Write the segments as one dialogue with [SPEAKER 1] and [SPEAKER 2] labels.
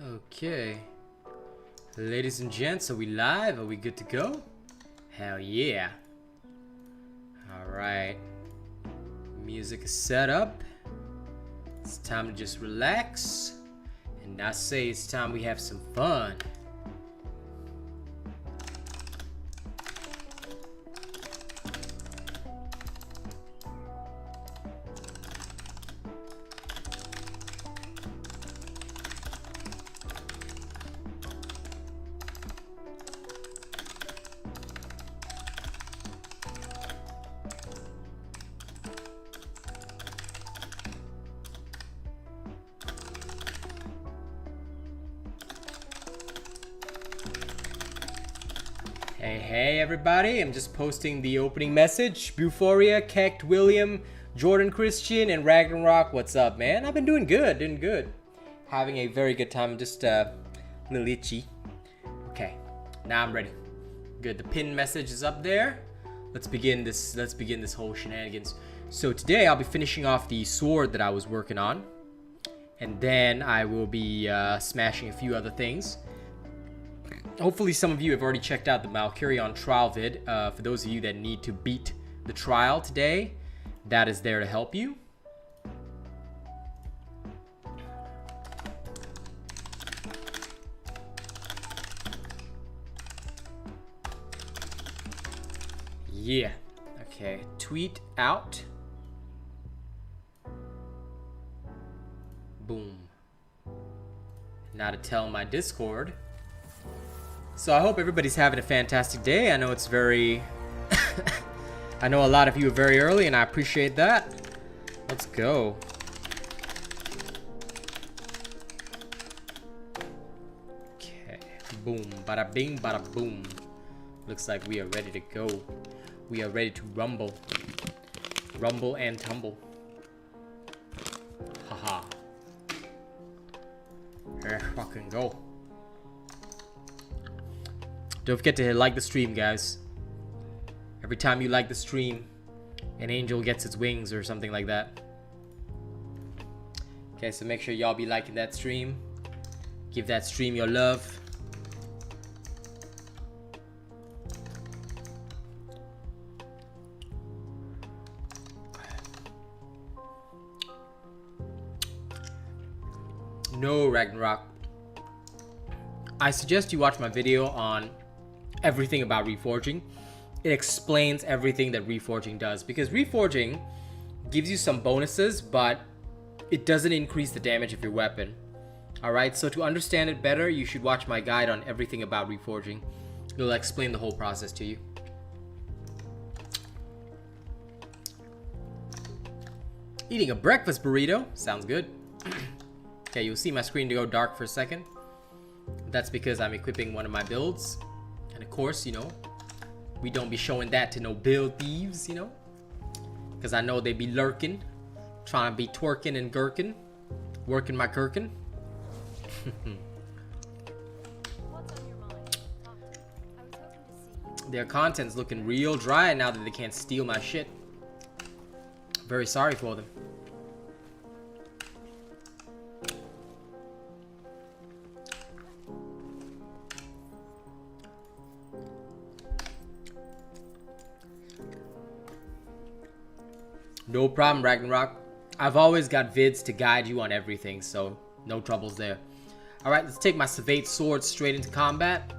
[SPEAKER 1] Okay. Ladies and gents, are we live? Are we good to go? Hell yeah. Alright. Music is set up. It's time to just relax. And I say it's time we have some fun. Hey everybody, I'm just posting the opening message. Buforia, Kecht, William, Jordan Christian, and Ragnarok, what's up, man? I've been doing good. Having a very good time, just a little itchy. Okay, now I'm ready. Good, the pin message is up there. Let's begin this whole shenanigans. So today I'll be finishing off the sword that I was working on. And then I will be smashing a few other things. Hopefully some of you have already checked out the Malkurion trial vid. For those of you that need to beat the trial today, that is there to help you. Yeah. Okay. Tweet out. Boom. Now to tell my Discord. So I hope everybody's having a fantastic day. I know it's very... I know a lot of you are very early, and I appreciate that. Let's go. Okay. Boom. Bada bing, bada boom. Looks like we are ready to go. We are ready to rumble. Rumble and tumble. Haha. Here, fucking go. Don't forget to like the stream, guys. Every time you like the stream, an angel gets its wings or something like that. Okay, so make sure y'all be liking that stream. Give that stream your love. No, Ragnarok. I suggest you watch my video on everything about reforging. It explains everything that reforging does, because reforging gives you some bonuses, but it doesn't increase the damage of your weapon. Alright, so to understand it better, you should watch my guide on everything about reforging. It'll explain the whole process to you. Eating a breakfast burrito sounds good. Okay, you'll see my screen to go dark for a second. That's because I'm equipping one of my builds. And of course, you know, we don't be showing that to no build thieves, you know. Because I know they be lurking, trying to be twerking and gherkin, working my gherkin.
[SPEAKER 2] What's on your mind? I was hoping to see.
[SPEAKER 1] Their content's looking real dry now that they can't steal my shit. Very sorry for them. No problem, Ragnarok. I've always got vids to guide you on everything, so no troubles there. Alright, let's take my Savate sword straight into combat.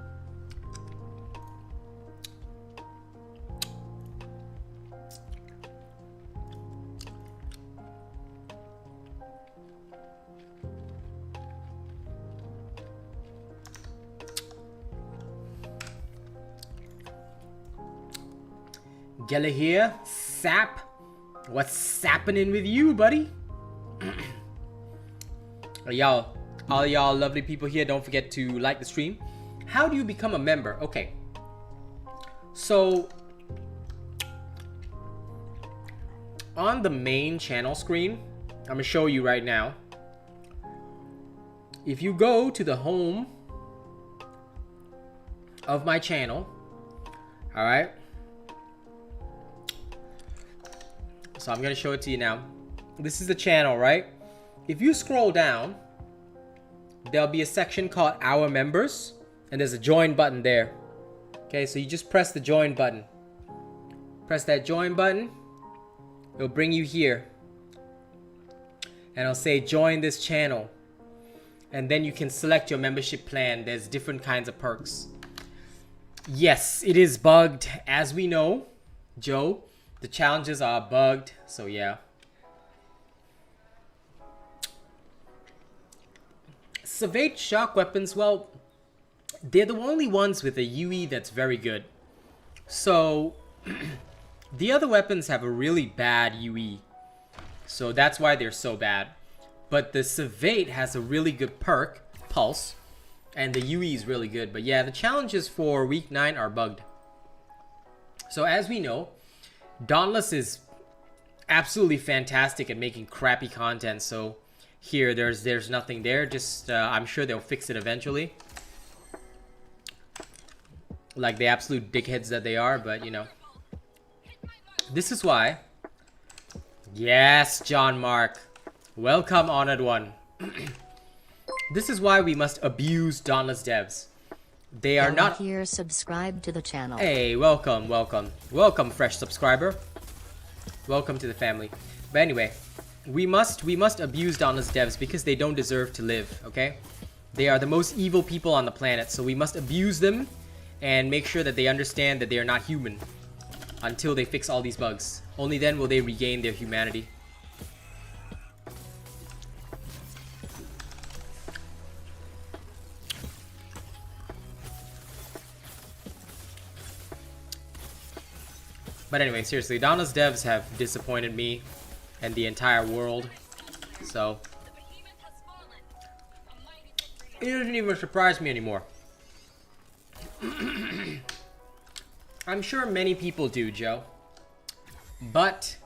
[SPEAKER 1] Gela here, sap. What's sapping with you, buddy? Y'all, all y'all lovely people here, don't forget to like the stream. How do you become a member? Okay. So, on the main channel screen, I'm going to show you right now. If you go to the home of my channel, all right? So I'm gonna show it to you now. This is the channel, right? If you scroll down, there'll be a section called Our Members, and there's a join button there. Okay, so you just press the join button. Press that join button. It'll bring you here. And it'll say join this channel. And then you can select your membership plan. There's different kinds of perks. Yes, it is bugged. As we know, Joe, the challenges are bugged. So yeah. Savate shock weapons, well, they're the only ones with a UE that's very good. So the other weapons have a really bad UE. So that's why they're so bad. But the Savate has a really good perk, Pulse, and the UE is really good. But yeah, the challenges for week 9 are bugged. So as we know, Dauntless is absolutely fantastic at making crappy content. So here, there's nothing there. Just I'm sure they'll fix it eventually. Like the absolute dickheads that they are, but you know. This is why. Yes, John Mark. Welcome, Honored One. This is why we must abuse Dauntless devs. They are not
[SPEAKER 3] here. Subscribe to the channel.
[SPEAKER 1] Hey, welcome, welcome, fresh subscriber. Welcome to the family. But anyway, we must abuse Dauntless devs because they don't deserve to live. Okay, they are the most evil people on the planet, so we must abuse them and make sure that they understand that they are not human until they fix all these bugs. Only then will they regain their humanity. But anyway, seriously, Dauntless devs have disappointed me and the entire world. So it doesn't even surprise me anymore. I'm sure many people do, Joe. But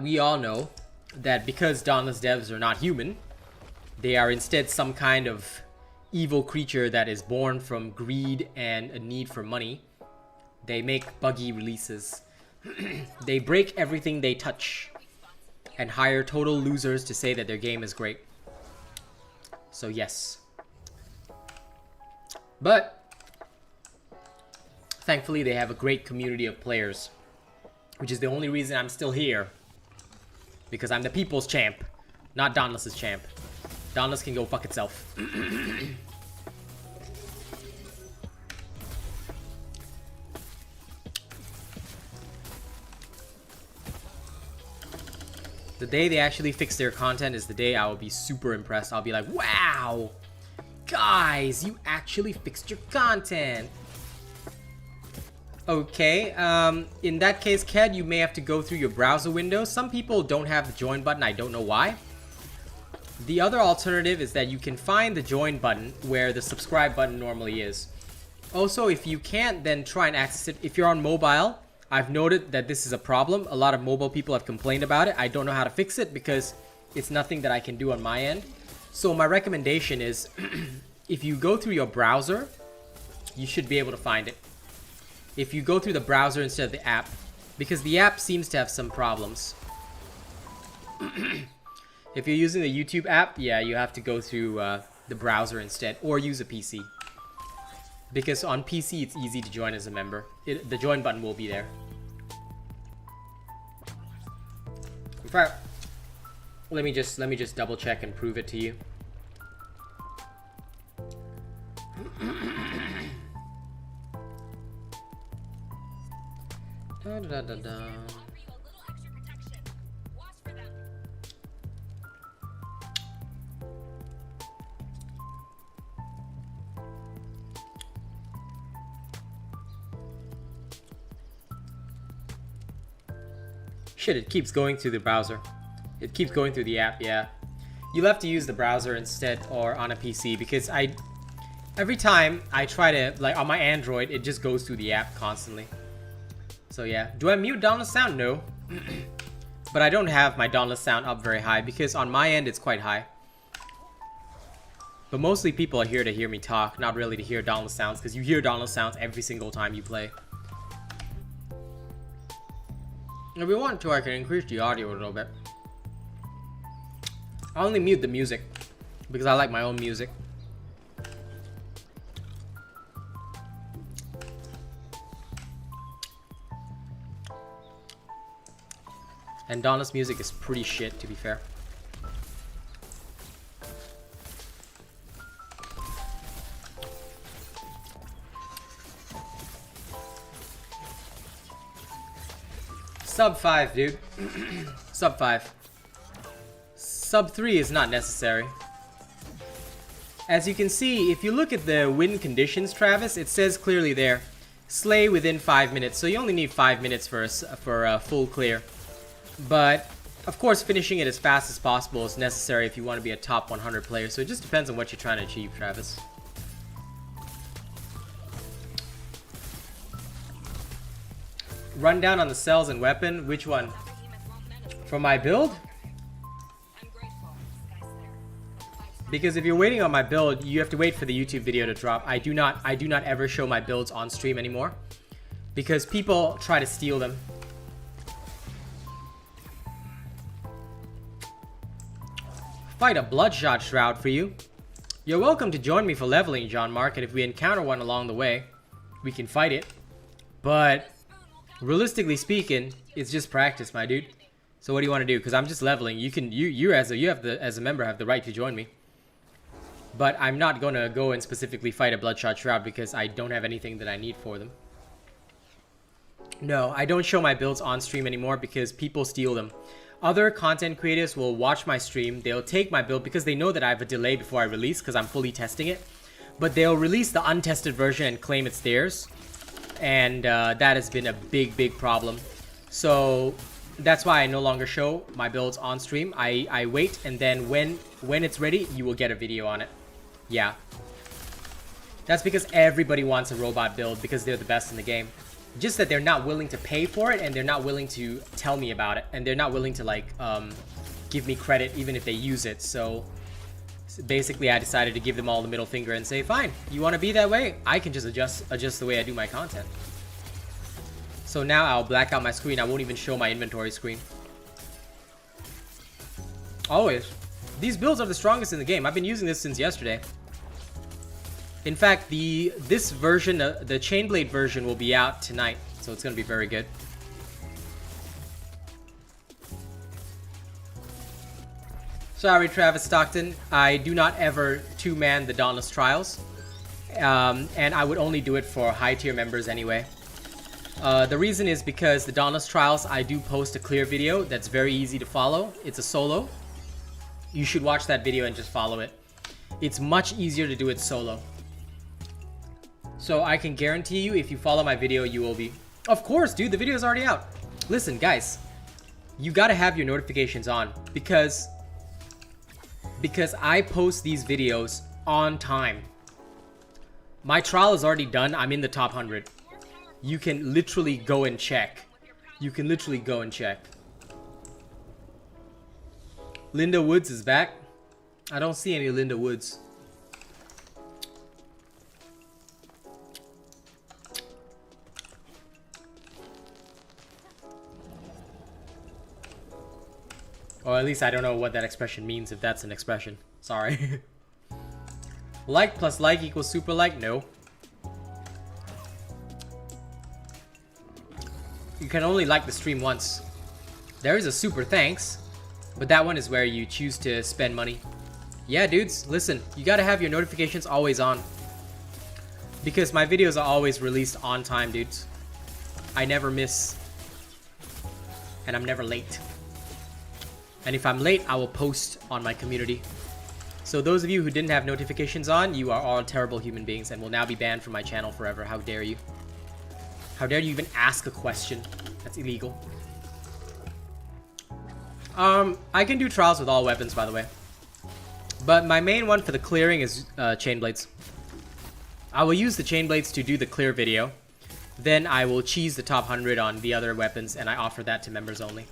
[SPEAKER 1] we all know that because Dauntless devs are not human, they are instead some kind of evil creature that is born from greed and a need for money. They make buggy releases. They break everything they touch and hire total losers to say that their game is great. So yes. But thankfully they have a great community of players, which is the only reason I'm still here. Because I'm the people's champ, not Dauntless's champ. Dauntless can go fuck itself. The day they actually fix their content is the day I will be super impressed. I'll be like, wow, guys, you actually fixed your content. Okay, in that case, Ked, you may have to go through your browser window. Some people don't have the join button. I don't know why. The other alternative is that you can find the join button where the subscribe button normally is. Also, if you can't, then try and access it. If you're on mobile, I've noted that this is a problem. A lot of mobile people have complained about it. I don't know how to fix it because it's nothing that I can do on my end. So my recommendation is if you go through your browser, you should be able to find it. If you go through the browser instead of the app, because the app seems to have some problems. If you're using the YouTube app, yeah, you have to go through the browser instead, or use a PC. Because on PC, it's easy to join as a member. The join button will be there. In fact, let me just double check and prove it to you. Da, da, da, da. Shit, it keeps going through the browser. It keeps going through the app, yeah. You'll have to use the browser instead or on a PC because every time I try to, like on my Android, it just goes through the app constantly. So yeah, do I mute Dauntless sound? No. But I don't have my Dauntless sound up very high because on my end it's quite high. But mostly people are here to hear me talk, not really to hear Dauntless sounds because you hear Dauntless sounds every single time you play. If we want to, I can increase the audio a little bit. I only mute the music because I like my own music. And Dauntless music is pretty shit, to be fair. Sub 5, dude. Sub 5. Sub 3 is not necessary. As you can see, if you look at the win conditions, Travis, it says clearly there, slay within 5 minutes. So you only need 5 minutes for a full clear. But, of course, finishing it as fast as possible is necessary if you want to be a top 100 player. So it just depends on what you're trying to achieve, Travis. Rundown on the cells and weapon. Which one? For my build? Because if you're waiting on my build, you have to wait for the YouTube video to drop. I do not ever show my builds on stream anymore because people try to steal them. Fight a Bloodshot Shroud for you. You're welcome to join me for leveling, John Mark, and if we encounter one along the way, we can fight it. But realistically speaking, it's just practice, my dude. So what do you want to do? Because I'm just leveling. You as a member have the right to join me. But I'm not gonna go and specifically fight a Bloodshot Shroud because I don't have anything that I need for them. No, I don't show my builds on stream anymore because people steal them. Other content creators will watch my stream. They'll take my build because they know that I have a delay before I release because I'm fully testing it. But they'll release the untested version and claim it's theirs. And that has been a big problem. So that's why I no longer show my builds on stream. I wait, and then when it's ready, you will get a video on it. Yeah. That's because everybody wants a robot build because they're the best in the game. Just that they're not willing to pay for it, and they're not willing to tell me about it, and they're not willing to like give me credit even if they use it. So basically I decided to give them all the middle finger and say, fine, you want to be that way? I can just adjust the way I do my content. So now I'll black out my screen. I won't even show my inventory screen. Always. These builds are the strongest in the game. I've been using this since yesterday. In fact, this version, the Chain Blade version, will be out tonight, so it's going to be very good. Sorry, Travis Stockton. I do not ever two-man the Dauntless Trials, and I would only do it for high-tier members anyway. The reason is because the Dauntless Trials, I do post a clear video that's very easy to follow. It's a solo. You should watch that video and just follow it. It's much easier to do it solo. So I can guarantee you, if you follow my video, you will be... Of course, dude, the video is already out. Listen, guys, you gotta have your notifications on because I post these videos on time. My trial is already done. I'm in the top 100. You can literally go and check. You can literally go and check. Linda Woods is back. I don't see any Linda Woods. Or at least I don't know what that expression means, if that's an expression. Sorry. Like plus like equals super like? No. You can only like the stream once. There is a super thanks, but that one is where you choose to spend money. Yeah, dudes, listen, you gotta have your notifications always on. Because my videos are always released on time, dudes. I never miss. And I'm never late. And if I'm late, I will post on my community. So those of you who didn't have notifications on, you are all terrible human beings and will now be banned from my channel forever. How dare you? How dare you even ask a question? That's illegal. I can do trials with all weapons, by the way. But my main one for the clearing is Chain Blades. I will use the Chain Blades to do the clear video. Then I will cheese the top 100 on the other weapons, and I offer that to members only.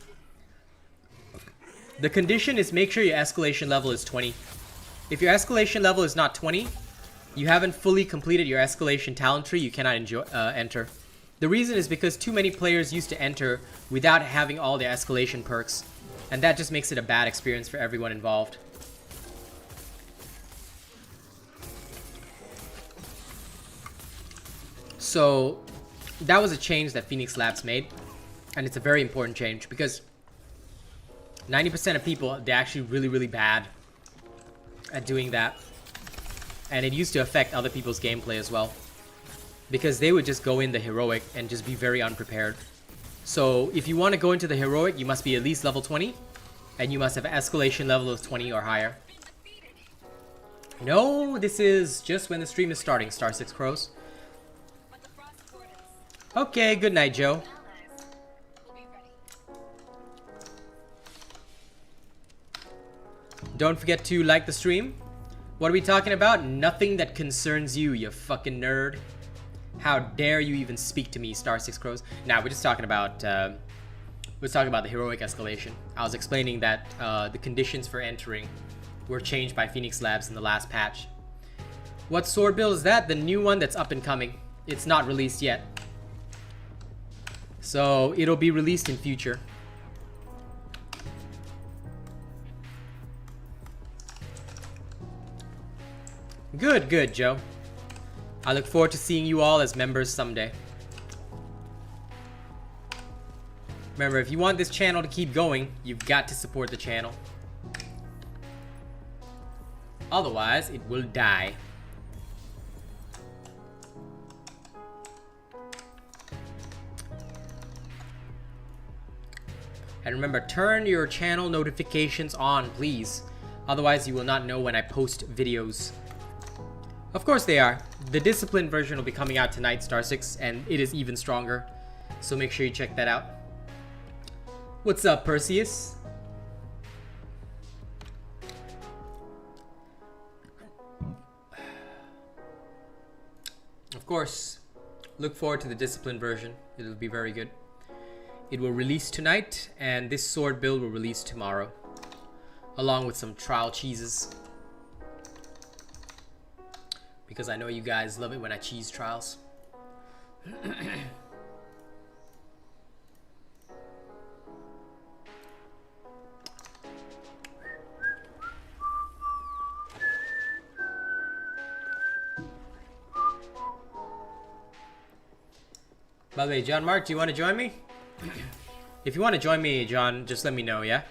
[SPEAKER 1] The condition is make sure your escalation level is 20. If your escalation level is not 20, you haven't fully completed your escalation talent tree, you cannot enter. The reason is because too many players used to enter without having all the escalation perks, and that just makes it a bad experience for everyone involved. So that was a change that Phoenix Labs made, and it's a very important change because 90% of people, they're actually really bad at doing that, and it used to affect other people's gameplay as well, because they would just go in the heroic and just be very unprepared. So if you want to go into the heroic, you must be at least level 20, and you must have escalation level of 20 or higher. No, this is just when the stream is starting, Star 6 Crows. Okay, good night, Joe. Don't forget to like the stream. What are we talking about? Nothing that concerns you, you fucking nerd. How dare you even speak to me, Star 6 Crows? Nah, we're just talking about the heroic escalation. I was explaining that the conditions for entering were changed by Phoenix Labs in the last patch. What sword build is that? The new one that's up and coming. It's not released yet, so it'll be released in future. Good, Joe. I look forward to seeing you all as members someday. Remember, if you want this channel to keep going, you've got to support the channel. Otherwise, it will die. And remember, turn your channel notifications on, please. Otherwise, you will not know when I post videos. Of course they are. The Discipline version will be coming out tonight, Star 6, and it is even stronger. So make sure you check that out. What's up, Perseus? Of course, look forward to the Discipline version. It'll be very good. It will release tonight, and this sword build will release tomorrow, along with some trial cheeses. Because I know you guys love it when I cheese trials. By the way, John Mark, do you want to join me? If you want to join me, John, just let me know, yeah?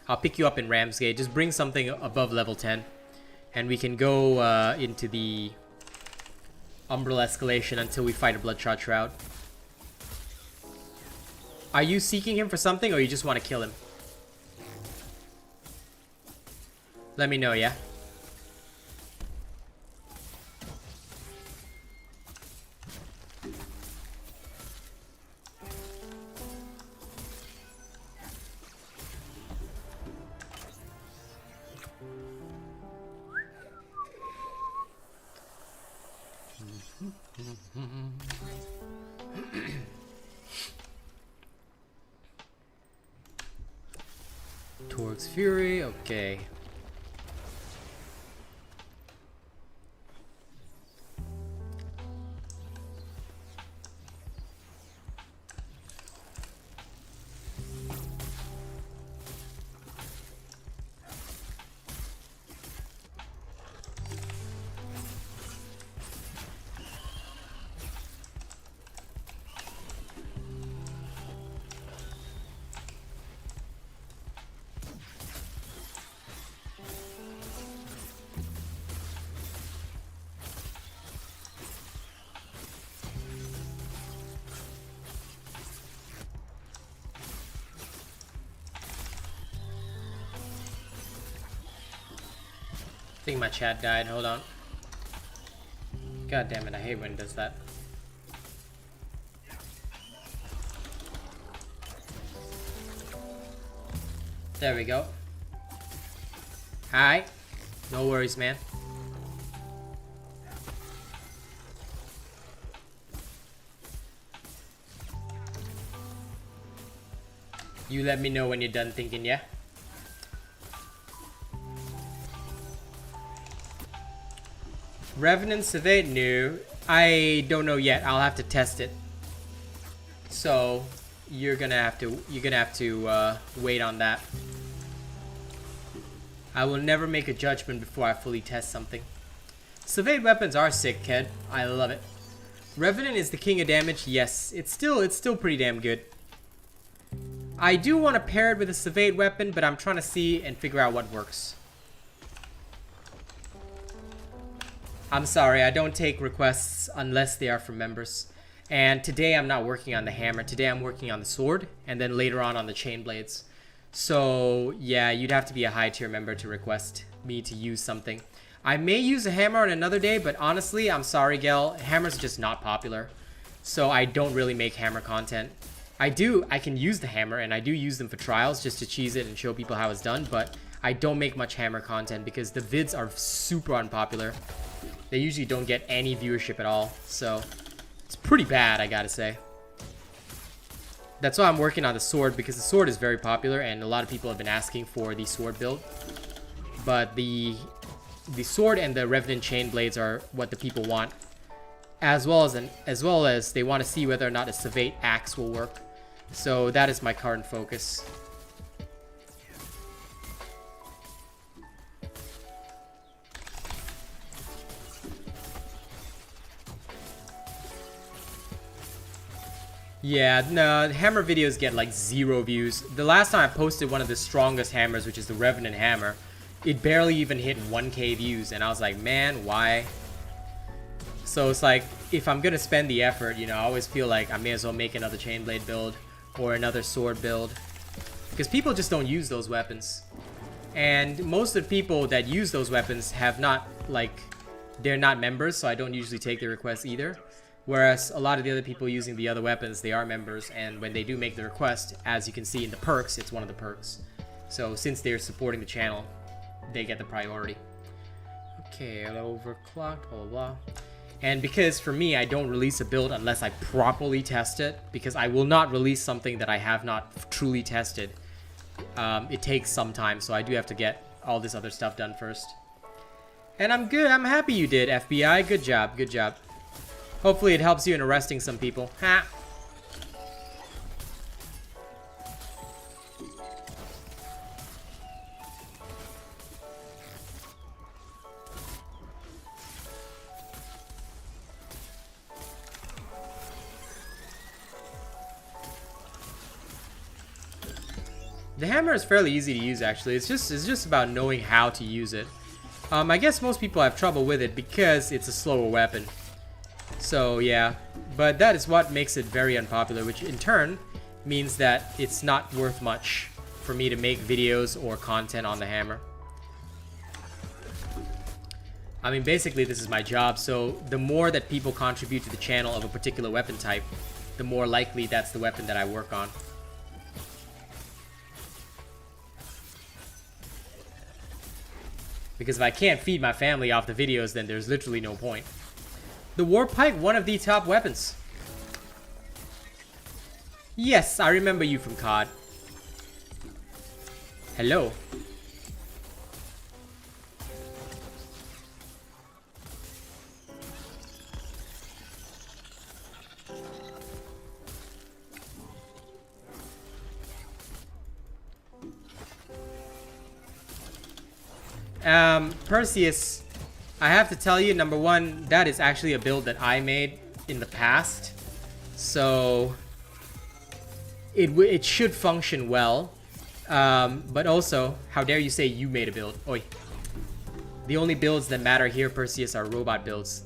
[SPEAKER 1] I'll pick you up in Ramsgate. Just bring something above level 10. And we can go into the Umbral escalation until we fight a Bloodshot Shroud. Are you seeking him for something, or you just want to kill him? Let me know, yeah? Torque's Fury, okay. I think my chat died. Hold on. God damn it, I hate when it does that. There we go. Hi. No worries, man. You let me know when you're done thinking, yeah? Revenant Survey? No. I don't know yet. I'll have to test it. So you're gonna have to wait on that. I will never make a judgment before I fully test something. Surveyed weapons are sick, kid. I love it. Revenant is the king of damage. Yes, it's still pretty damn good. I do want to pair it with a surveyed weapon, but I'm trying to see and figure out what works. I'm sorry, I don't take requests unless they are from members. And today I'm not working on the hammer. Today I'm working on the sword, and then later on the chain blades. So yeah, you'd have to be a high tier member to request me to use something. I may use a hammer on another day, but honestly, I'm sorry, Gel. Hammers are just not popular. So I don't really make hammer content. I can use the hammer, and I do use them for trials just to cheese it and show people how it's done, but I don't make much hammer content because the vids are super unpopular. They usually don't get any viewership at all, so it's pretty bad, I gotta say. That's why I'm working on the sword, because the sword is very popular and a lot of people have been asking for the sword build. But the sword and the Revenant Chain Blades are what the people want, as well as they want to see whether or not a Savate axe will work. So that is my current focus. Yeah, no, hammer videos get like 0 views. The last time I posted one of the strongest hammers, which is the Revenant hammer, it barely even hit 1k views, and I was like, man, why? So it's like, if I'm gonna spend the effort, you know, I always feel like I may as well make another chain blade build or another sword build, because people just don't use those weapons. And most of the people that use those weapons have not, like, they're not members, so I don't usually take their requests either. Whereas a lot of the other people using the other weapons, they are members, and when they do make the request, as you can see in the perks, it's one of the perks. So since they're supporting the channel, they get the priority. Okay, overclocked, blah blah blah. And because for me, I don't release a build unless I properly test it, because I will not release something that I have not truly tested. It takes some time, so I do have to get all this other stuff done first. And I'm good. I'm happy you did, FBI. Good job. Good job. Hopefully it helps you in arresting some people. Ha! The hammer is fairly easy to use, actually. It's just about knowing how to use it. I guess most people have trouble with it because it's a slower weapon. So yeah, but that is what makes it very unpopular, which in turn means that it's not worth much for me to make videos or content on the hammer. I mean, basically this is my job, so the more that people contribute to the channel of a particular weapon type, the more likely that's the weapon that I work on. Because if I can't feed my family off the videos, then there's literally no point. The War Pike, one of the top weapons. Yes, I remember you from COD. Hello. Perseus, I have to tell you, number one, that is actually a build that I made in the past. So it should function well. But also, how dare you say you made a build? Oi. The only builds that matter here, Perseus, are robot builds.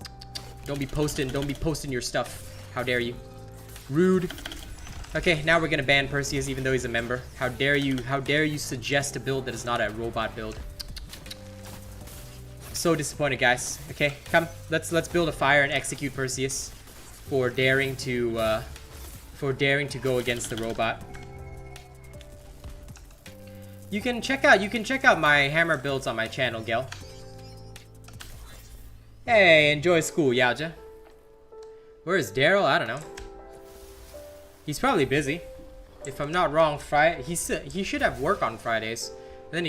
[SPEAKER 1] Don't be posting your stuff. How dare you? Rude. Okay, now we're gonna ban Perseus even though he's a member. How dare you suggest a build that is not a robot build? So disappointed, guys. Okay, come, let's build a fire and execute Perseus for daring to go against the robot. You can check out my hammer builds on my channel, Gel. Hey, enjoy school, Yaoja. Where is Daryl? I don't know. He's probably busy. If I'm not wrong, he should have work on Fridays. And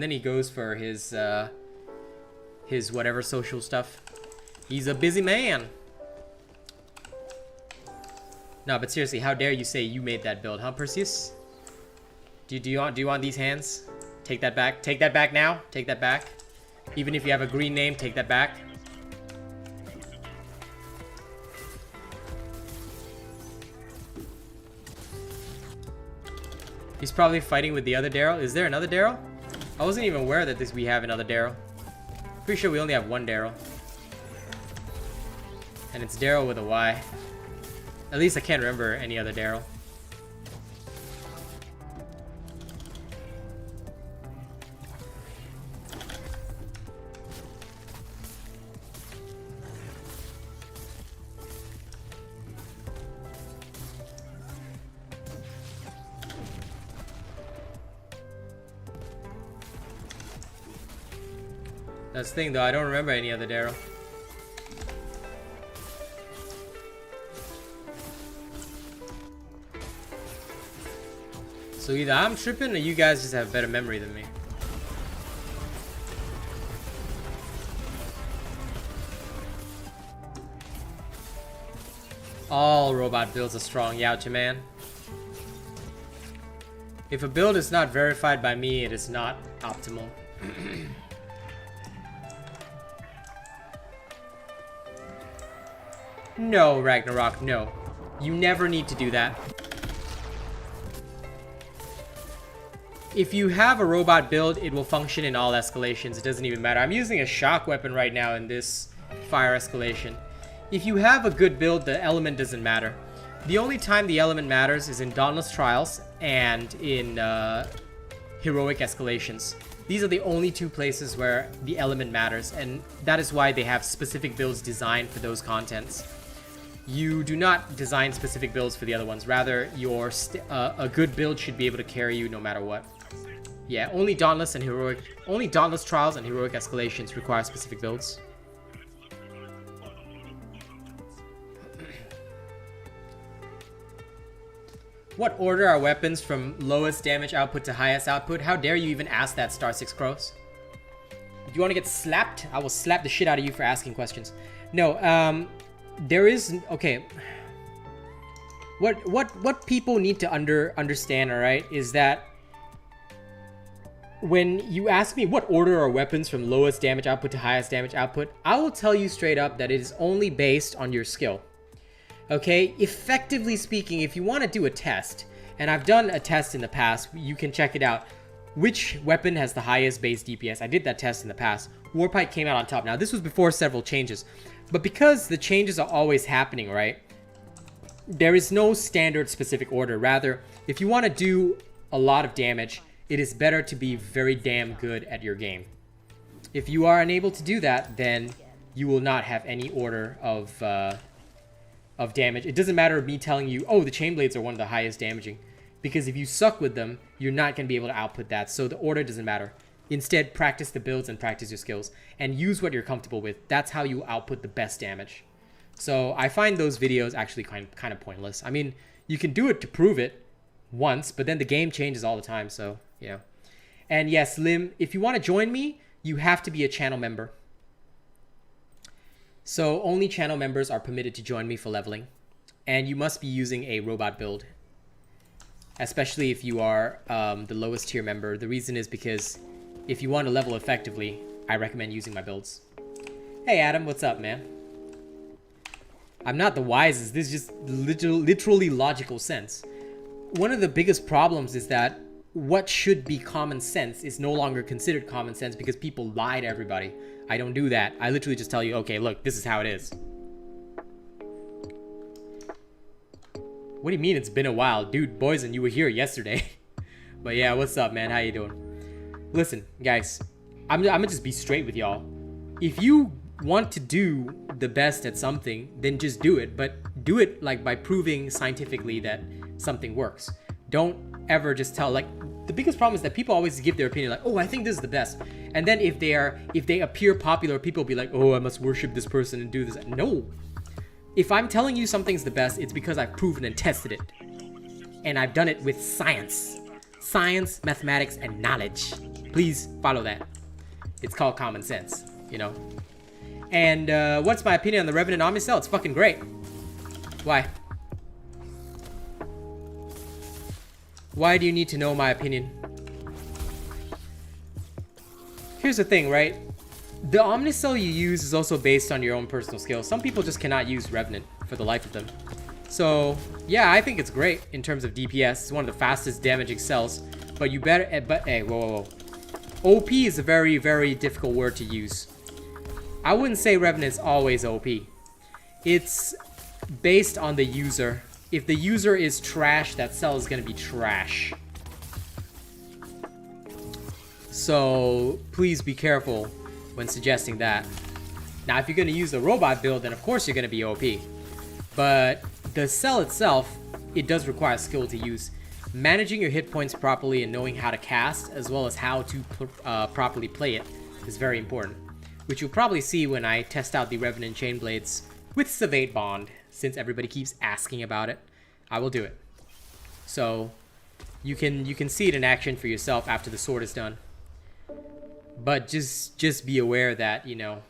[SPEAKER 1] then he goes for his whatever social stuff. He's a busy man. No, but seriously, how dare you say you made that build, huh, Perseus? Do you want these hands? Take that back. Take that back now. Take that back. Even if you have a green name, take that back. He's probably fighting with the other Daryl. Is there another Daryl? I wasn't even aware that we have another Daryl. Pretty sure we only have one Daryl. And it's Daryl with a Y. At least I can't remember any other Daryl. That's the thing though, I don't remember any other Daryl. So either I'm tripping or you guys just have better memory than me. All robot builds are strong, Yaocha man. If a build is not verified by me, it is not optimal. No, Ragnarok, no. You never need to do that. If you have a robot build, it will function in all escalations. It doesn't even matter. I'm using a shock weapon right now in this fire escalation. If you have a good build, the element doesn't matter. The only time the element matters is in Dauntless Trials and in heroic escalations. These are the only two places where the element matters, and that is why they have specific builds designed for those contents. You do not design specific builds for the other ones. Rather, a good build should be able to carry you no matter what. Yeah, only Dauntless Trials and heroic escalations require specific builds. What order are weapons from lowest damage output to highest output? How dare you even ask that, Star 6 Crows? Do you want to get slapped? I will slap the shit out of you for asking questions. No, there is... Okay. What people need to understand, alright, is that when you ask me what order are weapons from lowest damage output to highest damage output, I will tell you straight up that it is only based on your skill. Okay? Effectively speaking, if you want to do a test, and I've done a test in the past, you can check it out. Which weapon has the highest base DPS? I did that test in the past. Warpite came out on top. Now, this was before several changes. But because the changes are always happening, right? There is no standard specific order. Rather, if you want to do a lot of damage, it is better to be very damn good at your game. If you are unable to do that, then you will not have any order of damage. It doesn't matter me telling you, oh, the chain blades are one of the highest damaging. Because if you suck with them, you're not going to be able to output that. So the order doesn't matter. Instead, practice the builds and practice your skills. And use what you're comfortable with. That's how you output the best damage. So I find those videos actually kind of pointless. I mean, you can do it to prove it once, but then the game changes all the time, so, you know. And yes, Lim, if you want to join me, you have to be a channel member. So only channel members are permitted to join me for leveling. And you must be using a robot build. Especially if you are the lowest tier member. The reason is because if you want to level effectively, I recommend using my builds. Hey Adam, what's up, man? I'm not the wisest. This is just literally logical sense. One of the biggest problems is that what should be common sense is no longer considered common sense because people lie to everybody. I don't do that. I literally just tell you, okay, look, this is how it is. What do you mean it's been a while? Dude, Boysen, you were here yesterday. But yeah, what's up, man? How you doing? Listen, guys, I'm gonna just be straight with y'all. If you want to do the best at something, then just do it. But do it like by proving scientifically that something works. Don't ever just tell, like, the biggest problem is that people always give their opinion like, oh, I think this is the best. And then if they appear popular, people will be like, oh, I must worship this person and do this. No. If I'm telling you something's the best, it's because I've proven and tested it. And I've done it with science. Science, mathematics, and knowledge. Please follow that. It's called common sense, you know? And what's my opinion on the Revenant Omnicell? It's fucking great. Why? Why do you need to know my opinion? Here's the thing, right? The Omnicell you use is also based on your own personal skills. Some people just cannot use Revenant for the life of them. So, yeah, I think it's great in terms of DPS. It's one of the fastest damaging cells. But you better... But, hey, whoa. OP is a very, very difficult word to use. I wouldn't say Revenant's always OP. It's based on the user. If the user is trash, that cell is going to be trash. So, please be careful when suggesting that. Now, if you're going to use the robot build, then of course you're going to be OP. But the cell itself, it does require skill to use. Managing your hit points properly and knowing how to cast, as well as how to properly play it, is very important. Which you'll probably see when I test out the Revenant Chain Blades with Savate Bond, since everybody keeps asking about it. I will do it. So, you can see it in action for yourself after the sword is done. But just be aware that, you know,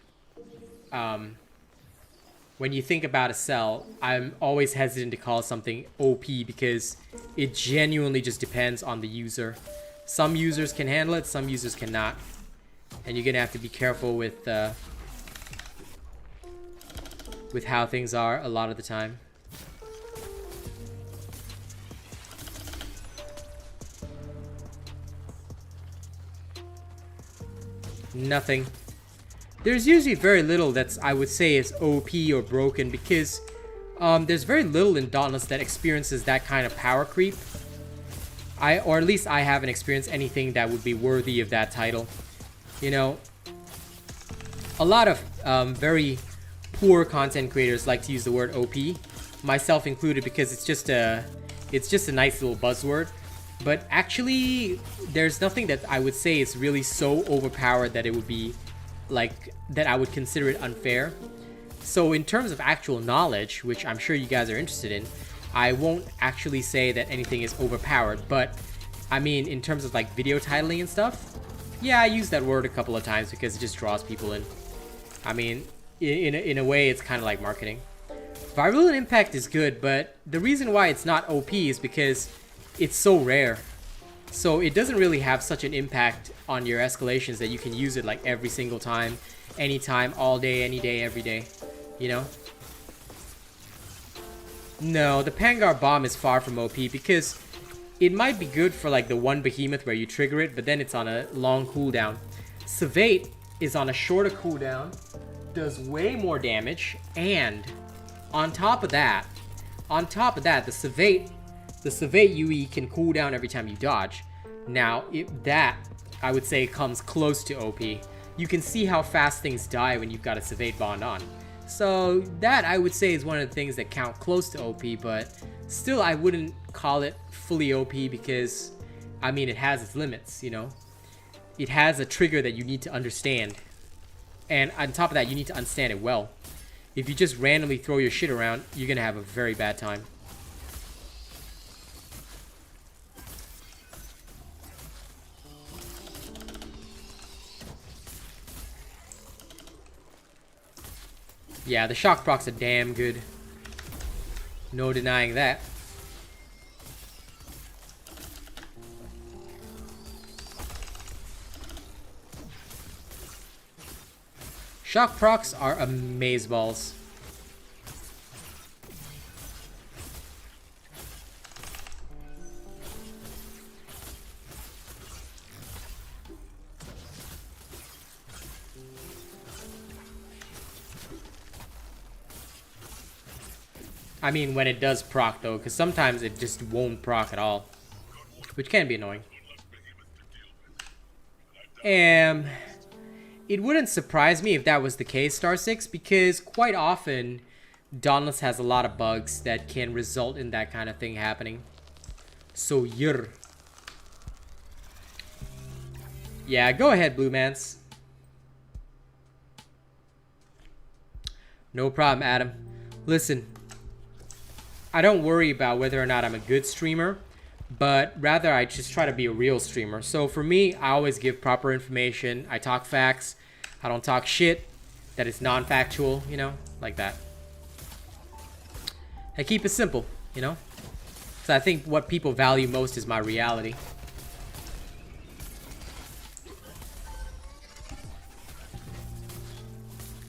[SPEAKER 1] when you think about a cell, I'm always hesitant to call something OP because it genuinely just depends on the user. Some users can handle it, some users cannot. And you're gonna have to be careful with how things are a lot of the time. Nothing. There's usually very little that's, I would say, is OP or broken because there's very little in Dauntless that experiences that kind of power creep. Or at least I haven't experienced anything that would be worthy of that title. You know, a lot of very poor content creators like to use the word OP, myself included, because it's just a nice little buzzword. But actually, there's nothing that I would say is really so overpowered that it would be like that I would consider it unfair. So in terms of actual knowledge, which I'm sure you guys are interested in, I won't actually say that anything is overpowered, but I mean in terms of like video titling and stuff, yeah, I use that word a couple of times because it just draws people in. I mean, in a way, it's kind of like marketing. Virulent Impact is good, but the reason why it's not OP is because it's so rare. So it doesn't really have such an impact on your escalations that you can use it like every single time, anytime, all day, any day, every day, you know? No, the Pangar Bomb is far from OP because it might be good for like the one behemoth where you trigger it, but then it's on a long cooldown. Savate is on a shorter cooldown, does way more damage, and on top of that, the Savate UE can cool down every time you dodge. Now, that, I would say, comes close to OP. You can see how fast things die when you've got a Savate Bond on. So, that, I would say, is one of the things that count close to OP, but still, I wouldn't call it fully OP because, I mean, it has its limits, you know? It has a trigger that you need to understand. And on top of that, you need to understand it well. If you just randomly throw your shit around, you're gonna have a very bad time. Yeah, the shock procs are damn good. No denying that. Shock procs are amazeballs. I mean, when it does proc though, because sometimes it just won't proc at all, which can be annoying. It wouldn't surprise me if that was the case, Star 6, because quite often Dauntless has a lot of bugs that can result in that kind of thing happening. So, yeah, go ahead, Blue Mance. No problem, Adam. Listen, I don't worry about whether or not I'm a good streamer, but rather I just try to be a real streamer. So for me, I always give proper information. I talk facts. I don't talk shit that is non-factual, you know, like that. I keep it simple, you know. So I think what people value most is my reality.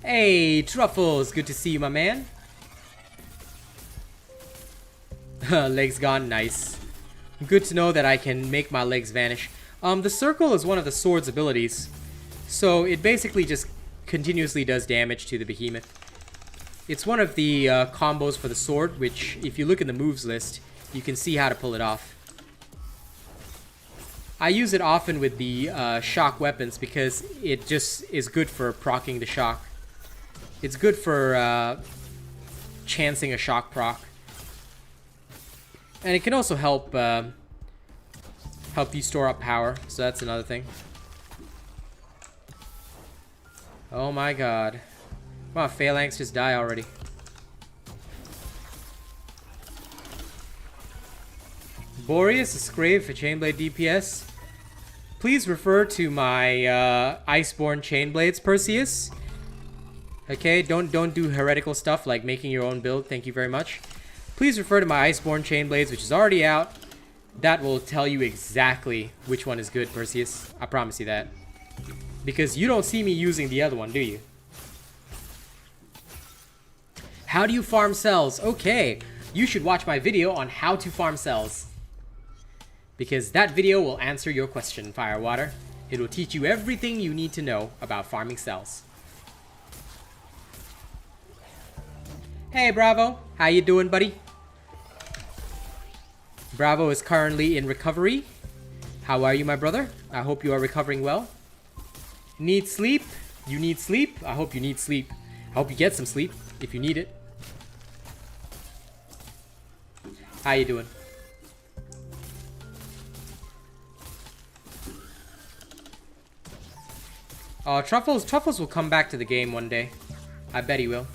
[SPEAKER 1] Hey, Truffles, good to see you, my man. Legs gone, nice. Good to know that I can make my legs vanish. The circle is one of the sword's abilities. So it basically just continuously does damage to the behemoth. It's one of the combos for the sword, which if you look in the moves list, you can see how to pull it off. I use it often with the shock weapons because it just is good for proccing the shock. It's good for chancing a shock proc. And it can also help help you store up power, so that's another thing. Oh my god. Come on, Phalanx, just die already. Boreas, a Scrave for Chainblade DPS. Please refer to my Iceborne Chain Blades, Perseus. Okay, don't do heretical stuff like making your own build. Thank you very much. Please refer to my Iceborne Chain Blades, which is already out. That will tell you exactly which one is good, Perseus. I promise you that. Because you don't see me using the other one, do you? How do you farm cells? Okay, you should watch my video on how to farm cells. Because that video will answer your question, Firewater. It will teach you everything you need to know about farming cells. Hey, Bravo. How you doing, buddy? Bravo is currently in recovery. How are you, my brother? I hope you are recovering well. Need sleep? You need sleep? I hope you need sleep. I hope you get some sleep if you need it. How you doing? Truffles will come back to the game one day. I bet he will.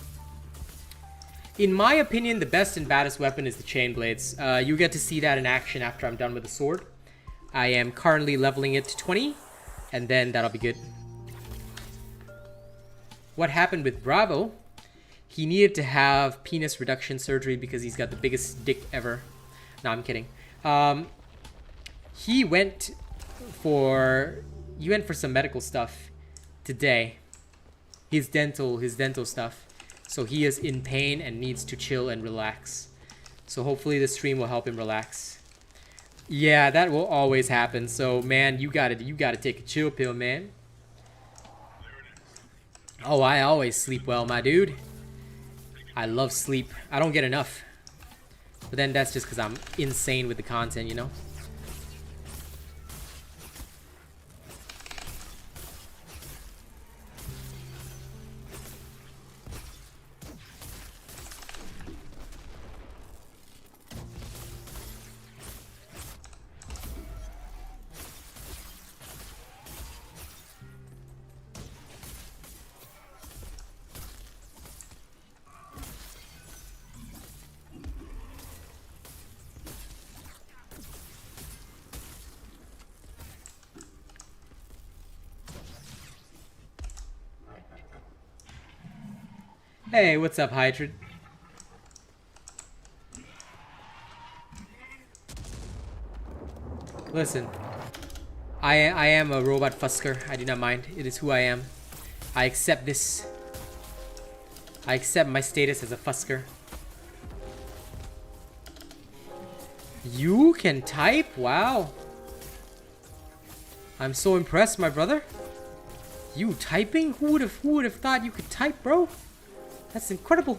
[SPEAKER 1] In my opinion, the best and baddest weapon is the Chain Blades. You get to see that in action after I'm done with the sword. I am currently leveling it to 20, and then that'll be good. What happened with Bravo? He needed to have penis reduction surgery because he's got the biggest dick ever. No, I'm kidding. He went for some medical stuff today. His dental stuff. So he is in pain and needs to chill and relax. So hopefully the stream will help him relax. Yeah, that will always happen. So man, you gotta take a chill pill, man. Oh, I always sleep well, my dude. I love sleep. I don't get enough. But then that's just because I'm insane with the content, you know? Hey, what's up, Hydrid? Listen, I am a robot fusker. I do not mind. It is who I am. I accept this. I accept my status as a fusker. You can type? Wow. I'm so impressed, my brother. You typing? Who would have thought you could type, bro? That's incredible.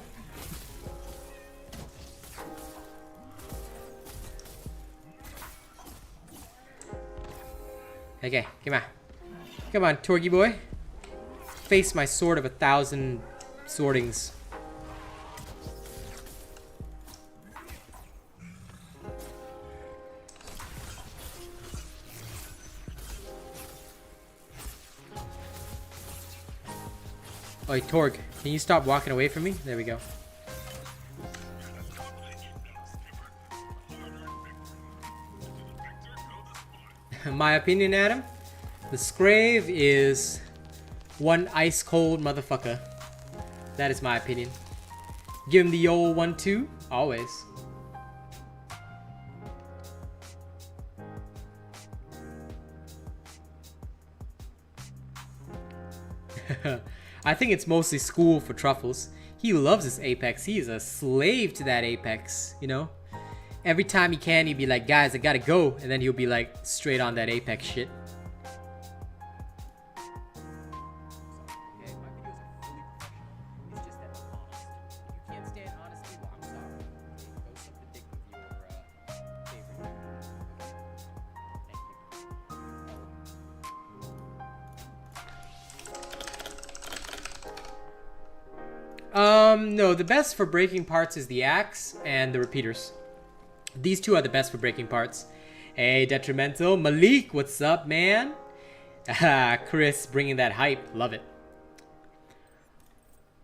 [SPEAKER 1] Okay, come on. Come on, Torgy boy. Face my sword of 1,000 swordings. Oi, Torg, can you stop walking away from me? There we go. My opinion, Adam? The Scrave is one ice cold motherfucker. That is my opinion. Give him the old 1-2, always. I think it's mostly school for Truffles. He loves his Apex. He is a slave to that Apex, you know? Every time he can, he'd be like, guys, I gotta go. And then he'll be like, straight on that Apex shit. No, the best for breaking parts is the axe and the repeaters. These two are the best for breaking parts. Hey, Detrimental. Malik, what's up, man? Chris, bringing that hype. Love it.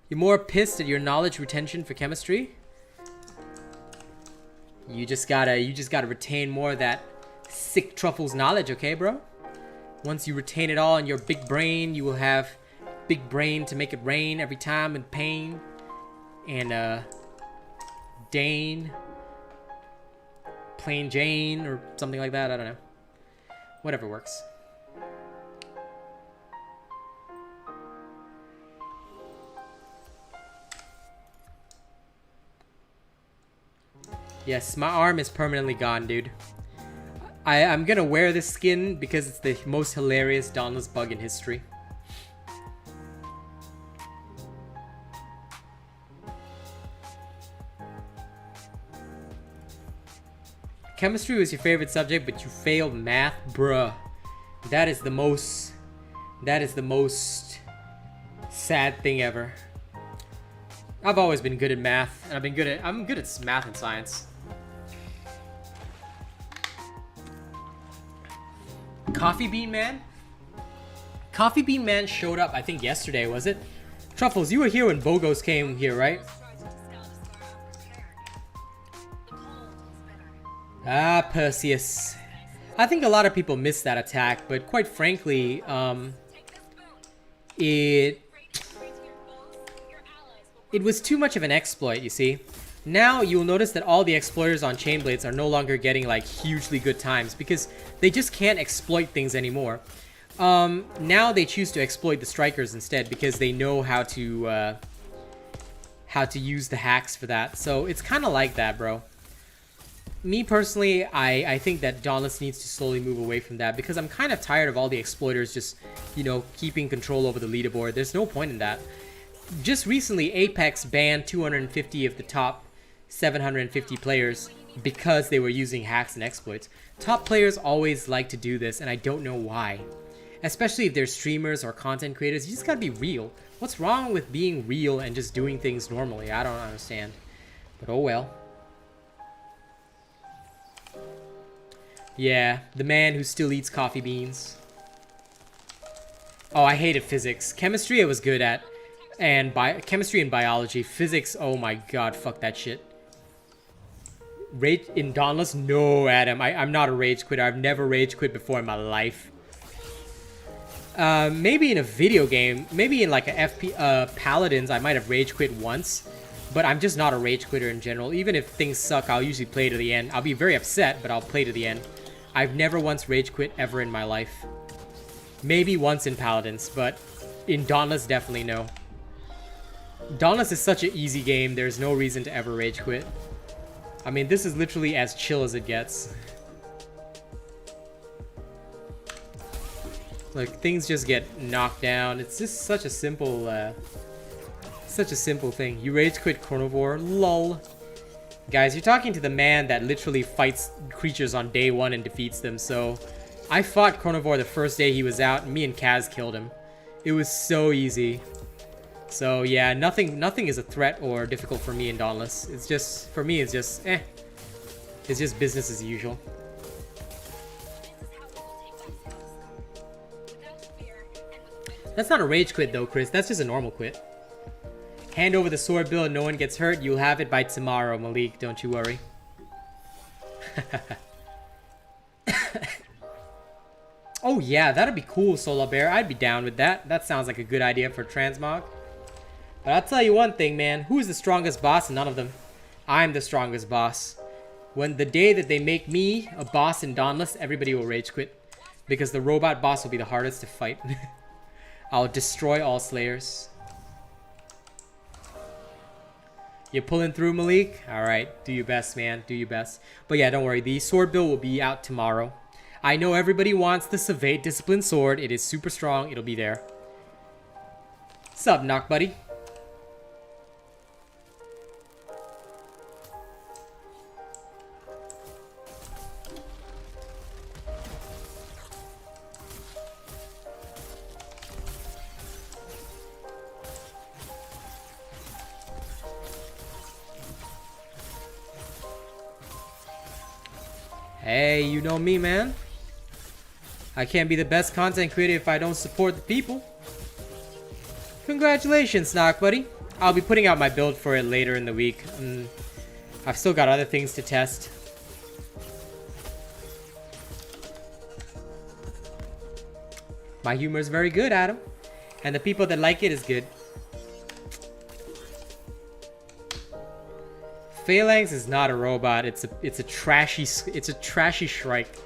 [SPEAKER 1] You're more pissed at your knowledge retention for chemistry? You just gotta retain more of that sick Truffles knowledge, okay, bro? Once you retain it all in your big brain, you will have big brain to make it rain every time in pain. And Dane, Plain Jane, or something like that. I don't know. Whatever works. Yes, my arm is permanently gone, dude. I'm gonna wear this skin because it's the most hilarious Dauntless bug in history. Chemistry was your favorite subject, but you failed math, bruh. That is the most sad thing ever. I've always been good at math, and I'm good at math and science. Coffee Bean Man? Coffee Bean Man showed up, I think yesterday, was it? Truffles, you were here when Bogos came here, right? Ah, Perseus. I think a lot of people missed that attack, but quite frankly, it was too much of an exploit, you see. Now you'll notice that all the exploiters on Chain Blades are no longer getting like hugely good times because they just can't exploit things anymore. Now they choose to exploit the strikers instead because they know how to use the hacks for that. So it's kind of like that, bro. Me personally, I think that Dauntless needs to slowly move away from that because I'm kind of tired of all the exploiters just, you know, keeping control over the leaderboard. There's no point in that. Just recently, Apex banned 250 of the top 750 players because they were using hacks and exploits. Top players always like to do this, and I don't know why. Especially if they're streamers or content creators, you just gotta be real. What's wrong with being real and just doing things normally? I don't understand. But oh well. Yeah, the man who still eats coffee beans. Oh, I hated physics. Chemistry I was good at. And chemistry and biology. Physics, oh my god, fuck that shit. Rage in Dauntless? No, Adam. I'm not a rage quitter. I've never rage quit before in my life. Maybe in a video game. Maybe in like a Paladins, I might have rage quit once. But I'm just not a rage quitter in general. Even if things suck, I'll usually play to the end. I'll be very upset, but I'll play to the end. I've never once rage quit ever in my life. Maybe once in Paladins, but in Dauntless, definitely no. Dauntless is such an easy game, there's no reason to ever rage quit. I mean, this is literally as chill as it gets. Like, things just get knocked down. It's just such a simple thing. You rage quit Chronovore? Lol. Guys, you're talking to the man that literally fights creatures on day one and defeats them, so... I fought Chronovore the first day he was out, and me and Kaz killed him. It was so easy. So yeah, nothing is a threat or difficult for me in Dauntless. It's just, for me, it's just, eh. It's just business as usual. That's not a rage quit though, Chris. That's just a normal quit. Hand over the sword bill and no one gets hurt. You'll have it by tomorrow, Malik. Don't you worry. Oh yeah, that'd be cool, Solar Bear. I'd be down with that. That sounds like a good idea for Transmog. But I'll tell you one thing, man. Who is the strongest boss? None of them. I'm the strongest boss. When the day that they make me a boss in Dauntless, everybody will rage quit. Because the robot boss will be the hardest to fight. I'll destroy all Slayers. You're pulling through, Malik? Alright, do your best, man. Do your best. But yeah, don't worry. The sword build will be out tomorrow. I know everybody wants the Savate Discipline sword. It is super strong. It'll be there. What's up, Knock Buddy? Hey, you know me, man. I can't be the best content creator if I don't support the people. Congratulations, Knock Buddy. I'll be putting out my build for it later in the week. I've still got other things to test. My humor is very good, Adam. And the people that like it is good. Phalanx is not a robot. It's a trashy Shrike.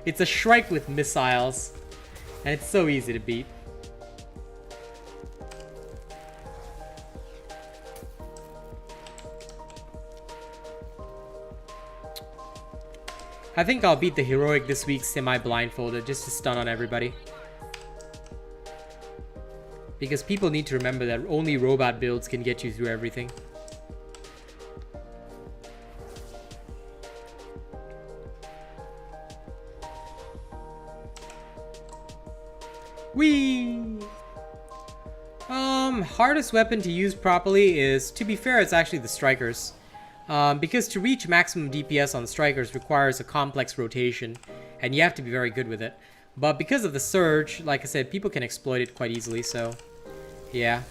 [SPEAKER 1] It's a Shrike with missiles, and it's so easy to beat. I think I'll beat the heroic this week semi-blindfolded just to stun on everybody. Because people need to remember that only robot builds can get you through everything. Whee! Hardest weapon to use properly is, to be fair, it's actually the strikers. Because to reach maximum DPS on strikers requires a complex rotation, and you have to be very good with it. But because of the surge, like I said, people can exploit it quite easily, so yeah.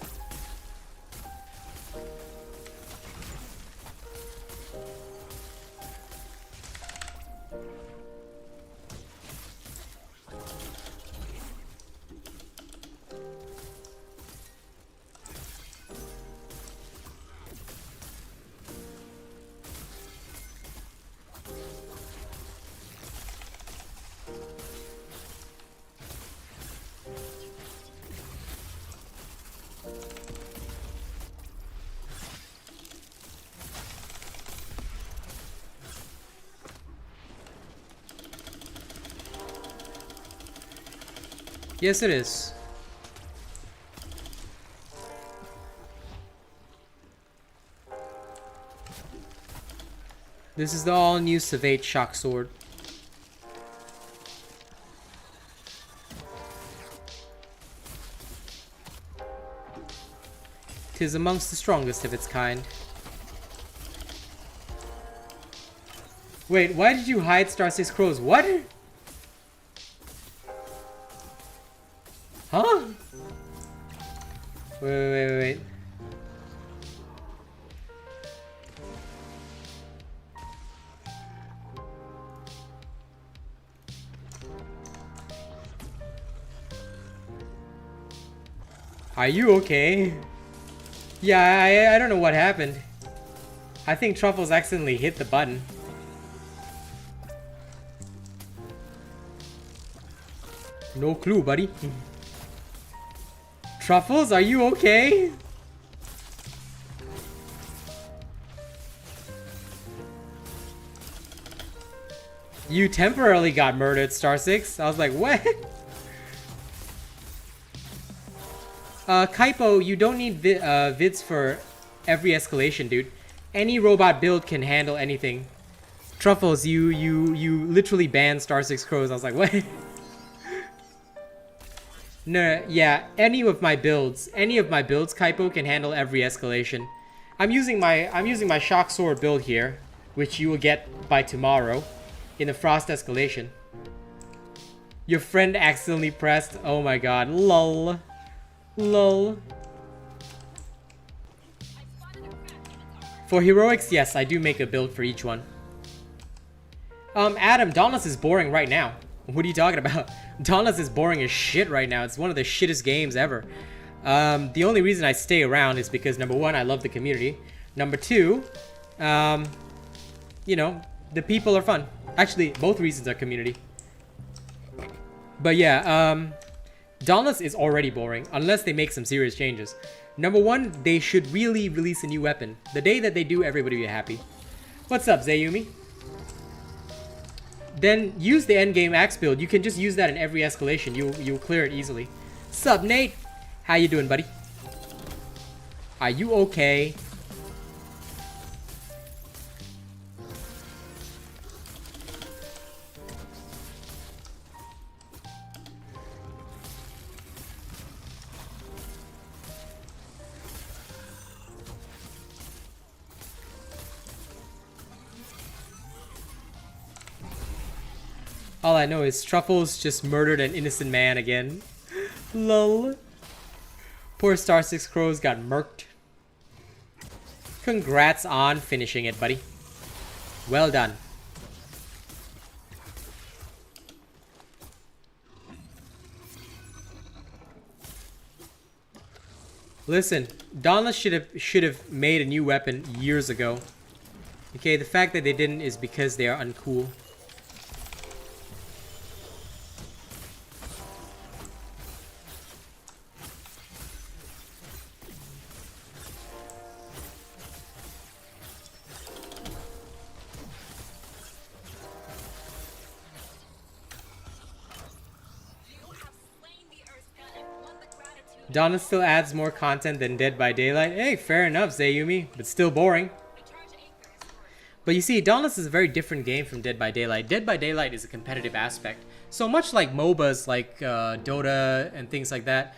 [SPEAKER 1] Yes, it is. This is the all-new Savate Shock Sword. Tis amongst the strongest of its kind. Wait, why did you hide Star 6 Crows? What? Huh? Wait. Are you okay? Yeah, I don't know what happened. I think Truffles accidentally hit the button. No clue, buddy. Truffles, are you okay? You temporarily got murdered, Star 6. I was like, what? Kaipo, you don't need vids for every escalation, dude. Any robot build can handle anything. Truffles, you literally banned Star 6 Crows. I was like, what? No, yeah, any of my builds, Kaipo can handle every escalation. I'm using my Shock Sword build here, which you will get by tomorrow in the Frost escalation. Your friend accidentally pressed. Oh my god, lol. Lol. For heroics, yes, I do make a build for each one. Adam, Dauntless is boring right now. What are you talking about? Dauntless is boring as shit right now. It's one of the shittest games ever. The only reason I stay around is because, number one, I love the community. Number two, you know, the people are fun. Actually, both reasons are community. But yeah, Dauntless is already boring, unless they make some serious changes. Number one, they should really release a new weapon. The day that they do, everybody will be happy. What's up, Zayumi? Then use the endgame axe build. You can just use that in every escalation. You'll clear it easily. Sup, Nate? How you doing, buddy? Are you okay? All I know is Truffles just murdered an innocent man again. Lol. Poor Star 6 Crows got murked. Congrats on finishing it, buddy. Well done. Listen, Dauntless should have made a new weapon years ago. Okay, the fact that they didn't is because they are uncool. Dauntless still adds more content than Dead by Daylight. Hey, fair enough, Zayumi, but still boring. But you see, Dauntless is a very different game from Dead by Daylight. Dead by Daylight is a competitive aspect. So much like MOBAs like Dota and things like that,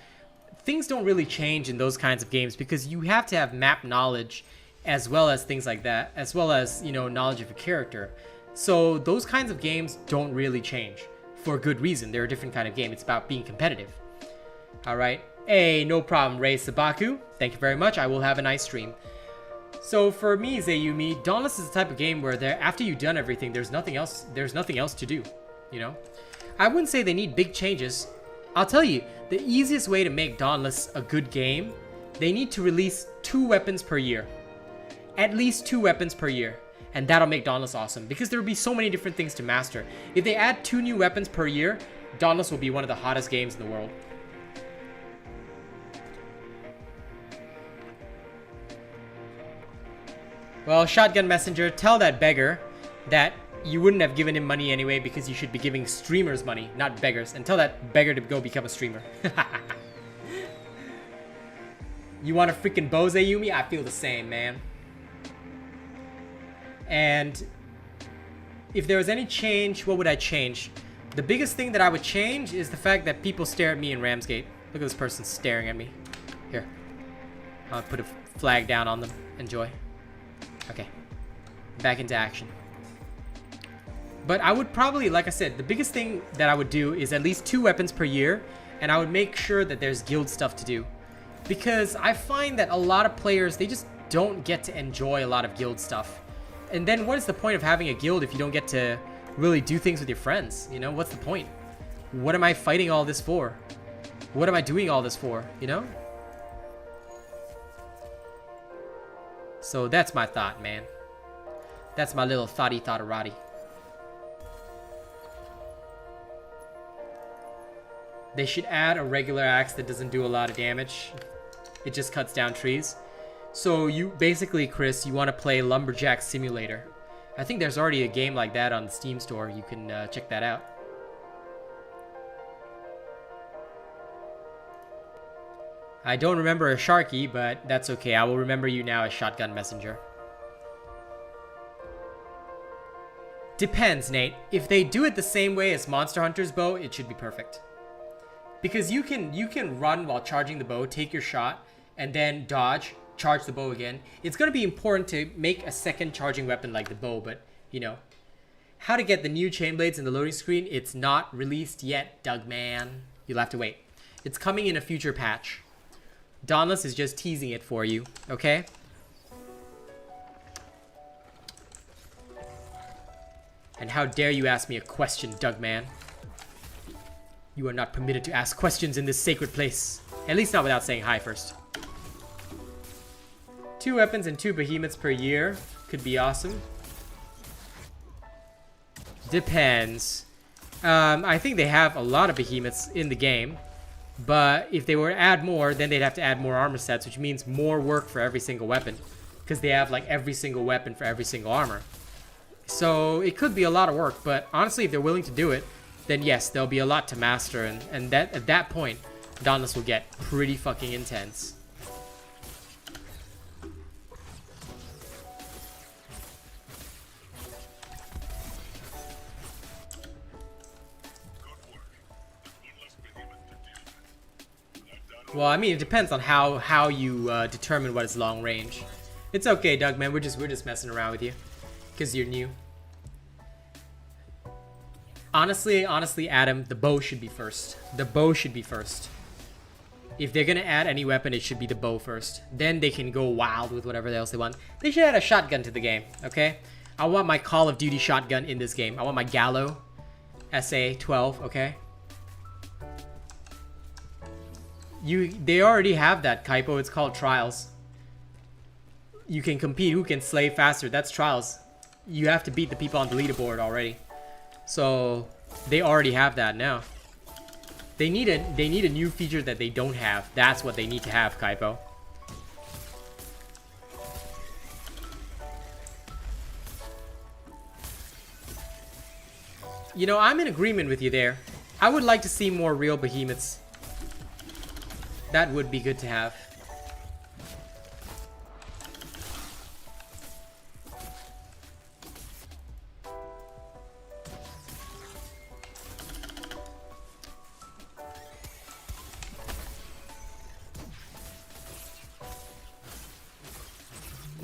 [SPEAKER 1] things don't really change in those kinds of games because you have to have map knowledge as well as things like that, as well as, you know, knowledge of a character. So those kinds of games don't really change for good reason. They're a different kind of game. It's about being competitive. All right. Hey, no problem, Ray Sabaku. Thank you very much. I will have a nice stream. So for me, Zayumi, Dauntless is the type of game where after you've done everything, there's nothing else to do, you know? I wouldn't say they need big changes. I'll tell you, the easiest way to make Dauntless a good game, they need to release 2 weapons per year. At least 2 weapons per year. And that'll make Dauntless awesome, because there will be so many different things to master. If they add 2 new weapons per year, Dauntless will be one of the hottest games in the world. Well, Shotgun Messenger, tell that beggar that you wouldn't have given him money anyway because you should be giving streamers money, not beggars. And tell that beggar to go become a streamer. You want a freaking bow, Zayumi? I feel the same, man. And if there was any change, what would I change? The biggest thing that I would change is the fact that people stare at me in Ramsgate. Look at this person staring at me. Here. I'll put a flag down on them. Enjoy. Okay, back into action. But I would probably, like I said, the biggest thing that I would do is at least 2 weapons per year, and I would make sure that there's guild stuff to do. Because I find that a lot of players, they just don't get to enjoy a lot of guild stuff. And then what is the point of having a guild if you don't get to really do things with your friends? You know, what's the point? What am I fighting all this for? What am I doing all this for, you know? So that's my thought, man. That's my little thoughty-thoughterati. They should add a regular axe that doesn't do a lot of damage. It just cuts down trees. So you basically, Chris, you want to play Lumberjack Simulator. I think there's already a game like that on the Steam store. You can check that out. I don't remember a Sharky, but that's okay. I will remember you now as Shotgun Messenger. Depends, Nate. If they do it the same way as Monster Hunter's bow, it should be perfect. Because you can run while charging the bow, take your shot, and then dodge, charge the bow again. It's going to be important to make a second charging weapon like the bow, but, you know. How to get the new chain blades in the loading screen? It's not released yet, Dougman. You'll have to wait. It's coming in a future patch. Dauntless is just teasing it for you, okay? And how dare you ask me a question, Dougman? You are not permitted to ask questions in this sacred place. At least not without saying hi first. 2 weapons and 2 behemoths per year could be awesome. Depends. I think they have a lot of behemoths in the game. But if they were to add more, then they'd have to add more armor sets, which means more work for every single weapon. Because they have like every single weapon for every single armor. So it could be a lot of work, but honestly, if they're willing to do it, then yes, there'll be a lot to master, and that at that point, Dauntless will get pretty fucking intense. Well, I mean, it depends on how you determine what is long range. It's okay, Doug, man. We're just messing around with you, cause you're new. Honestly, Adam, the bow should be first. The bow should be first. If they're gonna add any weapon, it should be the bow first. Then they can go wild with whatever else they want. They should add a shotgun to the game, okay? I want my Call of Duty shotgun in this game. I want my Gallo SA-12, okay? They already have that, Kaipo. It's called Trials. You can compete who can slay faster. That's Trials. You have to beat the people on the leaderboard already. So they already have that now. They need a new feature that they don't have. That's what they need to have, Kaipo. You know, I'm in agreement with you there. I would like to see more real behemoths. That would be good to have.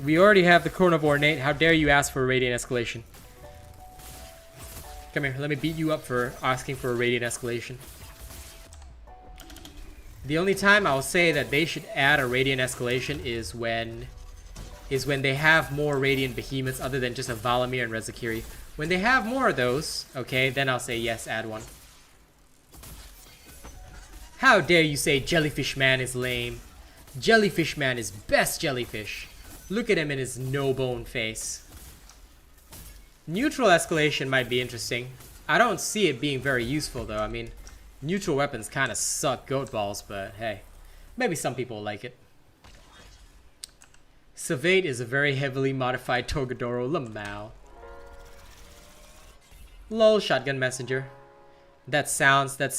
[SPEAKER 1] We already have the Chronivore, Nate. How dare you ask for a Radiant Escalation? Come here, let me beat you up for asking for a Radiant Escalation. The only time I'll say that they should add a Radiant Escalation is when they have more Radiant Behemoths other than just a Valamir and Rezakiri. When they have more of those, okay, then I'll say yes, add one. How dare you say Jellyfish Man is lame? Jellyfish Man is best jellyfish. Look at him in his no-bone face. Neutral escalation might be interesting. I don't see it being very useful though. I mean, neutral weapons kind of suck goat balls, but hey, maybe some people like it. Savate is a very heavily modified Torgadoro Lamau. Lol, Shotgun Messenger. That sounds like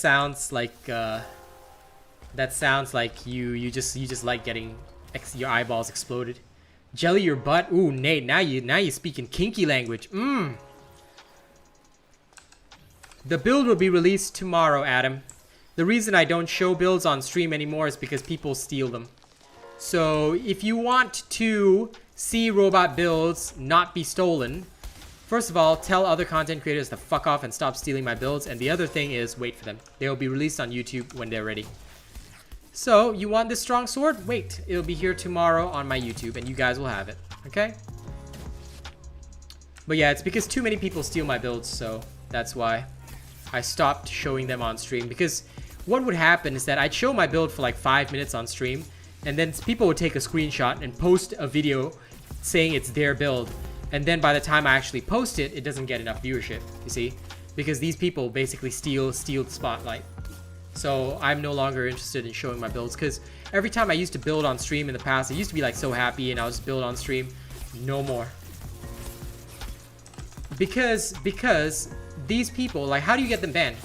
[SPEAKER 1] you just like getting your eyeballs exploded. Jelly your butt. Ooh, Nate, now you speaking kinky language. The build will be released tomorrow, Adam. The reason I don't show builds on stream anymore is because people steal them. So if you want to see robot builds not be stolen, first of all, tell other content creators to fuck off and stop stealing my builds. And the other thing is, wait for them. They will be released on YouTube when they're ready. So, you want this strong sword? Wait, it'll be here tomorrow on my YouTube, and you guys will have it, okay? But yeah, it's because too many people steal my builds, so that's why I stopped showing them on stream. Because what would happen is that I'd show my build for like 5 minutes on stream, and then people would take a screenshot and post a video saying it's their build. And then by the time I actually post it, it doesn't get enough viewership, you see? Because these people basically steal the spotlight. So I'm no longer interested in showing my builds, because every time I used to build on stream in the past, I used to be like so happy and I'll just build on stream. No more. Because these people, like, how do you get them banned?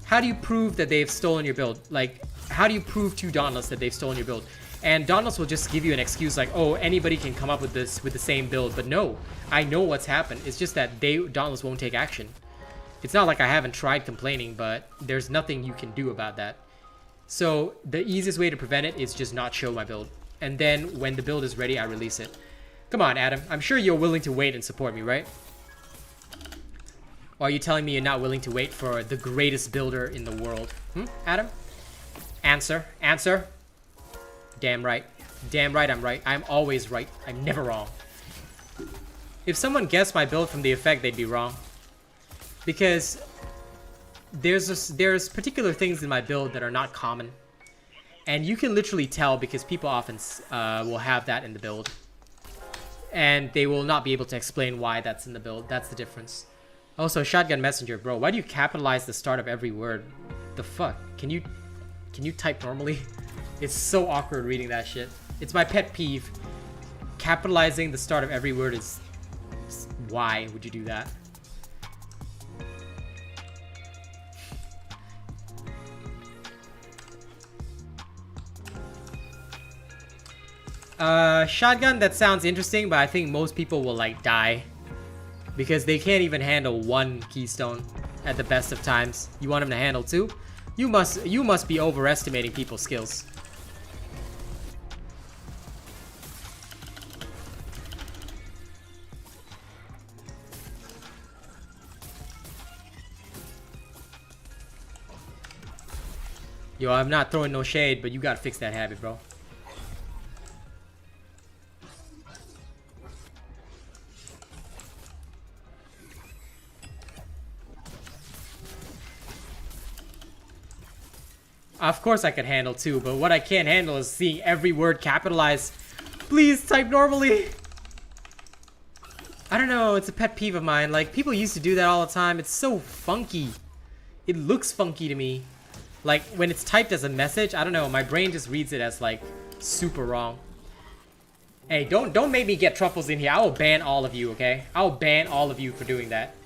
[SPEAKER 1] How do you prove that they've stolen your build? Like, how do you prove to Dauntless that they've stolen your build? And Dauntless will just give you an excuse like, oh, anybody can come up with this with the same build. But no, I know what's happened. It's just that Dauntless won't take action. It's not like I haven't tried complaining, but there's nothing you can do about that. So the easiest way to prevent it is just not show my build. And then when the build is ready, I release it. Come on, Adam. I'm sure you're willing to wait and support me, right? Or are you telling me you're not willing to wait for the greatest builder in the world? Adam? Answer. Answer. Damn right. Damn right I'm right. I'm always right. I'm never wrong. If someone guessed my build from the effect, they'd be wrong. Because there's particular things in my build that are not common. And you can literally tell because people often will have that in the build. And they will not be able to explain why that's in the build. That's the difference. Also, Shotgun Messenger, bro. Why do you capitalize the start of every word? The fuck? Can you Can you type normally? It's so awkward reading that shit. It's my pet peeve. Capitalizing the start of every word is... Why would you do that? Shotgun, that sounds interesting, but I think most people will like die. Because they can't even handle one keystone at the best of times. You want them to handle two? You must be overestimating people's skills. Yo, I'm not throwing no shade, but you gotta fix that habit, bro. Of course I could handle two, but what I can't handle is seeing every word capitalized. Please type normally. I don't know, it's a pet peeve of mine. Like, people used to do that all the time. It's so funky. It looks funky to me. Like, when it's typed as a message, I don't know, my brain just reads it as, like, super wrong. Hey, don't make me get Truffles in here. I will ban all of you, okay? I will ban all of you for doing that.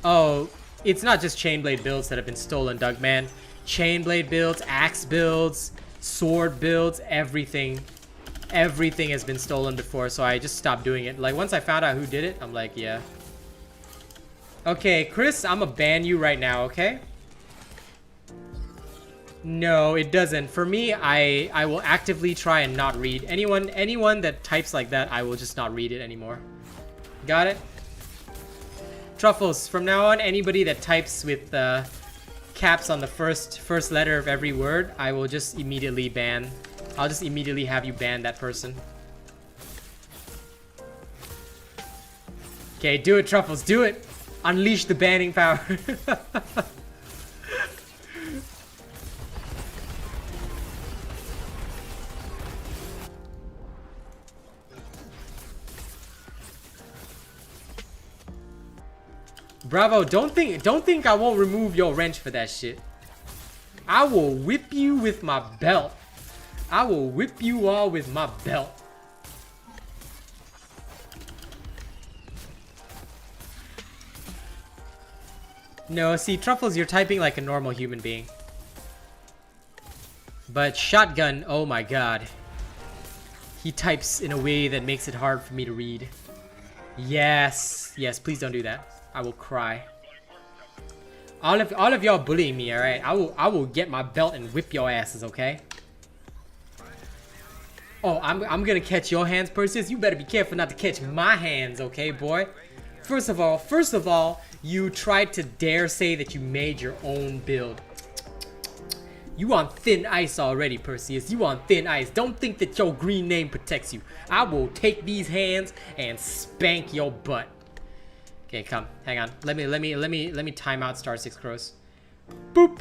[SPEAKER 1] Oh, it's not just Chainblade builds that have been stolen, Dougman. Chainblade builds, axe builds, sword builds, everything. Everything has been stolen before, so I just stopped doing it. Like, once I found out who did it, I'm like, yeah. Okay, Chris, I'm gonna ban you right now, okay? No, it doesn't. For me, I will actively try and not read. Anyone that types like that, I will just not read it anymore. Got it? Truffles, from now on, anybody that types with caps on the first letter of every word, I will just immediately ban. I'll just immediately have you ban that person. Okay, do it, Truffles, do it! Unleash the banning power. Bravo, don't think I won't remove your wrench for that shit. I will whip you with my belt. I will whip you all with my belt. No, see, Truffles, you're typing like a normal human being. But Shotgun, oh my god. He types in a way that makes it hard for me to read. Yes, yes, please don't do that. I will cry. All of y'all bullying me, alright? I will get my belt and whip your asses, okay? Oh, I'm gonna catch your hands, Perseus. You better be careful not to catch my hands, okay, boy? First of all, you tried to dare say that you made your own build. You on thin ice already, Perseus. You on thin ice. Don't think that your green name protects you. I will take these hands and spank your butt. Okay, come. Hang on. Let me time out Star 6 Crows. Boop.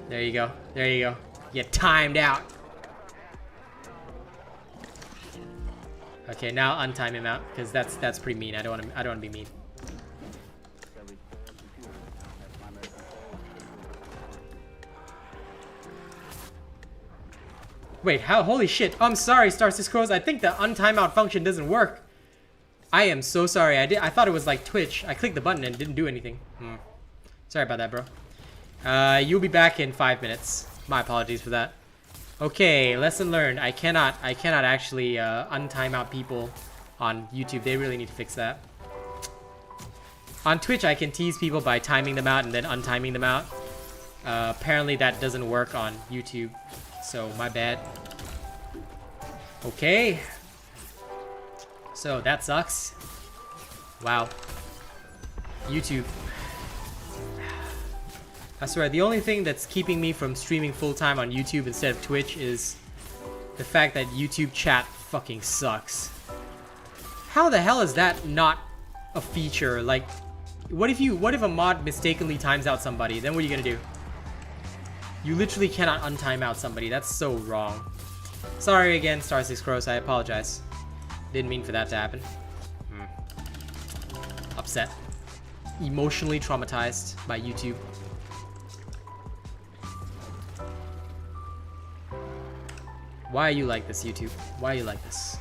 [SPEAKER 1] There you go. There you go. You timed out. Okay, now untime him out because that's pretty mean. I don't want to be mean. Wait, how? Holy shit. I'm sorry, Star 6 Crows. I think the untimeout function doesn't work. I am so sorry. I thought it was like Twitch. I clicked the button and it didn't do anything. Sorry about that, bro. You'll be back in 5 minutes. My apologies for that. Okay, lesson learned. I cannot actually untime out people on YouTube. They really need to fix that. On Twitch, I can tease people by timing them out and then untiming them out. Apparently that doesn't work on YouTube. So, my bad. Okay. So, that sucks. Wow. YouTube. I swear, the only thing that's keeping me from streaming full-time on YouTube instead of Twitch is the fact that YouTube chat fucking sucks. How the hell is that not a feature? Like, what if a mod mistakenly times out somebody? Then what are you gonna do? You literally cannot untime out somebody. That's so wrong. Sorry again, Star 6 Crows. I apologize. Didn't mean for that to happen. Upset. Emotionally traumatized by YouTube. Why are you like this, YouTube? Why are you like this?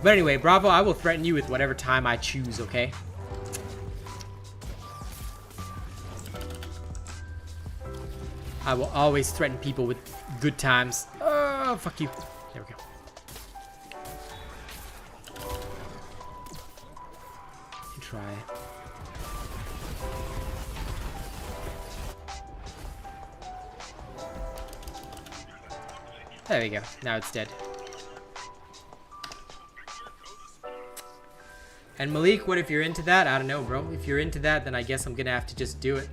[SPEAKER 1] But anyway, Bravo, I will threaten you with whatever time I choose, okay? I will always threaten people with good times. Oh, fuck you. There we go. Try. There we go. Now it's dead. And Malik, what if you're into that? I don't know, bro. If you're into that, then I guess I'm gonna have to just do it.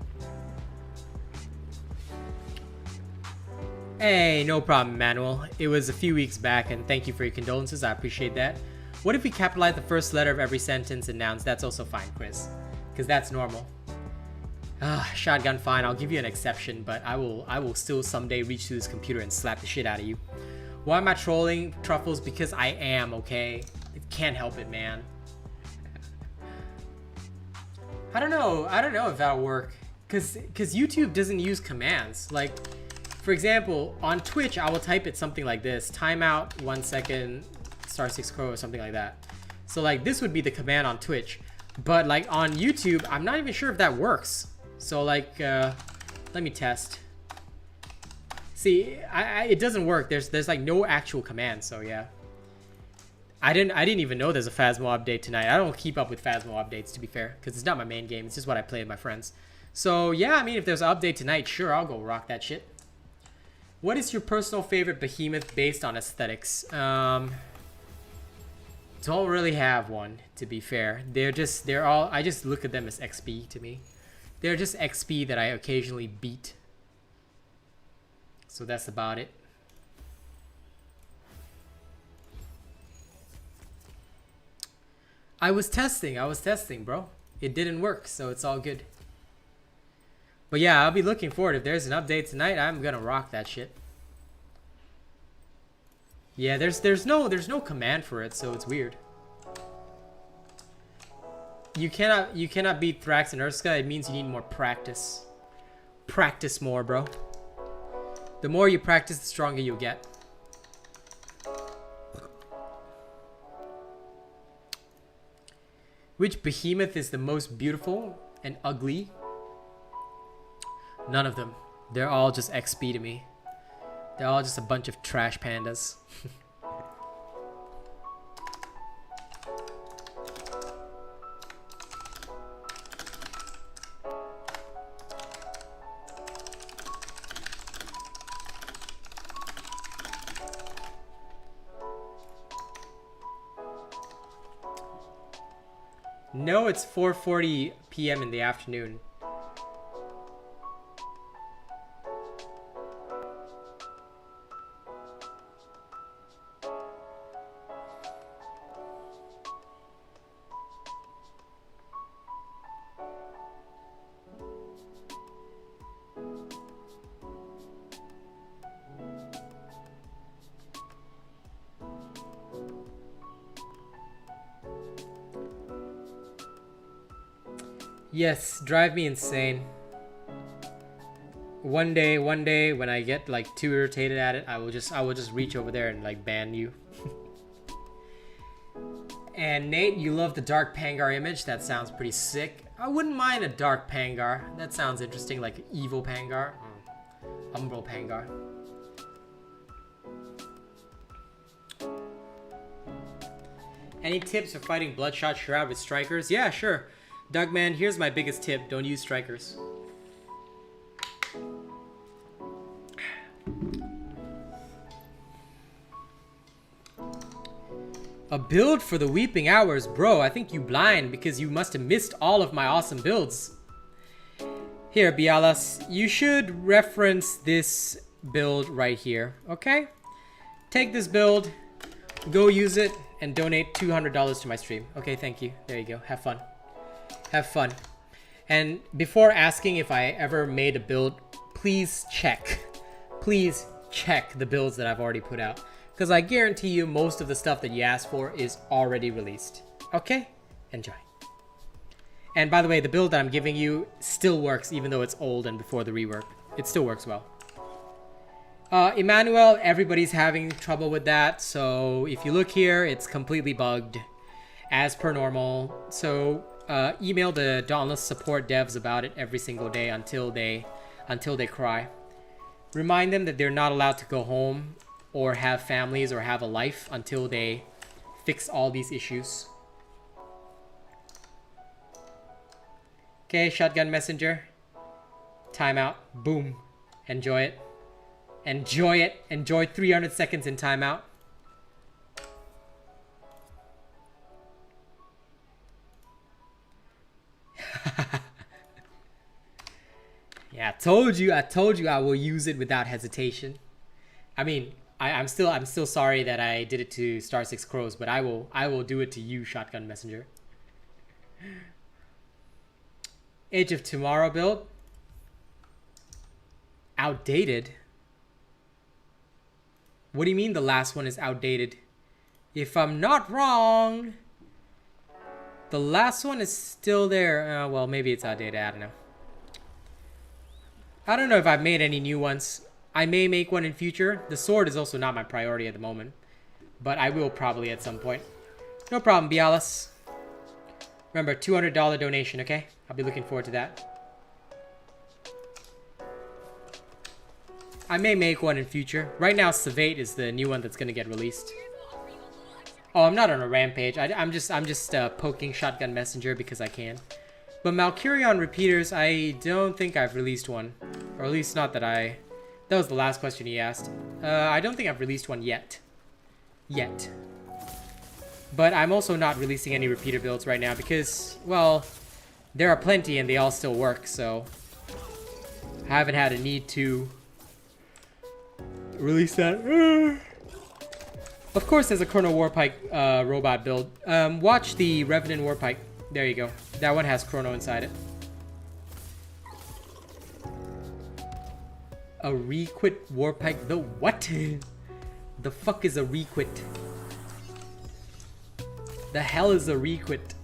[SPEAKER 1] Hey, no problem, Manuel. It was a few weeks back, and thank you for your condolences. I appreciate that. What if we capitalize the first letter of every sentence and nouns? That's also fine, Chris. Because that's normal. Shotgun, fine. I'll give you an exception, but I will still someday reach through this computer and slap the shit out of you. Why am I trolling, Truffles? Because I am, okay? It can't help it, man. I don't know if that'll work. Because YouTube doesn't use commands. Like, for example, on Twitch, I will type it something like this. Timeout, 1 second, star 6 crow, or something like that. So, like, this would be the command on Twitch. But, like, on YouTube, I'm not even sure if that works. So, like, let me test. See, it doesn't work. There's like no actual command. So yeah, I didn't even know there's a Phasmo update tonight. I don't keep up with Phasmo updates, to be fair, because it's not my main game. It's just what I play with my friends. So yeah, I mean, if there's an update tonight, sure, I'll go rock that shit. What is your personal favorite behemoth based on aesthetics? Don't really have one, to be fair. They're all, I just look at them as XP to me. They're just XP that I occasionally beat. So that's about it. I was testing, bro. It didn't work, so it's all good. But yeah, I'll be looking forward. If there's an update tonight, I'm gonna rock that shit. Yeah, there's no command for it, so it's weird. You cannot beat Thrax and Urska. It means you need more practice. Practice more, bro. The more you practice, the stronger you'll get. Which behemoth is the most beautiful and ugly? None of them. They're all just XP to me. They're all just a bunch of trash pandas. No, it's 4:40 p.m. in the afternoon. Yes, drive me insane. One day when I get like too irritated at it, I will just reach over there and like ban you. And Nate, you love the Dark Pangar image. That sounds pretty sick. I wouldn't mind a Dark Pangar. That sounds interesting, like evil Pangar. Umbral Pangar. Any tips for fighting Bloodshot Shroud with strikers? Yeah, sure. Dougman, here's my biggest tip. Don't use strikers. A build for the Weeping Hours? Bro, I think you blind because you must have missed all of my awesome builds. Here, Bialas, you should reference this build right here, okay? Take this build, go use it, and donate $200 to my stream. Okay, thank you. There you go. Have fun. Have fun. And before asking if I ever made a build, please check the builds that I've already put out. Because I guarantee you most of the stuff that you asked for is already released. Okay? Enjoy. And by the way, the build that I'm giving you still works even though it's old and before the rework. It still works well. Emmanuel, everybody's having trouble with that. So if you look here, it's completely bugged as per normal. So email the Dauntless support devs about it every single day until they cry. Remind them that they're not allowed to go home or have families or have a life until they fix all these issues. Okay, Shotgun Messenger. Timeout. Boom. Enjoy it. Enjoy it. Enjoy 300 seconds in timeout. Yeah, I told you I will use it without hesitation. I mean, I'm still sorry that I did it to Star 6 Crows, but I will do it to you, Shotgun Messenger. Age of Tomorrow build. Outdated? What do you mean the last one is outdated? If I'm not wrong, the last one is still there. Well, maybe it's outdated. I don't know. I don't know if I've made any new ones. I may make one in future. The sword is also not my priority at the moment, but I will probably at some point. No problem, Bialis. Remember, $200 donation, okay? I'll be looking forward to that. I may make one in future. Right now, Savate is the new one that's gonna get released. Oh, I'm not on a rampage. I'm just poking Shotgun Messenger because I can. But Revenant Repeaters, I don't think I've released one. Or at least not that I... That was the last question he asked. I don't think I've released one yet. But I'm also not releasing any repeater builds right now because, well, there are plenty and they all still work, so... I haven't had a need to release that. Of course there's a Chrono Warpike robot build. Watch the Revenant Warpike. There you go. That one has Chrono inside it. A Requit Warpike? The what? The fuck is a Requit? The hell is a Requit?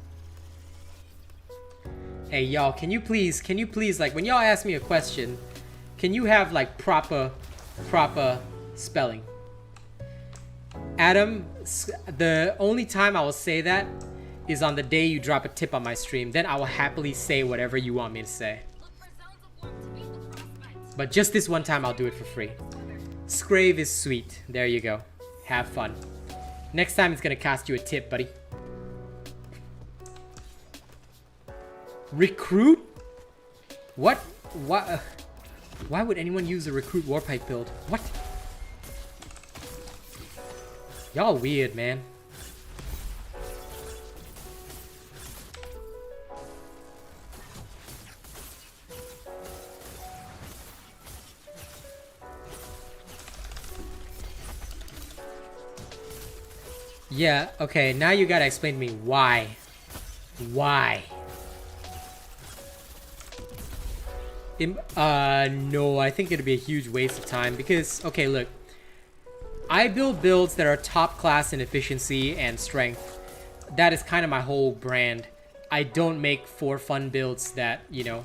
[SPEAKER 1] Hey y'all, can you please, like, when y'all ask me a question, can you have like proper spelling? Adam, the only time I will say that is on the day you drop a tip on my stream. Then I will happily say whatever you want me to say. But just this one time I'll do it for free. Scrave is sweet. There you go. Have fun. Next time it's gonna cost you a tip, buddy. Recruit? What? Why would anyone use a Recruit Warpike build? What? Y'all weird, man. Yeah, okay, now you gotta explain to me why. Why? No, I think it'd be a huge waste of time because, okay, look. I build builds that are top class in efficiency and strength. That is kind of my whole brand. I don't make for fun builds that, you know,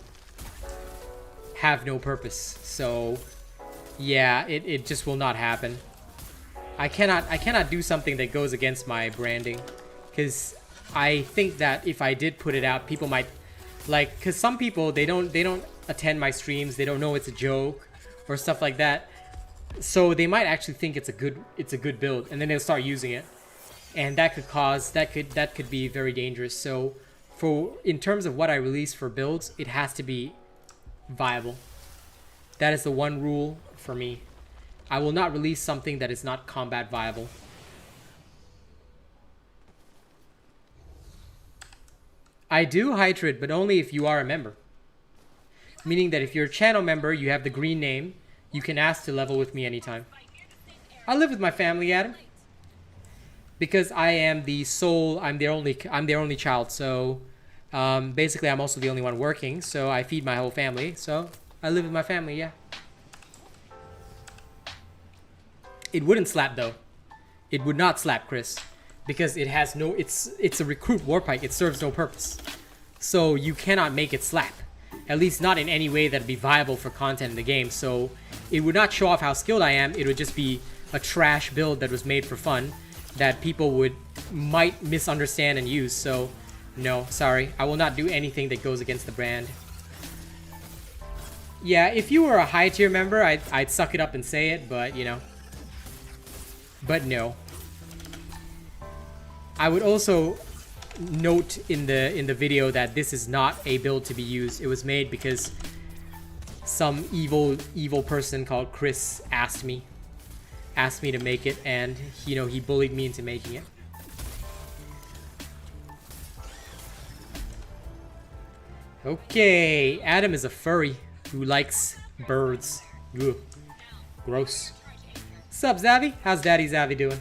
[SPEAKER 1] have no purpose. So, yeah, it just will not happen. I cannot do something that goes against my branding, because I think that if I did put it out, people might like, because some people they don't attend my streams, they don't know it's a joke or stuff like that, so they might actually think it's a good build, and then they'll start using it, and that could be very dangerous. So in terms of what I release for builds, it has to be viable. That is the one rule for me. I will not release something that is not combat viable. I do Hydrid, but only if you are a member. Meaning that if you're a channel member, you have the green name, you can ask to level with me anytime. I live with my family, Adam. Because I am the sole, I'm their only child, so basically I'm also the only one working, so I feed my whole family, so I live with my family, yeah. It wouldn't slap though. It would not slap Chris because it has no. It's a recruit warpike. It serves no purpose. So you cannot make it slap. At least not in any way that'd be viable for content in the game. So it would not show off how skilled I am. It would just be a trash build that was made for fun that people might misunderstand and use. So no, sorry. I will not do anything that goes against the brand. Yeah, if you were a high tier member, I'd suck it up and say it, but you know. But no. I would also note in the video that this is not a build to be used. It was made because some evil person called Chris asked me to make it, and you know, he bullied me into making it. Okay, Adam is a furry who likes birds. Ugh. Gross. Sup, Zavi? How's Daddy Zavi doing?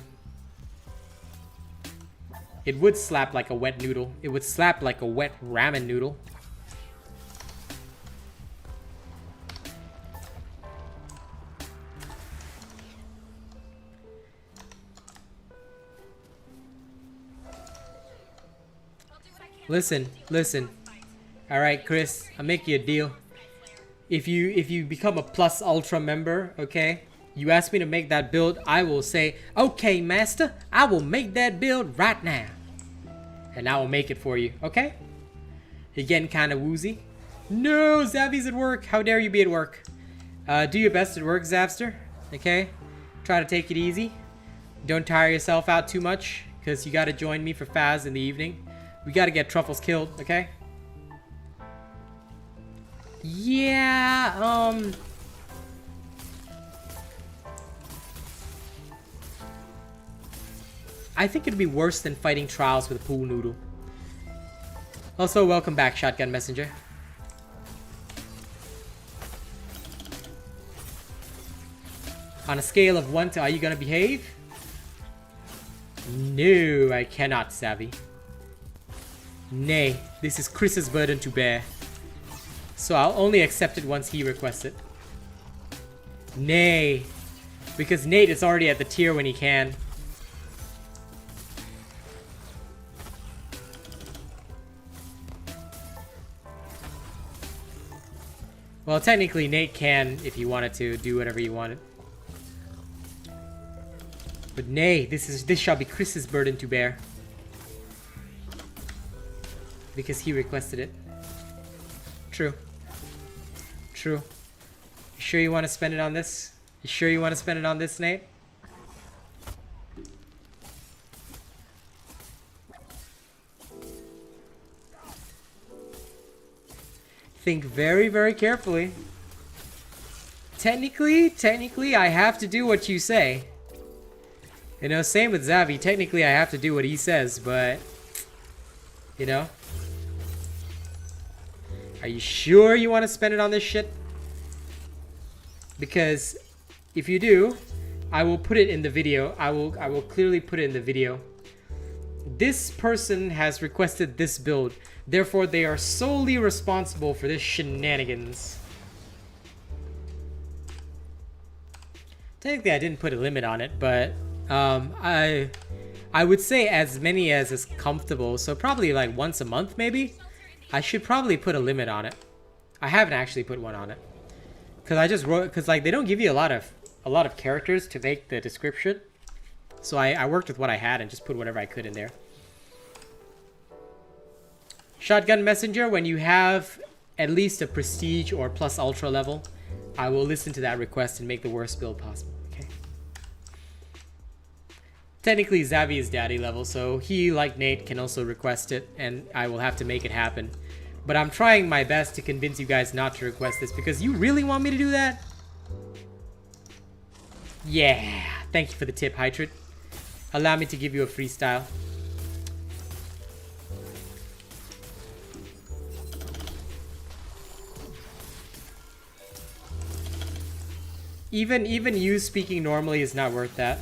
[SPEAKER 1] It would slap like a wet noodle. It would slap like a wet ramen noodle. Listen. Alright, Chris, I'll make you a deal. If you become a Plus Ultra member, okay? You ask me to make that build, I will say, okay, master, I will make that build right now. And I will make it for you, okay? You're getting kind of woozy. No, Zavi's at work. How dare you be at work? Do your best at work, Zavster, okay? Try to take it easy. Don't tire yourself out too much, because you got to join me for Faz in the evening. We got to get Truffles killed, okay? Yeah, I think it'd be worse than fighting Trials with a pool noodle. Also, welcome back, Shotgun Messenger. On a scale of 1 to are you gonna behave? No, I cannot, Savvy. Nay, this is Chris's burden to bear. So I'll only accept it once he requests it. Nay, because Nate is already at the tier when he can. Well, technically Nate can, if he wanted to, do whatever he wanted. But nay, this shall be Chris's burden to bear. Because he requested it. True. True. You sure you want to spend it on this? You sure you want to spend it on this, Nate? Think very, very carefully. Technically, I have to do what you say. You know, same with Zavi. Technically, I have to do what he says, but... You know? Are you sure you want to spend it on this shit? Because if you do, I will put it in the video. I will clearly put it in the video. This person has requested this build. Therefore, they are solely responsible for this shenanigans. Technically, I didn't put a limit on it, but I would say as many as is comfortable. So probably like once a month, maybe. I should probably put a limit on it. I haven't actually put one on it, cause I just wrote, cause like they don't give you a lot of characters to make the description. So I worked with what I had and just put whatever I could in there. Shotgun Messenger, when you have at least a Prestige or Plus Ultra level, I will listen to that request and make the worst build possible, okay? Technically, Zavi is daddy level, so he, like Nate, can also request it, and I will have to make it happen. But I'm trying my best to convince you guys not to request this, because you really want me to do that? Yeah, thank you for the tip, Hydrid. Allow me to give you a freestyle. Even you speaking normally is not worth that.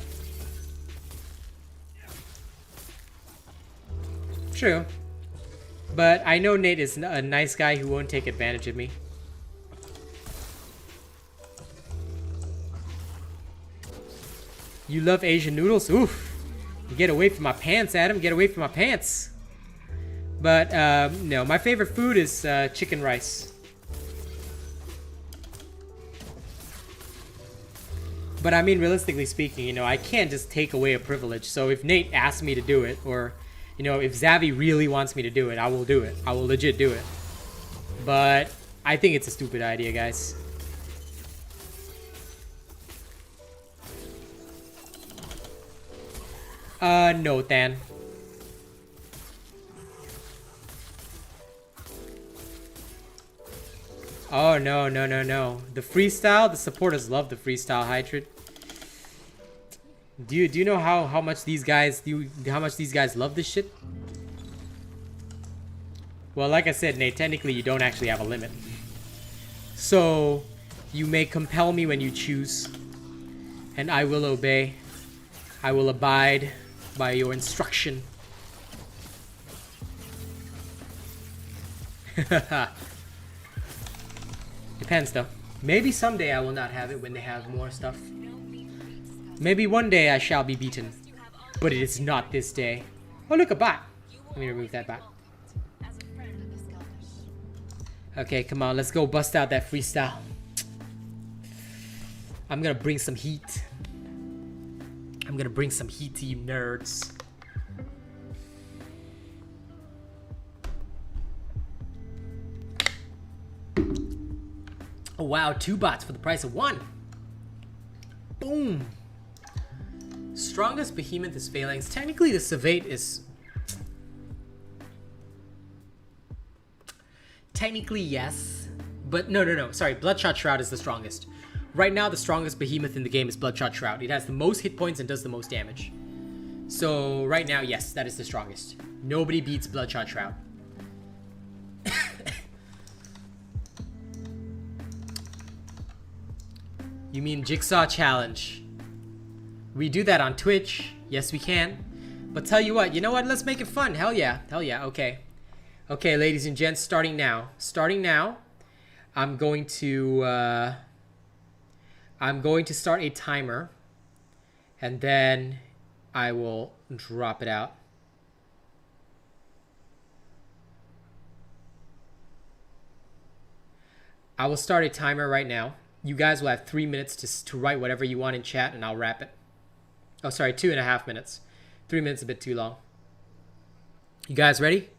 [SPEAKER 1] True. But I know Nate is a nice guy who won't take advantage of me. You love Asian noodles? Oof. Get away from my pants, Adam. Get away from my pants. But, no, my favorite food is chicken rice. But I mean, realistically speaking, you know, I can't just take away a privilege. So if Nate asks me to do it, or, you know, if Zavi really wants me to do it, I will do it. I will legit do it. But I think it's a stupid idea, guys. No, Than. Oh, no, no, no, no. The freestyle, the supporters love the freestyle, Hydrid. Do you know how much these guys love this shit? Well, like I said, Nate, technically you don't actually have a limit. So, you may compel me when you choose, and I will obey. I will abide by your instruction. Depends though. Maybe someday I will not have it when they have more stuff. Maybe one day I shall be beaten. But it is not this day. Oh, look, a bot. Let me remove that bot. Okay, come on. Let's go bust out that freestyle. I'm gonna bring some heat. I'm gonna bring some heat to you nerds. Oh wow, 2 bots for the price of 1. Boom. Strongest behemoth is phalanx. Technically the Savate is... Technically yes. But no. Sorry, Bloodshot Shroud is the strongest. Right now the strongest behemoth in the game is Bloodshot Shroud. It has the most hit points and does the most damage. So right now, yes, that is the strongest. Nobody beats Bloodshot Shroud. You mean Jigsaw Challenge? We do that on Twitch. Yes, we can. But tell you what, you know what? Let's make it fun. Hell yeah. Hell yeah. Okay. Okay, ladies and gents, starting now. Starting now, I'm going to start a timer. And then I will drop it out. I will start a timer right now. You guys will have 3 minutes to write whatever you want in chat, and I'll wrap it. Oh, sorry, 2.5 minutes. 3 minutes a bit too long. You guys ready?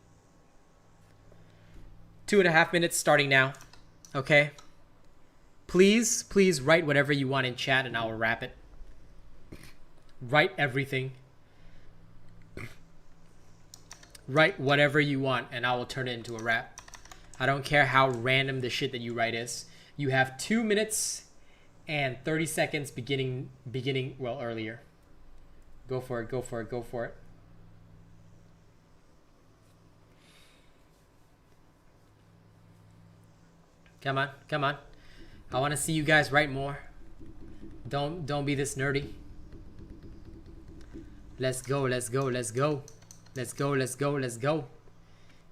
[SPEAKER 1] 2.5 minutes starting now. Okay? Please write whatever you want in chat, and I'll wrap it. Write everything. Write whatever you want, and I will turn it into a rap. I don't care how random the shit that you write is. You have 2 minutes and 30 seconds beginning, well, earlier. Go for it, go for it, go for it. Come on, come on. I want to see you guys write more. Don't be this nerdy. Let's go, let's go, let's go. Let's go, let's go, let's go.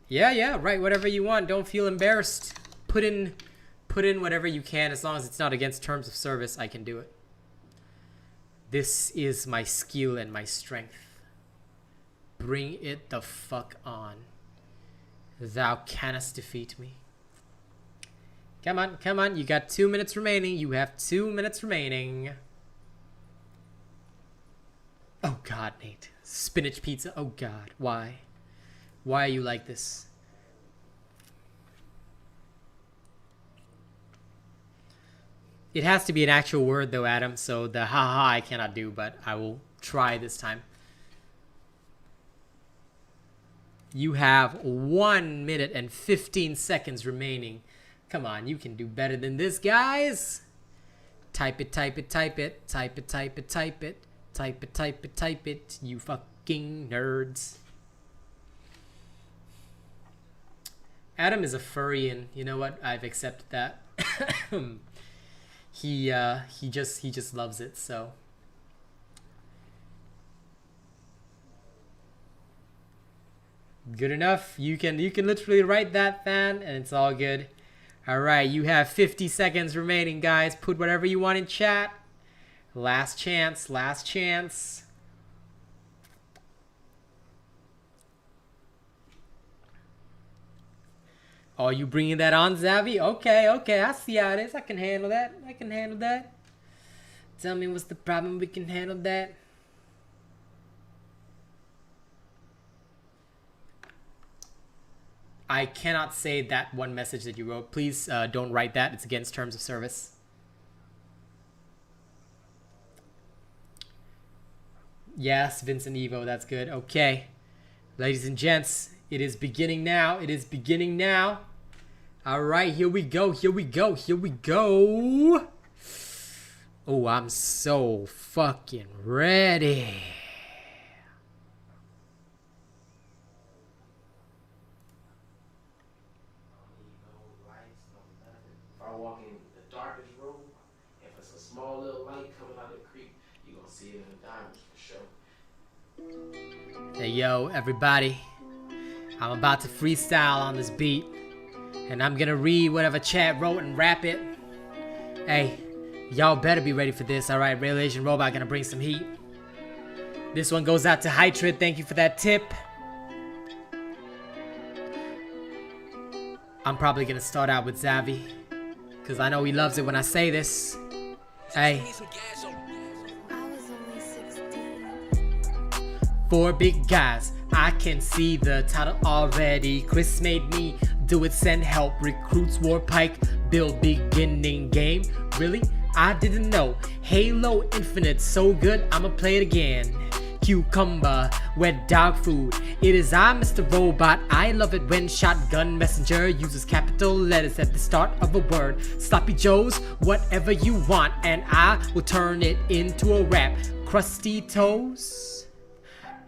[SPEAKER 1] Yeah, write whatever you want. Don't feel embarrassed. Put in whatever you can. As long as it's not against terms of service, I can do it. This is my skill and my strength. Bring it the fuck on. Thou canst defeat me. Come on, come on. You got 2 minutes remaining. You have 2 minutes remaining. Oh God, Nate. Spinach pizza. Oh God. Why? Why are you like this? It has to be an actual word though, Adam, so the haha I cannot do, but I will try this time. You have 1 minute and 15 seconds remaining. Come on, you can do better than this, guys. Type it, type it, type it. Type it, type it, type it. Type it, type it, type it. You fucking nerds. Adam is a furry, and you know what? I've accepted that. He just loves it, so. Good enough. You can literally write that, fan, and it's all good. All right, you have 50 seconds remaining, guys. Put whatever you want in chat. Last chance, last chance. Oh, you bringing that on, Zavi? Okay, okay, I see how it is. I can handle that. I can handle that. Tell me what's the problem. We can handle that. I cannot say that one message that you wrote. Please don't write that. It's against terms of service. Yes, Vincent Evo. That's good. Okay. Ladies and gents, it is beginning now. It is beginning now. All right, here we go. Here we go. Here we go. Oh, I'm so fucking ready.
[SPEAKER 4] If I walk in the darkest room, if it's a small little light coming out of the creek, you're gonna see it in the diamonds for sure.
[SPEAKER 1] Hey, yo, everybody. I'm about to freestyle on this beat. And I'm gonna read whatever chat wrote and rap it. Hey, y'all better be ready for this. Alright, RealAsianRobot gonna bring some heat. This one goes out to Hydrid. Thank you for that tip. I'm probably gonna start out with Zavi, because I know he loves it when I say this. Hey.
[SPEAKER 2] I was only 16.
[SPEAKER 1] 4 big guys, I can see the title already. Chris made me do it, send help, recruits Warpike, build beginning game. Really? I didn't know. Halo Infinite, so good, I'ma play it again. Cucumber, wet dog food. It is I, Mr. Robot. I love it when Shotgun Messenger uses capital letters at the start of a word. Sloppy Joes, whatever you want, and I will turn it into a rap. Crusty Toes.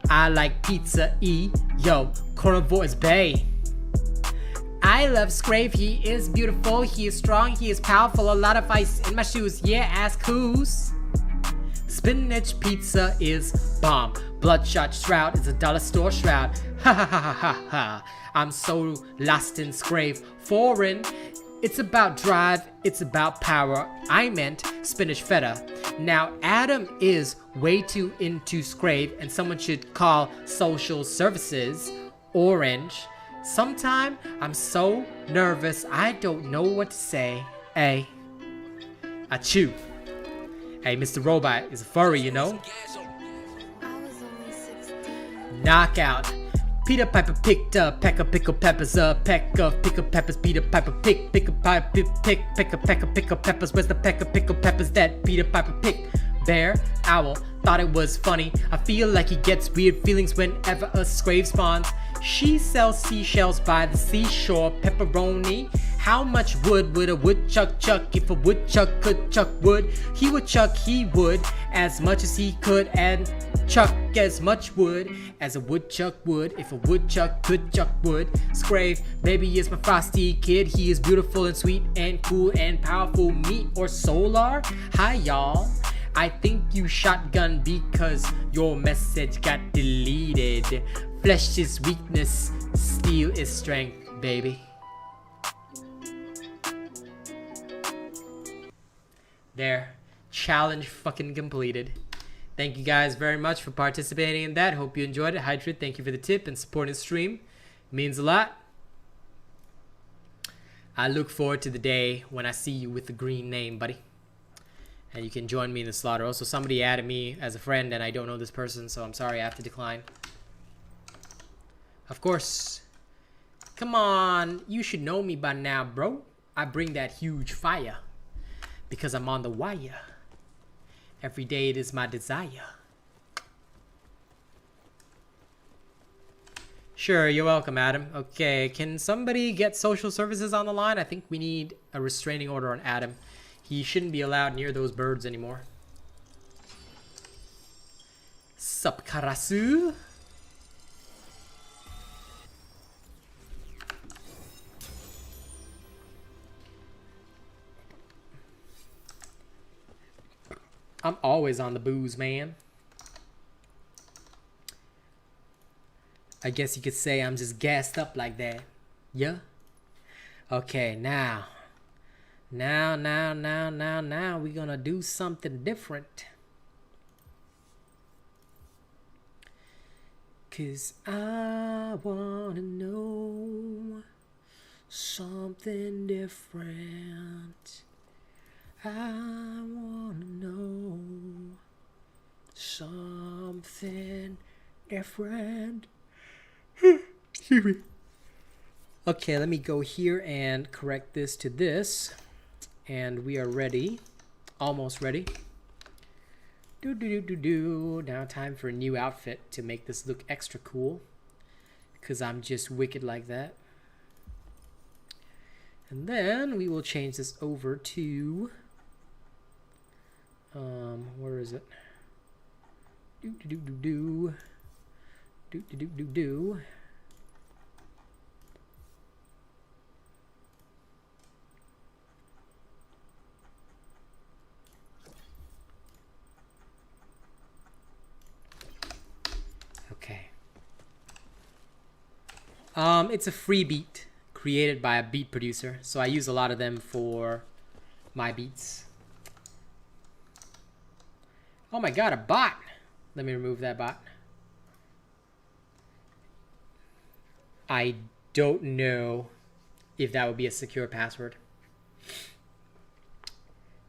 [SPEAKER 1] I like pizza E. Yo, Carnivore's Bay. I love Scrave, he is beautiful, he is strong, he is powerful, a lot of ice in my shoes, yeah, ask who's. Spinach pizza is bomb. Bloodshot Shroud is a dollar store Shroud. Ha ha ha ha ha ha. I'm so lost in Scrave. Foreign. It's about drive. It's about power. I meant spinach feta. Now Adam is way too into Scrave, and someone should call social services orange. Sometime I'm so nervous I don't know what to say. Hey, achoo. Hey, Mr. Robot is a furry, you know?
[SPEAKER 2] I was only 16.
[SPEAKER 1] Knockout. Peter Piper picked up peck of pickled peppers, a peck of pickled peppers. Peter Piper pick a pipe pick peck of pickled peppers. Where's the peck of pickled peppers that Peter Piper picked? Bear, owl, thought it was funny. I feel like he gets weird feelings whenever a Scrave spawns. She sells seashells by the seashore. Pepperoni. How much wood would a woodchuck chuck if a woodchuck could chuck wood? He would chuck, he would, as much as he could, and chuck as much wood as a woodchuck would if a woodchuck could chuck wood. Scrave, baby is my frosty kid. He is beautiful and sweet and cool and powerful. Meat or solar? Hi y'all. I think you shotgun because your message got deleted. Flesh is weakness, steel is strength, baby. There, challenge fucking completed. Thank you guys very much for participating in that. Hope you enjoyed it. Hydrid, thank you for the tip and supporting the stream. It means a lot. I look forward to the day when I see you with the green name, buddy. And you can join me in the slaughter. Also, somebody added me as a friend and I don't know this person, so I'm sorry I have to decline. Of course. Come on, you should know me by now, bro. I bring that huge fire. Because I'm on the wire. Every day it is my desire. Sure, you're welcome, Adam. Okay, can somebody get social services on the line? I think we need a restraining order on Adam. He shouldn't be allowed near those birds anymore. Sup, Karasu? I'm always on the booze, man. I guess you could say I'm just gassed up like that. Yeah? Okay, now we're gonna do something different. 'Cause I wanna know Something different. I wanna know something different. Excuse me. Okay, let me go here and correct this to this. And we are ready. Almost ready. Now time for a new outfit to make this look extra cool. Because I'm just wicked like that. And then we will change this over to... where is it? Okay. It's a free beat created by a beat producer, so I use a lot of them for my beats. Oh my god, a bot! Let me remove that bot. I don't know if that would be a secure password.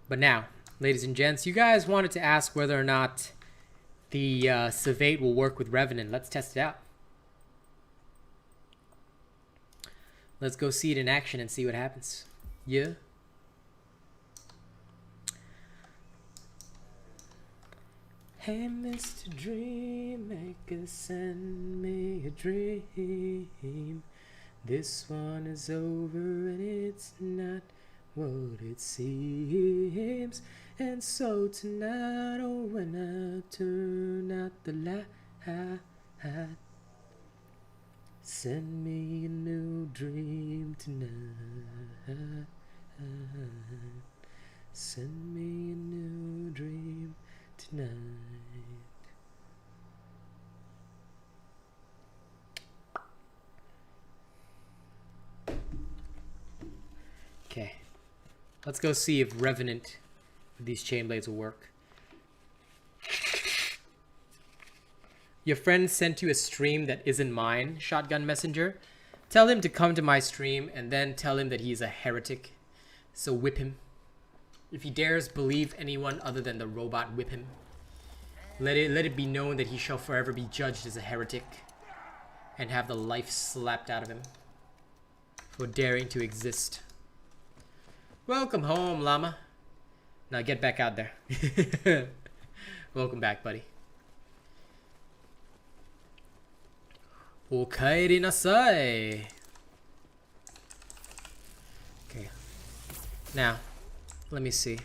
[SPEAKER 1] But now, ladies and gents, you guys wanted to ask whether or not the Savate will work with Revenant. Let's test it out. Let's go see it in action and see what happens. Yeah. Hey, Mr. Dreammaker, send me a dream. This one is over and it's not what it seems. And so tonight, oh, when I turn out the light, send me a new dream tonight. Send me a new dream tonight. Okay, let's go see if Revenant with these chain blades will work. Your friend sent you a stream that isn't mine, Shotgun Messenger. Tell him to come to my stream and then tell him that he's a heretic. So whip him. If he dares believe anyone other than the robot, whip him. Let it be known that he shall forever be judged as a heretic and have the life slapped out of him for daring to exist. Welcome home, llama. Now get back out there. Welcome back, buddy. Okaeri nasai. Okay. Now, let me see.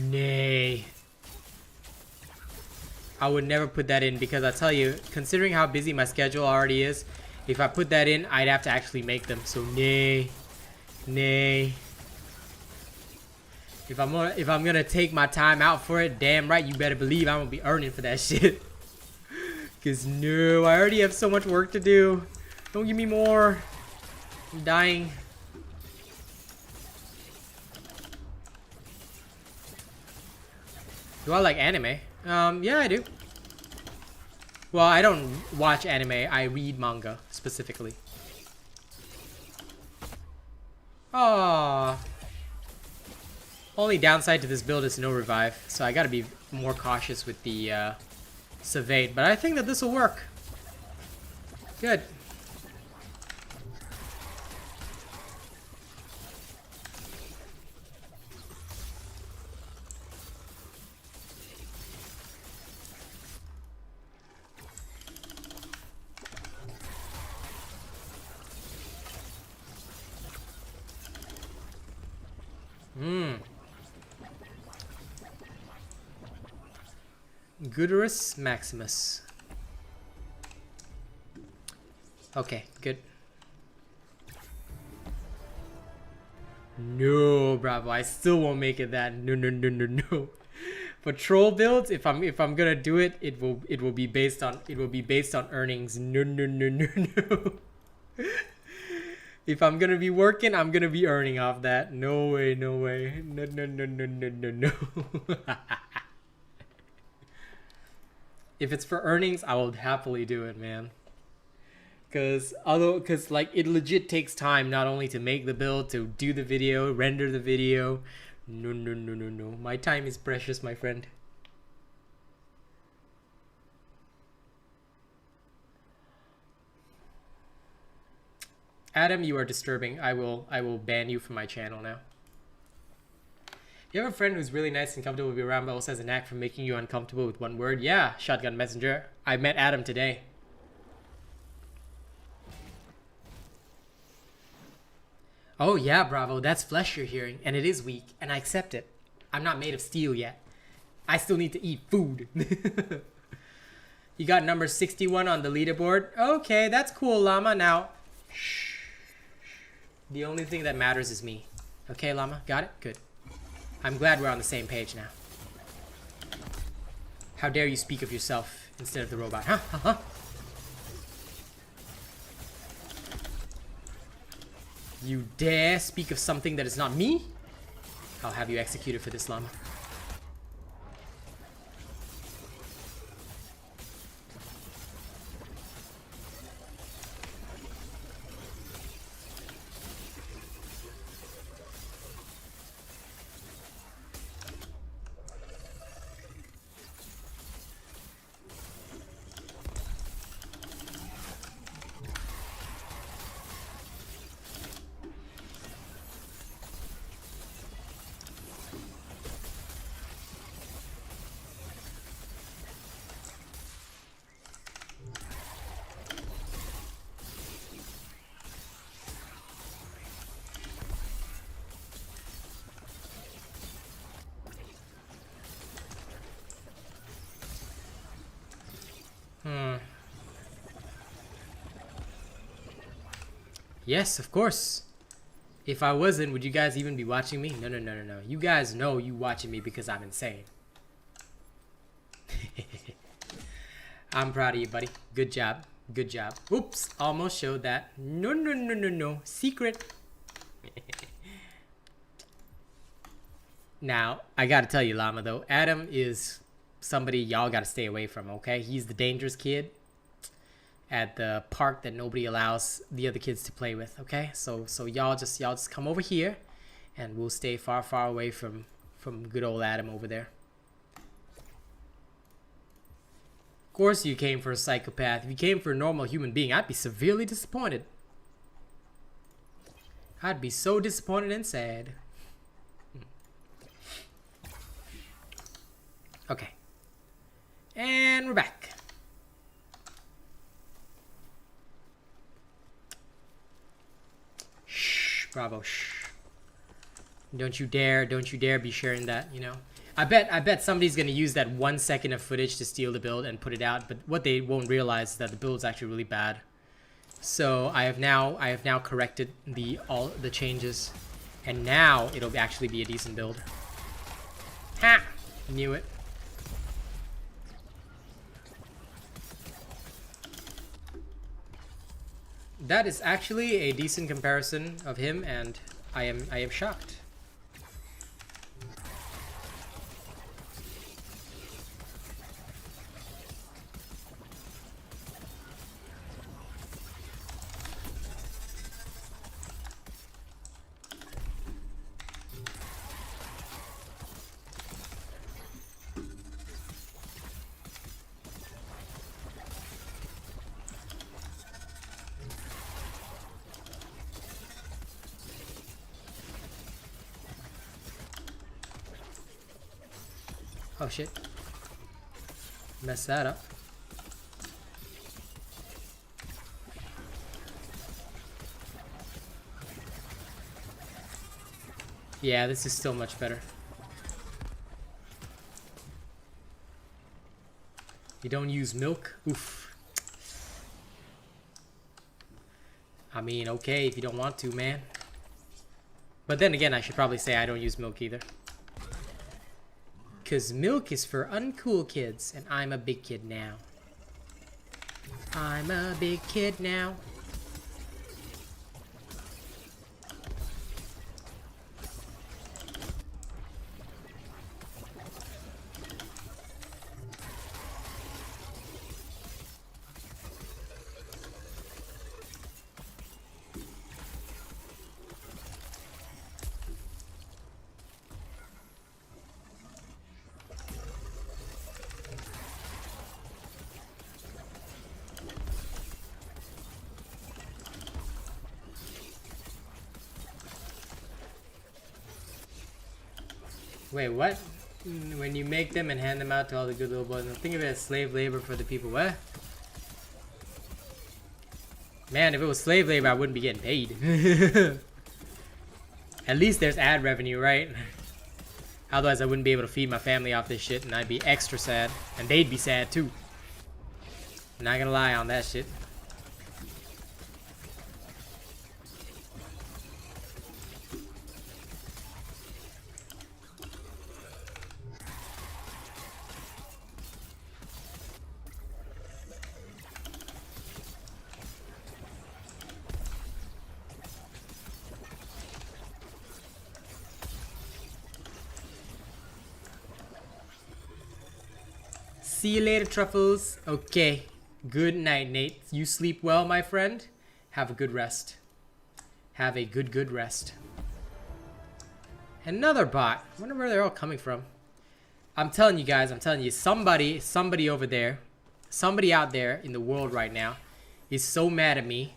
[SPEAKER 1] Nay. I would never put that in because I tell you, considering how busy my schedule already is, if I put that in, I'd have to actually make them. So nay. Nay. If I'm gonna take my time out for it, damn right, you better believe I'm gonna be earning for that shit. Cause no, I already have so much work to do. Don't give me more. I'm dying. Do I like anime? Yeah, I do. Well, I don't watch anime. I read manga, specifically. Aww. Only downside to this build is no revive, so I gotta be more cautious with the Savate, but I think that this will work. Good. Gudurus Maximus. Okay, good. No, bravo. I still won't make it that. No. For troll builds, if I'm gonna do it, it will be based on earnings. No. If I'm gonna be working, I'm gonna be earning off that. No way, no way. No, no, no, no, no, no, no. If it's for earnings, I will happily do it, man. Cause like it legit takes time not only to make the build, to do the video, render the video. No, no, no, no, no. My time is precious, my friend. Adam, you are disturbing. I will ban you from my channel now. You have a friend who's really nice and comfortable to be around, but also has a knack for making you uncomfortable with one word? Yeah, Shotgun Messenger. I met Adam today. Oh yeah, Bravo, that's flesh you're hearing, and it is weak, and I accept it. I'm not made of steel yet. I still need to eat food. You got number 61 on the leaderboard? Okay, that's cool, Llama. Now, shh. The only thing that matters is me. Okay, Llama? Got it? Good. I'm glad we're on the same page now. How dare you speak of yourself instead of the robot, huh? Uh-huh. You dare speak of something that is not me? I'll have you executed for this, Llama. Yes, of course. If I wasn't, would you guys even be watching me? No, no, no, no, no. You guys know you watching me because I'm insane. I'm proud of you, buddy. Good job. Good job. Oops, almost showed that. No, no, no, no, no. Secret. Now, I gotta tell you, Llama, though. Adam is somebody y'all gotta stay away from, okay? He's the dangerous kid at the park that nobody allows the other kids to play with, okay? So y'all just come over here and we'll stay far, far away from good old Adam over there. Of course you came for a psychopath. If you came for a normal human being, I'd be severely disappointed. I'd be so disappointed and sad. Okay. And we're back. Shh, Bravo, shh. Don't you dare be sharing that, you know. I bet somebody's gonna use that 1 second of footage to steal the build and put it out, but what they won't realize is that the build's actually really bad. So I have now corrected all the changes, and now it'll actually be a decent build. Ha! Knew it. That is actually a decent comparison of him, and I am shocked. Oh shit. Messed that up. Yeah, this is still much better. You don't use milk? Oof. I mean, okay, if you don't want to, man. But then again, I should probably say I don't use milk either. Because milk is for uncool kids, and I'm a big kid now. I'm a big kid now. Wait, what? When you make them and hand them out to all the good little boys, think of it as slave labor for the people. What? Man, if it was slave labor, I wouldn't be getting paid. At least there's ad revenue, right? Otherwise, I wouldn't be able to feed my family off this shit, and I'd be extra sad. And they'd be sad, too. Not gonna lie on that shit. See you later, Truffles. Okay. Good night, Nate. You sleep well, my friend. Have a good rest. Have a good rest. Another bot. I wonder where they're all coming from. I'm telling you guys, I'm telling you, somebody over there, somebody out there in the world right now is so mad at me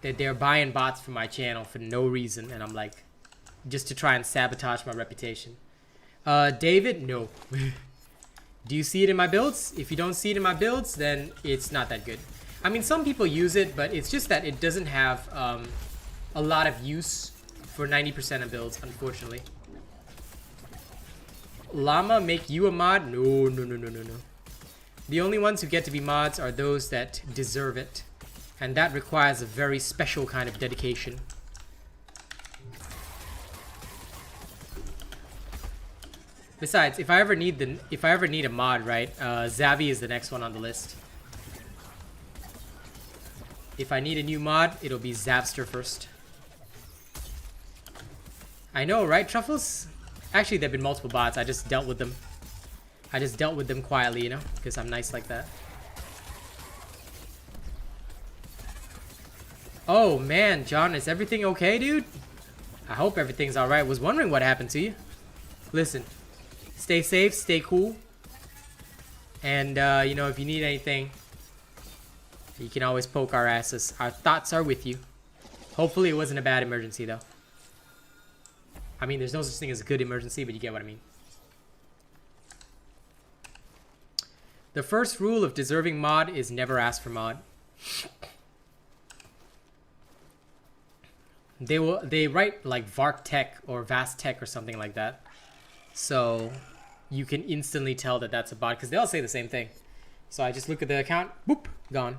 [SPEAKER 1] that they're buying bots for my channel for no reason. And I'm like, just to try and sabotage my reputation. David, no. Do you see it in my builds? If you don't see it in my builds, then it's not that good. I mean, some people use it, but it's just that it doesn't have a lot of use for 90% of builds, unfortunately. Llama, make you a mod? No. The only ones who get to be mods are those that deserve it. And that requires a very special kind of dedication. Besides, if I ever need a mod, right? Zavi is the next one on the list. If I need a new mod, it'll be Zavster first. I know, right, Truffles? Actually, there've been multiple bots. I just dealt with them. I just dealt with them quietly, you know, because I'm nice like that. Oh man, John, is everything okay, dude? I hope everything's all right. Was wondering what happened to you. Listen. Stay safe, stay cool. And, you know, if you need anything, you can always poke our asses. Our thoughts are with you. Hopefully it wasn't a bad emergency, though. I mean, there's no such thing as a good emergency, but you get what I mean. The first rule of deserving mod is never ask for mod. They write, like, Vark Tech or Vast Tech or something like that. So you can instantly tell that that's a bot because they all say the same thing. So I just look at the account, boop, gone.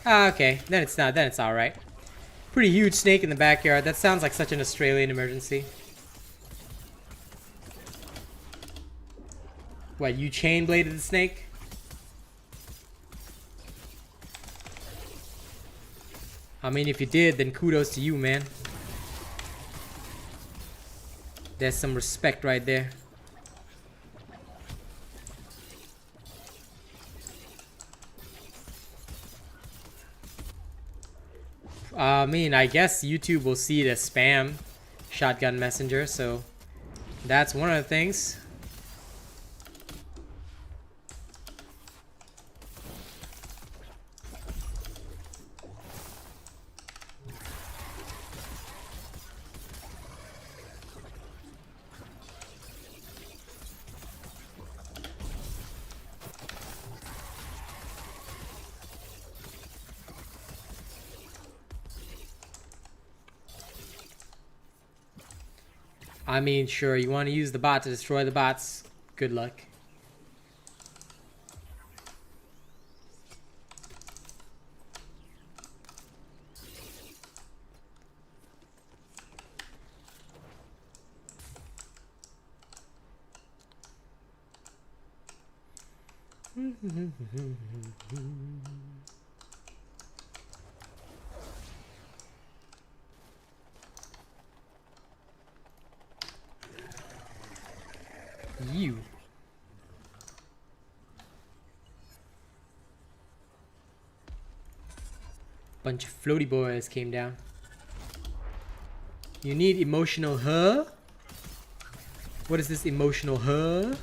[SPEAKER 1] Ah, okay. Then it's not. Then it's all right. Pretty huge snake in the backyard. That sounds like such an Australian emergency. What, you chain bladed the snake? I mean, if you did, then kudos to you, man. There's some respect right there. I mean, I guess YouTube will see it as spam, shotgun messenger, so that's one of the things. I mean, sure, you want to use the bot to destroy the bots. Good luck. You. Bunch of floaty boys came down. You need emotional, huh? What is this emotional, huh?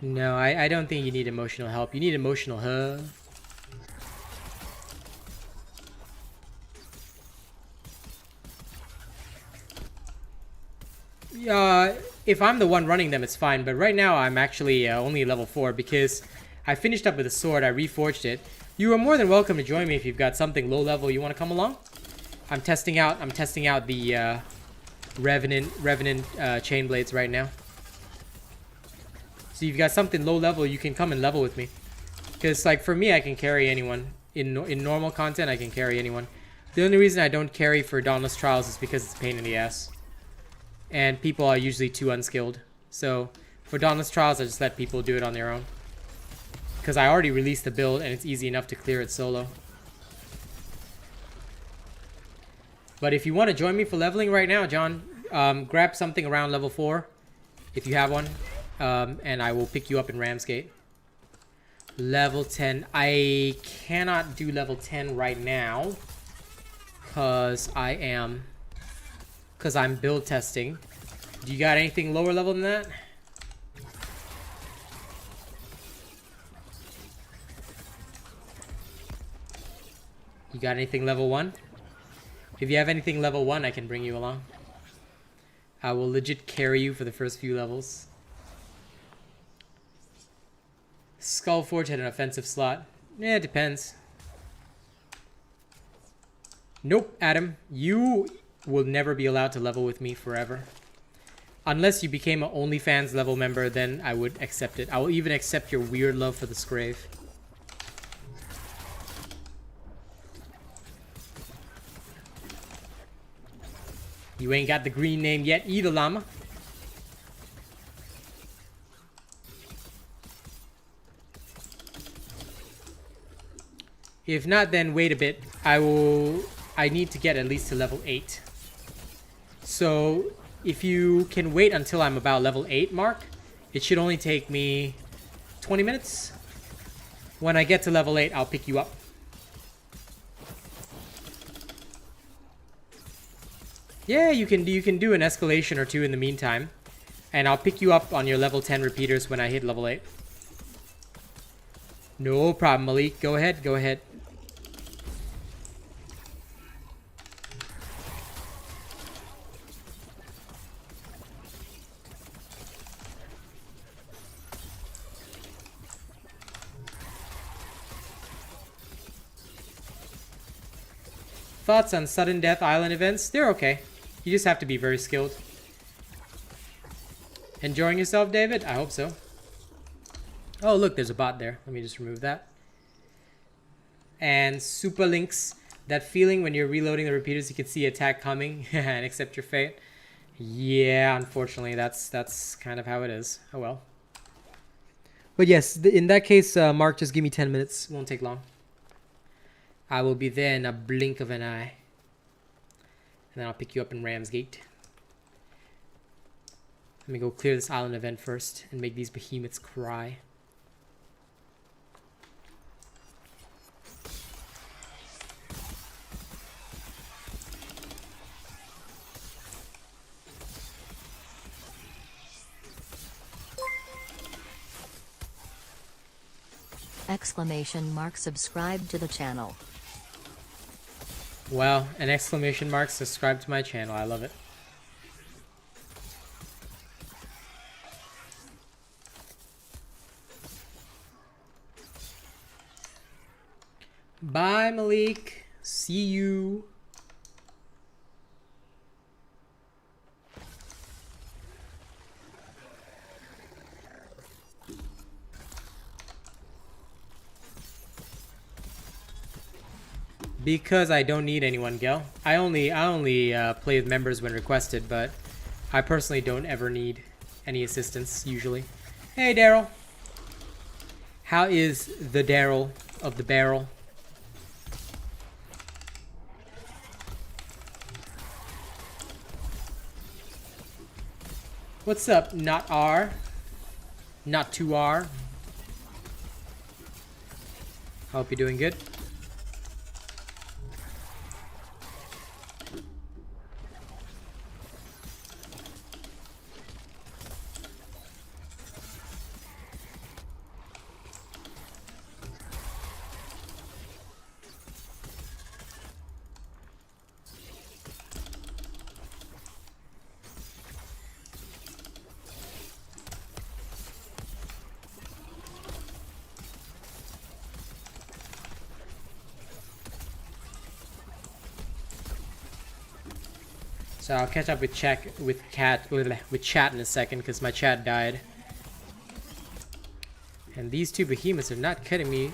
[SPEAKER 1] No, I don't think you need emotional help. You need emotional, huh? If I'm the one running them, it's fine. But right now, I'm actually only level 4 because I finished up with a sword. I reforged it. You are more than welcome to join me if you've got something low level you want to come along. I'm testing out the Revenant Chain Blades right now. So you've got something low level, you can come and level with me. Because like for me, I can carry anyone in normal content. I can carry anyone. The only reason I don't carry for Dauntless Trials is because it's a pain in the ass. And people are usually too unskilled. So for Dauntless Trials, I just let people do it on their own. Because I already released the build and it's easy enough to clear it solo. But if you want to join me for leveling right now, John, grab something around level 4. If you have one. And I will pick you up in Ramsgate. Level 10. I cannot do level 10 right now. Because I'm build testing. Do you got anything lower level than that? You got anything level 1? If you have anything level 1, I can bring you along. I will legit carry you for the first few levels. Skullforge had an offensive slot. Yeah, it depends. Nope, Adam. You will never be allowed to level with me forever. Unless you became an OnlyFans level member, then I would accept it. I will even accept your weird love for the Scrave. You ain't got the green name yet either, llama. If not, then wait a bit. I need to get at least to level 8. So if you can wait until I'm about level 8 mark, it should only take me 20 minutes. When I get to level 8, I'll pick you up. Yeah, you can do an escalation or two in the meantime. And I'll pick you up on your level 10 repeaters when I hit level 8. No problem, Malik. Go ahead, go ahead. Thoughts on sudden death island events? They're okay. You just have to be very skilled. Enjoying yourself, David? I hope so. Oh, look, there's a bot there. Let me just remove that. And super links. That feeling when you're reloading the repeaters, you can see attack coming and accept your fate. Yeah, unfortunately, that's kind of how it is. Oh well. But yes, in that case, Mark, just give me 10 minutes. Won't take long. I will be there in a blink of an eye. And then I'll pick you up in Ramsgate. Let me go clear this island event first and make these behemoths cry.
[SPEAKER 3] Exclamation mark subscribe to the channel.
[SPEAKER 1] Wow, an exclamation mark, subscribe to my channel. I love it. Bye, Malik. See you. Because I don't need anyone, Gel. I only play with members when requested, but I personally don't ever need any assistance, usually. Hey, Daryl. How is the Daryl of the barrel? What's up, not R? Not too R. Hope you're doing good. So I'll catch up with chat in a second because my chat died. And these two behemoths are not cutting me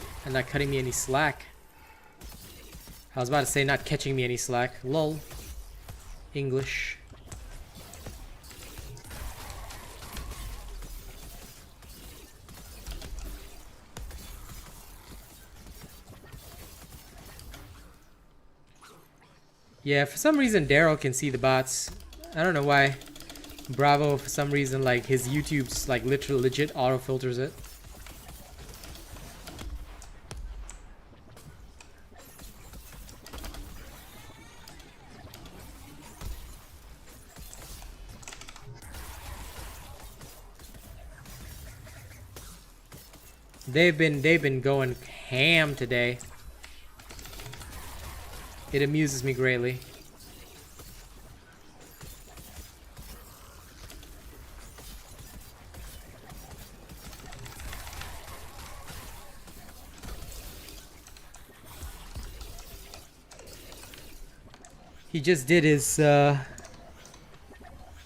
[SPEAKER 1] any slack. I was about to say not catching me any slack. Lol. English. Yeah, for some reason Daryl can see the bots. I don't know why. Bravo, for some reason, like his YouTube's like literal legit auto filters it. They've been going ham today. It amuses me greatly. He just did his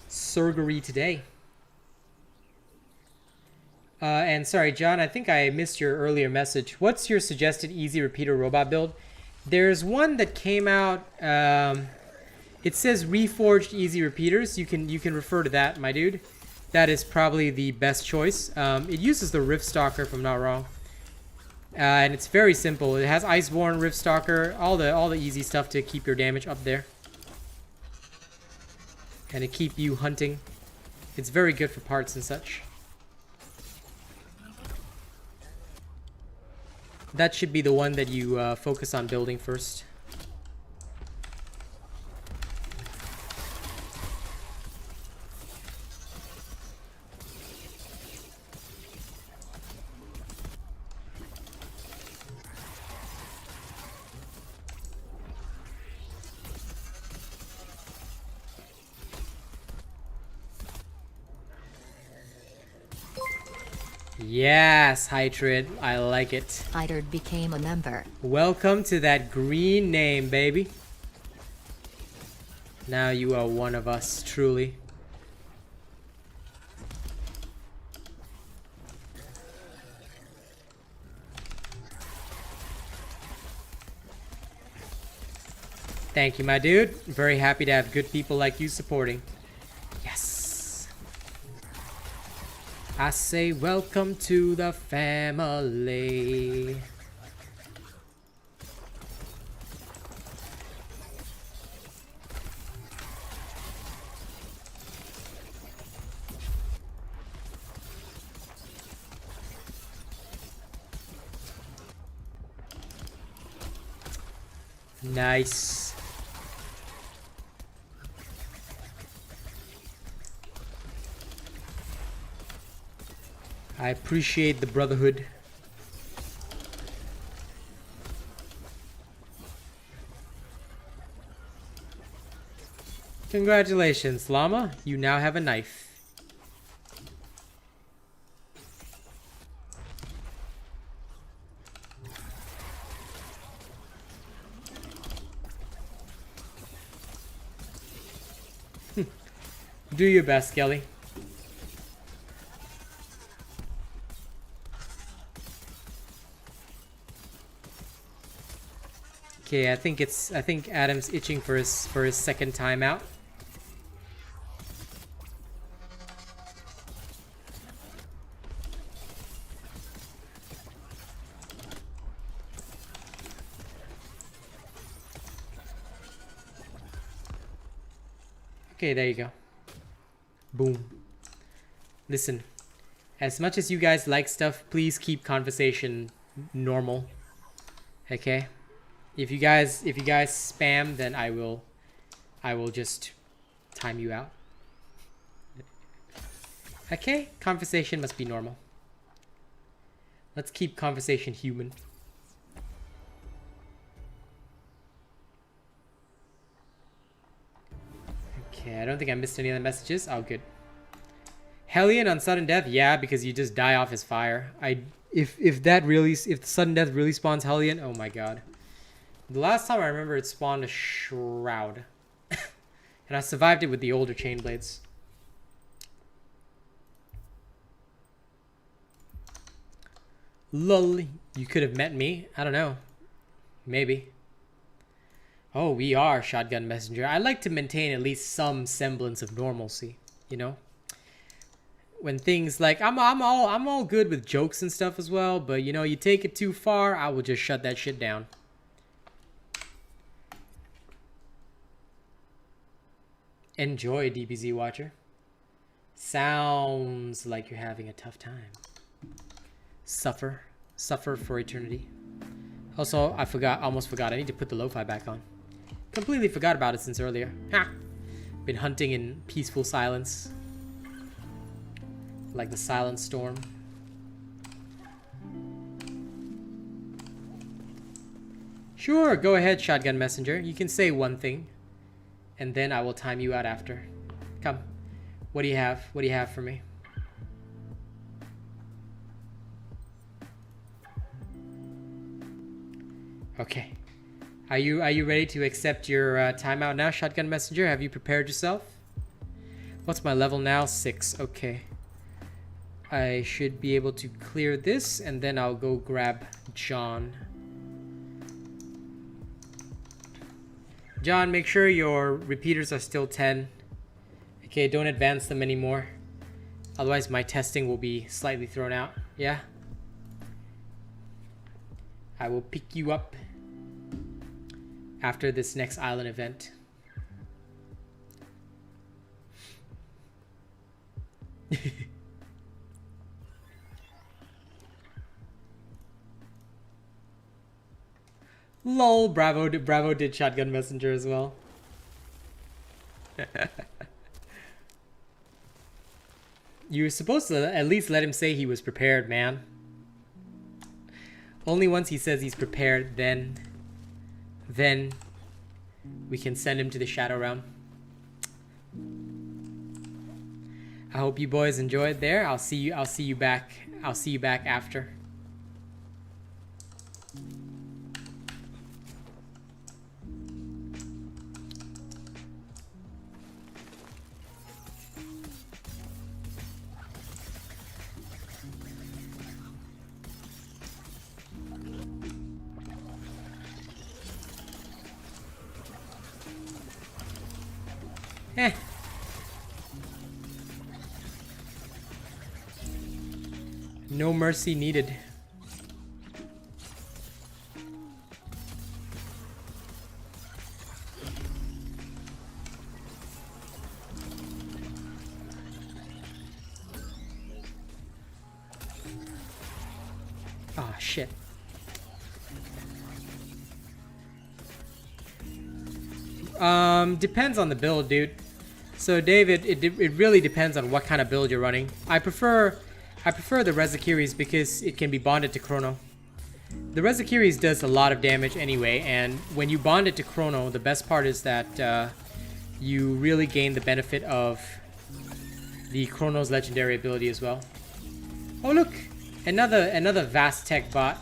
[SPEAKER 1] surgery today. And sorry, John, I think I missed your earlier message. What's your suggested easy repeater robot build? There's one that came out. It says Reforged Easy Repeaters. You can refer to that, my dude. That is probably the best choice. It uses the Rift Stalker, if I'm not wrong, and it's very simple. It has Iceborne, Rift Stalker, all the easy stuff to keep your damage up there, and to keep you hunting. It's very good for parts and such. That should be the one that you focus on building first. Yes, Hydrid, I like it.
[SPEAKER 3] Hydrid became a member.
[SPEAKER 1] Welcome to that green name, baby. Now you are one of us, truly. Thank you, my dude. Very happy to have good people like you supporting. Yes. I say welcome to the family. Nice. I appreciate the brotherhood. Congratulations, Llama. You now have a knife. Do your best, Kelly. Okay, I think Adam's itching for his second time out. Okay, there you go. Boom. Listen, As much as you guys like stuff, please keep conversation normal. Okay? If you guys spam, then I will just time you out. Okay? Conversation must be normal. Let's keep conversation human. Okay, I don't think I missed any of the messages. Oh, good. Hellion on sudden death, yeah, because you just die off his fire. If the sudden death really spawns Hellion, oh my god. The last time I remember it spawned a Shroud. And I survived it with the older Chain Blades. Lol, you could have met me. I don't know. Maybe. Oh, we are Shotgun Messenger. I like to maintain at least some semblance of normalcy, you know? When things like I'm all good with jokes and stuff as well, but you know, you take it too far, I will just shut that shit down. Enjoy, DBZ Watcher. Sounds like you're having a tough time. Suffer for eternity. Also, almost forgot. I need to put the lo-fi back on. Completely forgot about it since earlier. Ha! Been hunting in peaceful silence. Like the silent storm. Sure, go ahead, Shotgun Messenger. You can say one thing. And then I will time you out after. Come. What do you have? What do you have for me? Okay. Are you ready to accept your timeout now, Shotgun Messenger? Have you prepared yourself? What's my level now? 6. Okay. I should be able to clear this, and then I'll go grab John. John, make sure your repeaters are still 10. Okay, don't advance them anymore. Otherwise, my testing will be slightly thrown out. Yeah? I will pick you up after this next island event. Lol, Bravo did Shotgun Messenger as well. You were supposed to at least let him say he was prepared, man. Only once he says he's prepared, then we can send him to the Shadow Realm. I hope you boys enjoyed there. I'll see you back after. No mercy needed. Ah, shit. Depends on the build, dude. So David, it really depends on what kind of build you're running. I prefer the Rezakiris because it can be bonded to Chrono. The Rezakiris does a lot of damage anyway, and when you bond it to Chrono, the best part is that you really gain the benefit of the Chrono's legendary ability as well. Oh look, another Vast Tech bot.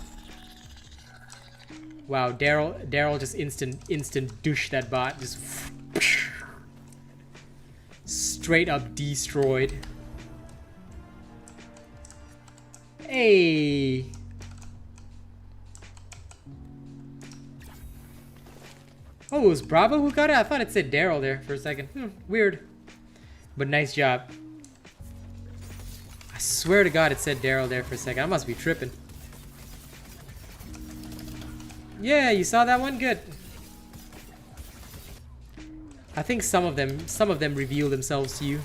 [SPEAKER 1] Wow, Daryl just instant douche that bot, just straight up destroyed. Hey. Oh, it was Bravo who got it? I thought it said Daryl there for a second. Weird. But nice job. I swear to God it said Daryl there for a second. I must be tripping. Yeah, you saw that one? Good. I think some of them reveal themselves to you.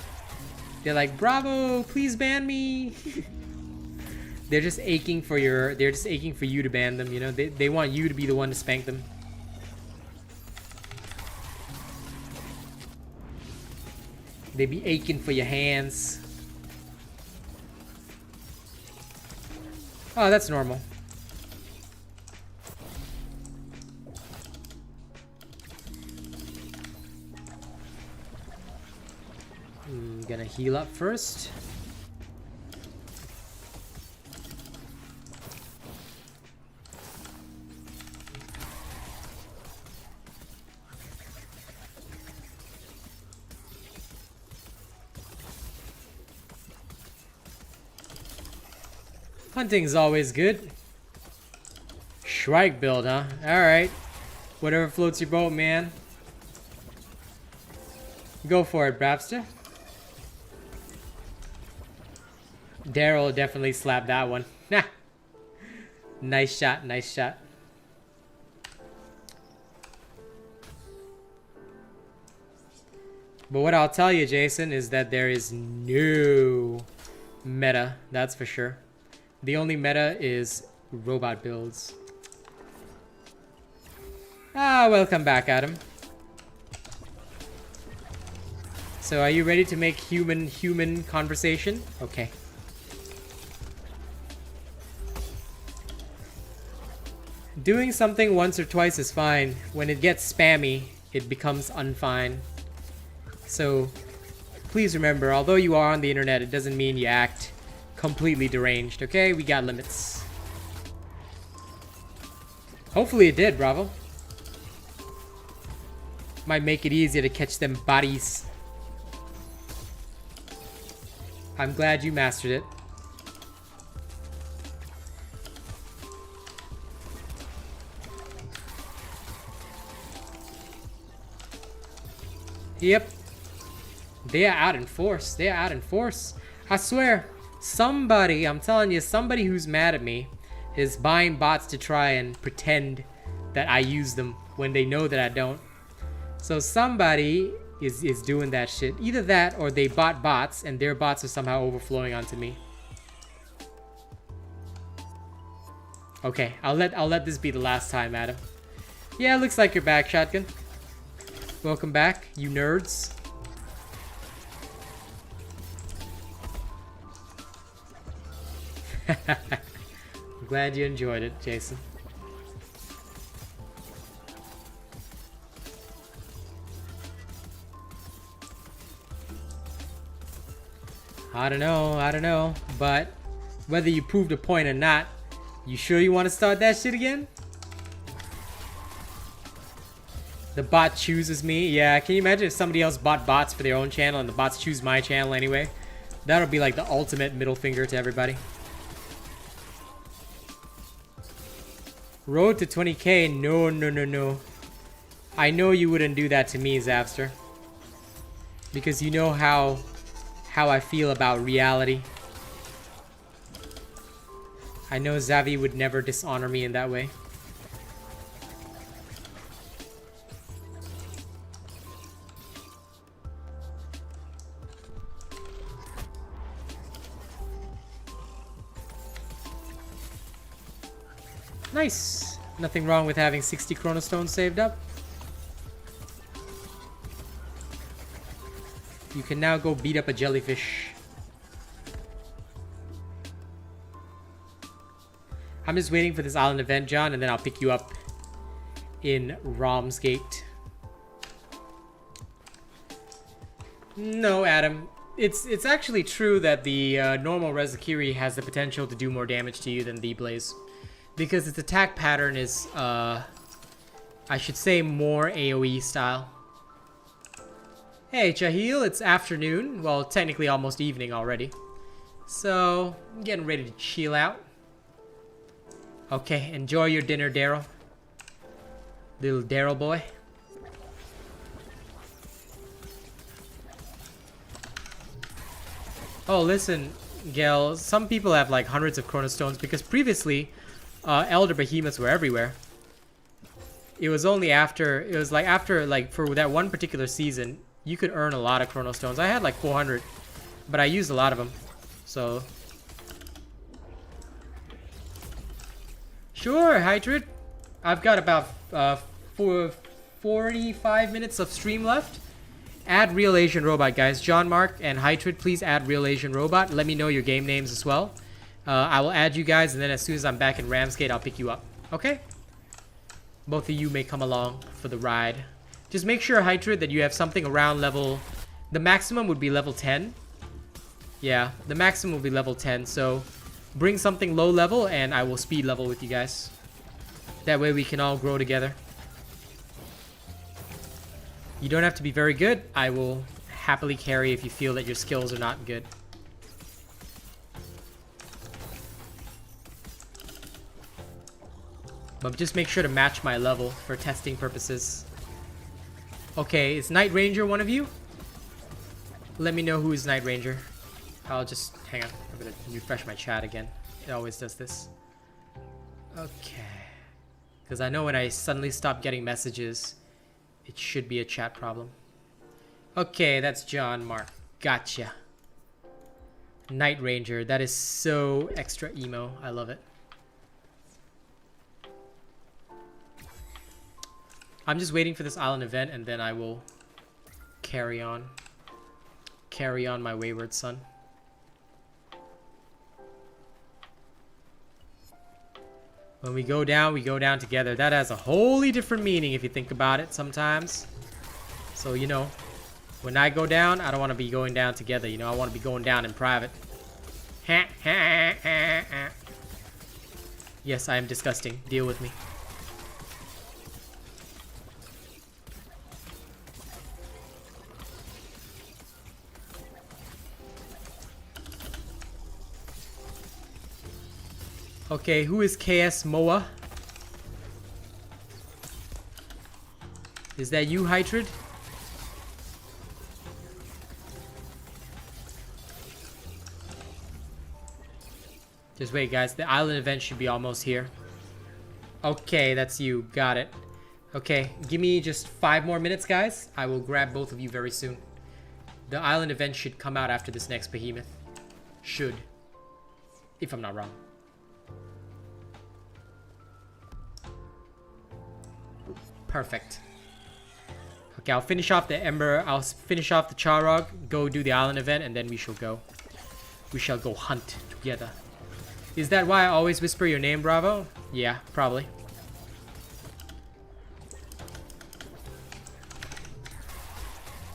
[SPEAKER 1] They're like, Bravo, please ban me. They're just aching for your. They're just aching for you to ban them. You know, they want you to be the one to spank them. They be aching for your hands. Oh, that's normal. Gonna heal up first. Hunting's always good. Shrike build, huh? Alright. Whatever floats your boat, man. Go for it, Brapster. Daryl definitely slapped that one. Nice shot, nice shot. But what I'll tell you, Jason, is that there is no meta, that's for sure. The only meta is robot builds. Ah, welcome back, Adam. So are you ready to make human conversation? Okay. Doing something once or twice is fine. When it gets spammy, it becomes unfine. So please remember, although you are on the internet, it doesn't mean you act completely deranged, okay? We got limits. Hopefully it did, Bravo. Might make it easier to catch them bodies. I'm glad you mastered it. Yep. They are out in force. They are out in force. I swear, somebody, I'm telling you, somebody who's mad at me is buying bots to try and pretend that I use them when they know that I don't. So somebody is doing that shit. Either that or they bought bots and their bots are somehow overflowing onto me. Okay, I'll let this be the last time, Adam. Yeah, looks like you're back, Shotgun. Welcome back, you nerds. I'm glad you enjoyed it, Jason. I don't know, but whether you proved a point or not, you sure you want to start that shit again? The bot chooses me. Yeah, can you imagine if somebody else bought bots for their own channel and the bots choose my channel anyway? That'll be like the ultimate middle finger to everybody. Road to 20k? No. I know you wouldn't do that to me, Zapster. Because you know how I feel about reality. I know Zavi would never dishonor me in that way. Nice. Nothing wrong with having 60 chronostones saved up. You can now go beat up a jellyfish. I'm just waiting for this island event, John, and then I'll pick you up in Ramsgate. No, Adam. It's actually true that the normal Rezakiri has the potential to do more damage to you than the Blaze. Because its attack pattern is, I should say, more AoE style. Hey, Chahil, it's afternoon. Well, technically almost evening already. So, I'm getting ready to chill out. Okay, enjoy your dinner, Daryl. Little Daryl boy. Oh, listen, Gel, some people have like hundreds of chronostones because previously, Elder Behemoths were everywhere. It was only after, for that one particular season, you could earn a lot of chronostones. I had like 400, but I used a lot of them. So, Sure, Hydrid. I've got about 45 minutes of stream left. Add RealAsianRobot, guys. John Mark and Hydrid, please add RealAsianRobot. Let me know your game names as well. I will add you guys, and then as soon as I'm back in Ramsgate, I'll pick you up. Okay? Both of you may come along for the ride. Just make sure, Hydrid, that you have something around level... The maximum would be level 10. Yeah, the maximum will be level 10, so... Bring something low level, and I will speed level with you guys. That way we can all grow together. You don't have to be very good. I will happily carry if you feel that your skills are not good. But just make sure to match my level for testing purposes. Okay, is Night Ranger one of you? Let me know who is Night Ranger. I'll just... Hang on. I'm gonna refresh my chat again. It always does this. Okay. Because I know when I suddenly stop getting messages, it should be a chat problem. Okay, that's John Mark. Gotcha. Night Ranger. That is so extra emo. I love it. I'm just waiting for this island event, and then I will carry on. Carry on my wayward son. When we go down together. That has a wholly different meaning if you think about it sometimes. So, you know, when I go down, I don't want to be going down together. You know, I want to be going down in private. Yes, I am disgusting. Deal with me. Okay, who is KS Moa? Is that you, Hydrid? Just wait, guys. The island event should be almost here. Okay, that's you. Got it. Okay, give me just 5 more minutes, guys. I will grab both of you very soon. The island event should come out after this next behemoth. Should. If I'm not wrong. Perfect. Okay, I'll finish off the Ember. I'll finish off the Charog. Go do the island event, and then we shall go. We shall go hunt together. Is that why I always whisper your name, Bravo? Yeah, probably.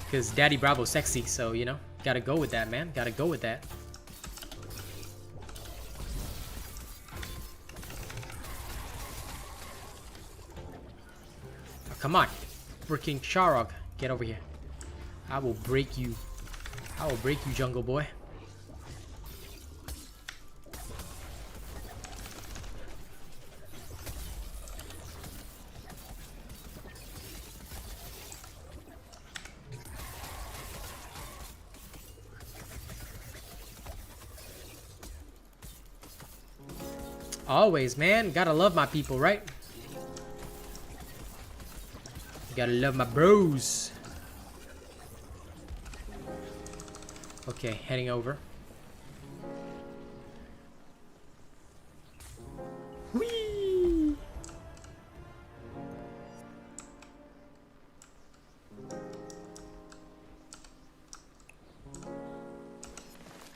[SPEAKER 1] Because Daddy Bravo's sexy, so, you know. Gotta go with that, man. Gotta go with that. Come on, freaking Charog, get over here. I will break you. I will break you, jungle boy. Always, man. Gotta love my people, right? Gotta love my bros. Okay, heading over. Whee!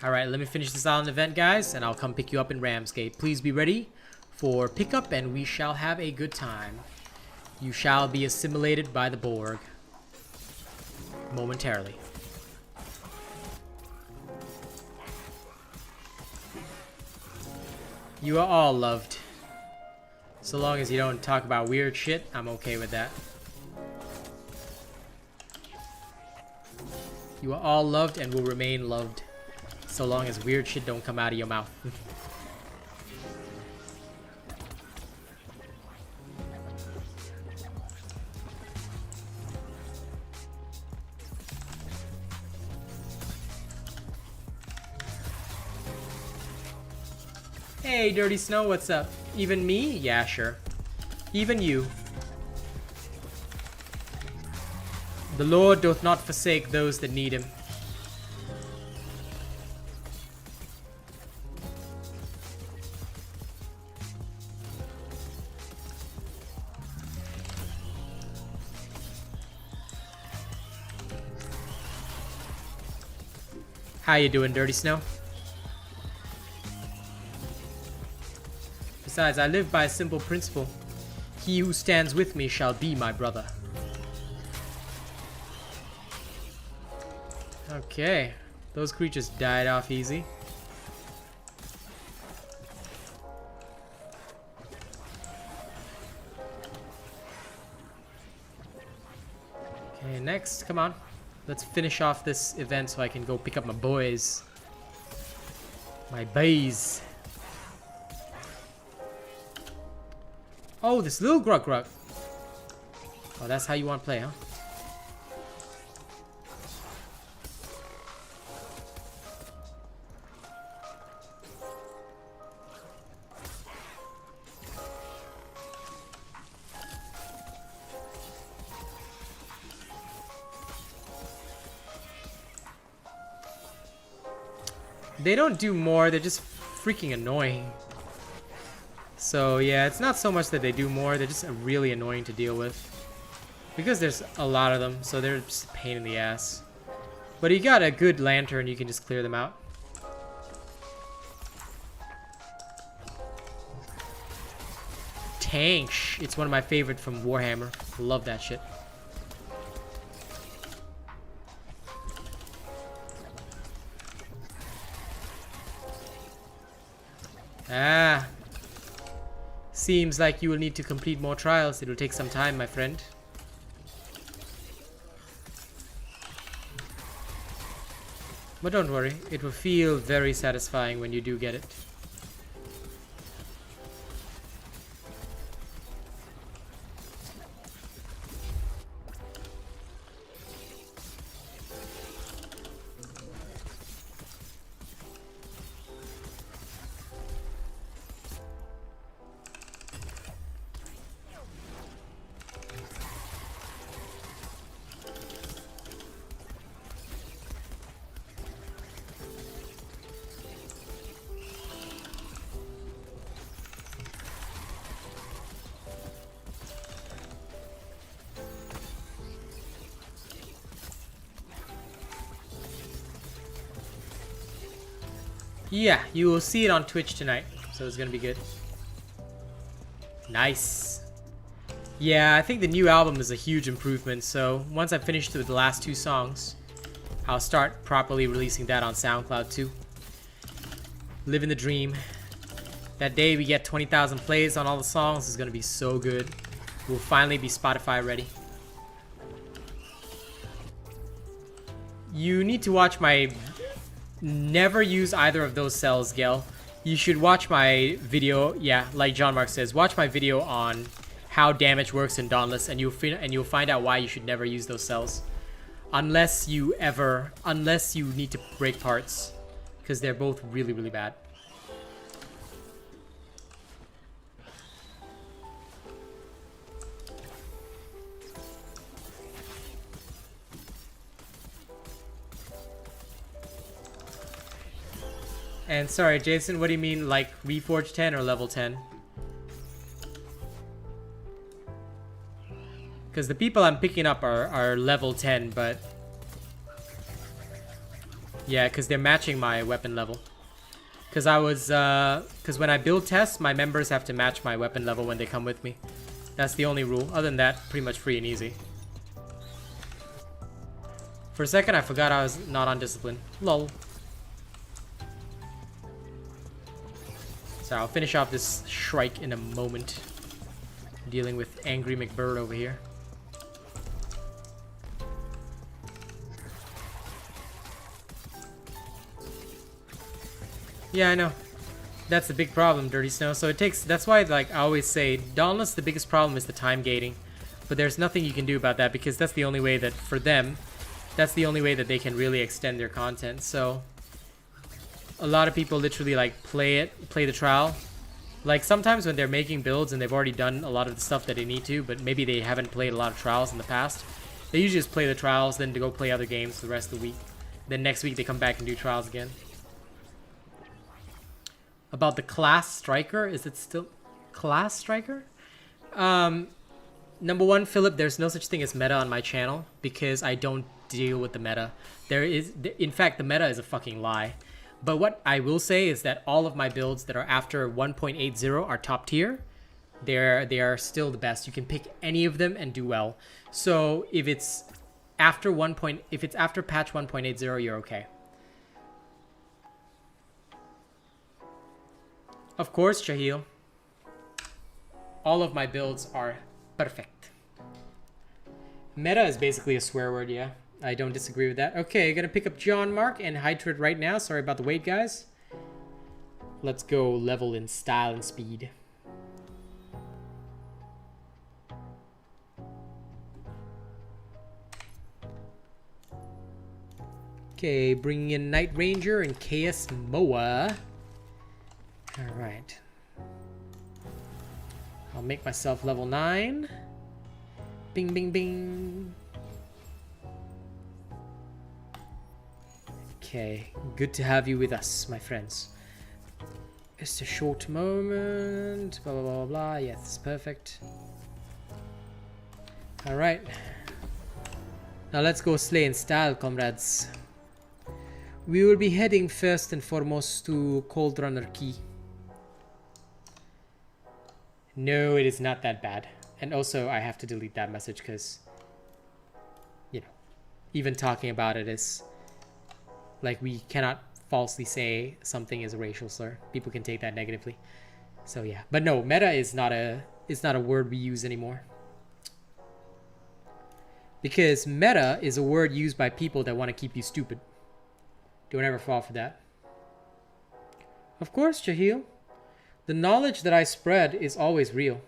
[SPEAKER 1] Alright, let me finish this island event, guys, and I'll come pick you up in Ramsgate. Please be ready for pickup, and we shall have a good time. You shall be assimilated by the Borg. Momentarily. You are all loved. So long as you don't talk about weird shit, I'm okay with that. You are all loved and will remain loved. So long as weird shit don't come out of your mouth. Hey, Dirty Snow, what's up? Even me? Yeah, sure. Even you. The Lord doth not forsake those that need him. How you doing, Dirty Snow? Besides, I live by a simple principle. He who stands with me shall be my brother. Okay. Those creatures died off easy. Okay, next, come on. Let's finish off this event so I can go pick up my boys. My bays. Oh, this little Grug Grug. Oh, that's how you want to play, huh? They don't do more, they're just freaking annoying. So yeah, it's not so much that they do more, they're just really annoying to deal with. Because there's a lot of them, so they're just a pain in the ass. But you got a good lantern, you can just clear them out. Tank, it's one of my favorite from Warhammer. Love that shit. Ah. Seems like you will need to complete more trials. It will take some time, my friend. But don't worry, it will feel very satisfying when you do get it. Yeah, you will see it on Twitch tonight, so it's gonna be good. Nice. Yeah, I think the new album is a huge improvement, so once I've finished with the last 2 songs, I'll start properly releasing that on SoundCloud too. Living the dream. That day we get 20,000 plays on all the songs is gonna be so good. We'll finally be Spotify ready. You need to watch my... Never use either of those cells, Gel. You should watch my video, yeah, like John Mark says, watch my video on how damage works in Dauntless, and you'll find out why you should never use those cells. Unless you need to break parts, because they're both really, really bad. And sorry, Jason, what do you mean, like Reforge 10 or level 10? Because the people I'm picking up are level 10, but... Yeah, because they're matching my weapon level. Because because when I build tests, my members have to match my weapon level when they come with me. That's the only rule. Other than that, pretty much free and easy. For a second, I forgot I was not on discipline. Lol. So I'll finish off this Shrike in a moment. Dealing with Angry McBird over here. Yeah, I know. That's the big problem, Dirty Snow. So it takes... That's why, like, I always say, Dauntless, the biggest problem is the time gating. But there's nothing you can do about that, because that's the only way that, for them, that's the only way that they can really extend their content. So... A lot of people literally like play the trial. Like sometimes when they're making builds and they've already done a lot of the stuff that they need to, but maybe they haven't played a lot of trials in the past, they usually just play the trials, then to go play other games for the rest of the week. Then next week they come back and do trials again. About the class striker, is it still class striker? Number one, Philip, there's no such thing as meta on my channel because I don't deal with the meta. In fact, the meta is a fucking lie. But what I will say is that all of my builds that are after 1.80 are top tier. They are still the best. You can pick any of them and do well. So if it's after patch 1.80, you're okay. Of course, Shahil. All of my builds are perfect. Meta is basically a swear word, yeah. I don't disagree with that. Okay, gonna pick up John Mark and Hydrid right now. Sorry about the wait, guys. Let's go level in style and speed. Okay, bringing in Night Ranger and KS Moa. Alright. I'll make myself level 9. Bing, bing, bing. Okay, good to have you with us, my friends. Just a short moment. Blah, blah, blah, blah, blah. Yes, it's perfect. Alright. Now let's go slay in style, comrades. We will be heading first and foremost to Cold Runner Key. No, it is not that bad. And also, I have to delete that message because, you know, even talking about it is, like, we cannot falsely say something is a racial slur. People can take that negatively. So, yeah. But no, meta is not a word we use anymore. Because meta is a word used by people that want to keep you stupid. Don't ever fall for that. Of course, Jahil. The knowledge that I spread is always real.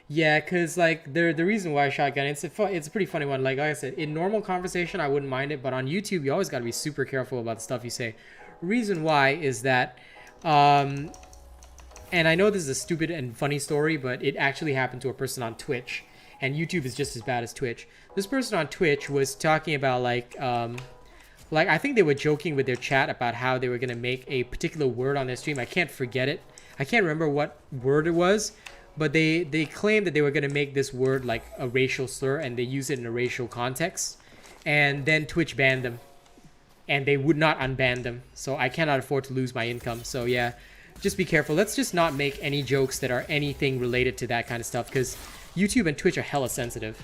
[SPEAKER 1] Yeah, because, like, the reason why shotgun, it's a pretty funny one. Like I said, in normal conversation, I wouldn't mind it. But on YouTube, you always got to be super careful about the stuff you say. Reason why is that, and I know this is a stupid and funny story, but it actually happened to a person on Twitch. And YouTube is just as bad as Twitch. This person on Twitch was talking about, like I think they were joking with their chat about how they were going to make a particular word on their stream. I can't forget it. I can't remember what word it was. But they claimed that they were going to make this word like a racial slur. And they use it in a racial context. And then Twitch banned them. And they would not unban them. So I cannot afford to lose my income. So yeah, just be careful. Let's just not make any jokes that are anything related to that kind of stuff. Because YouTube and Twitch are hella sensitive.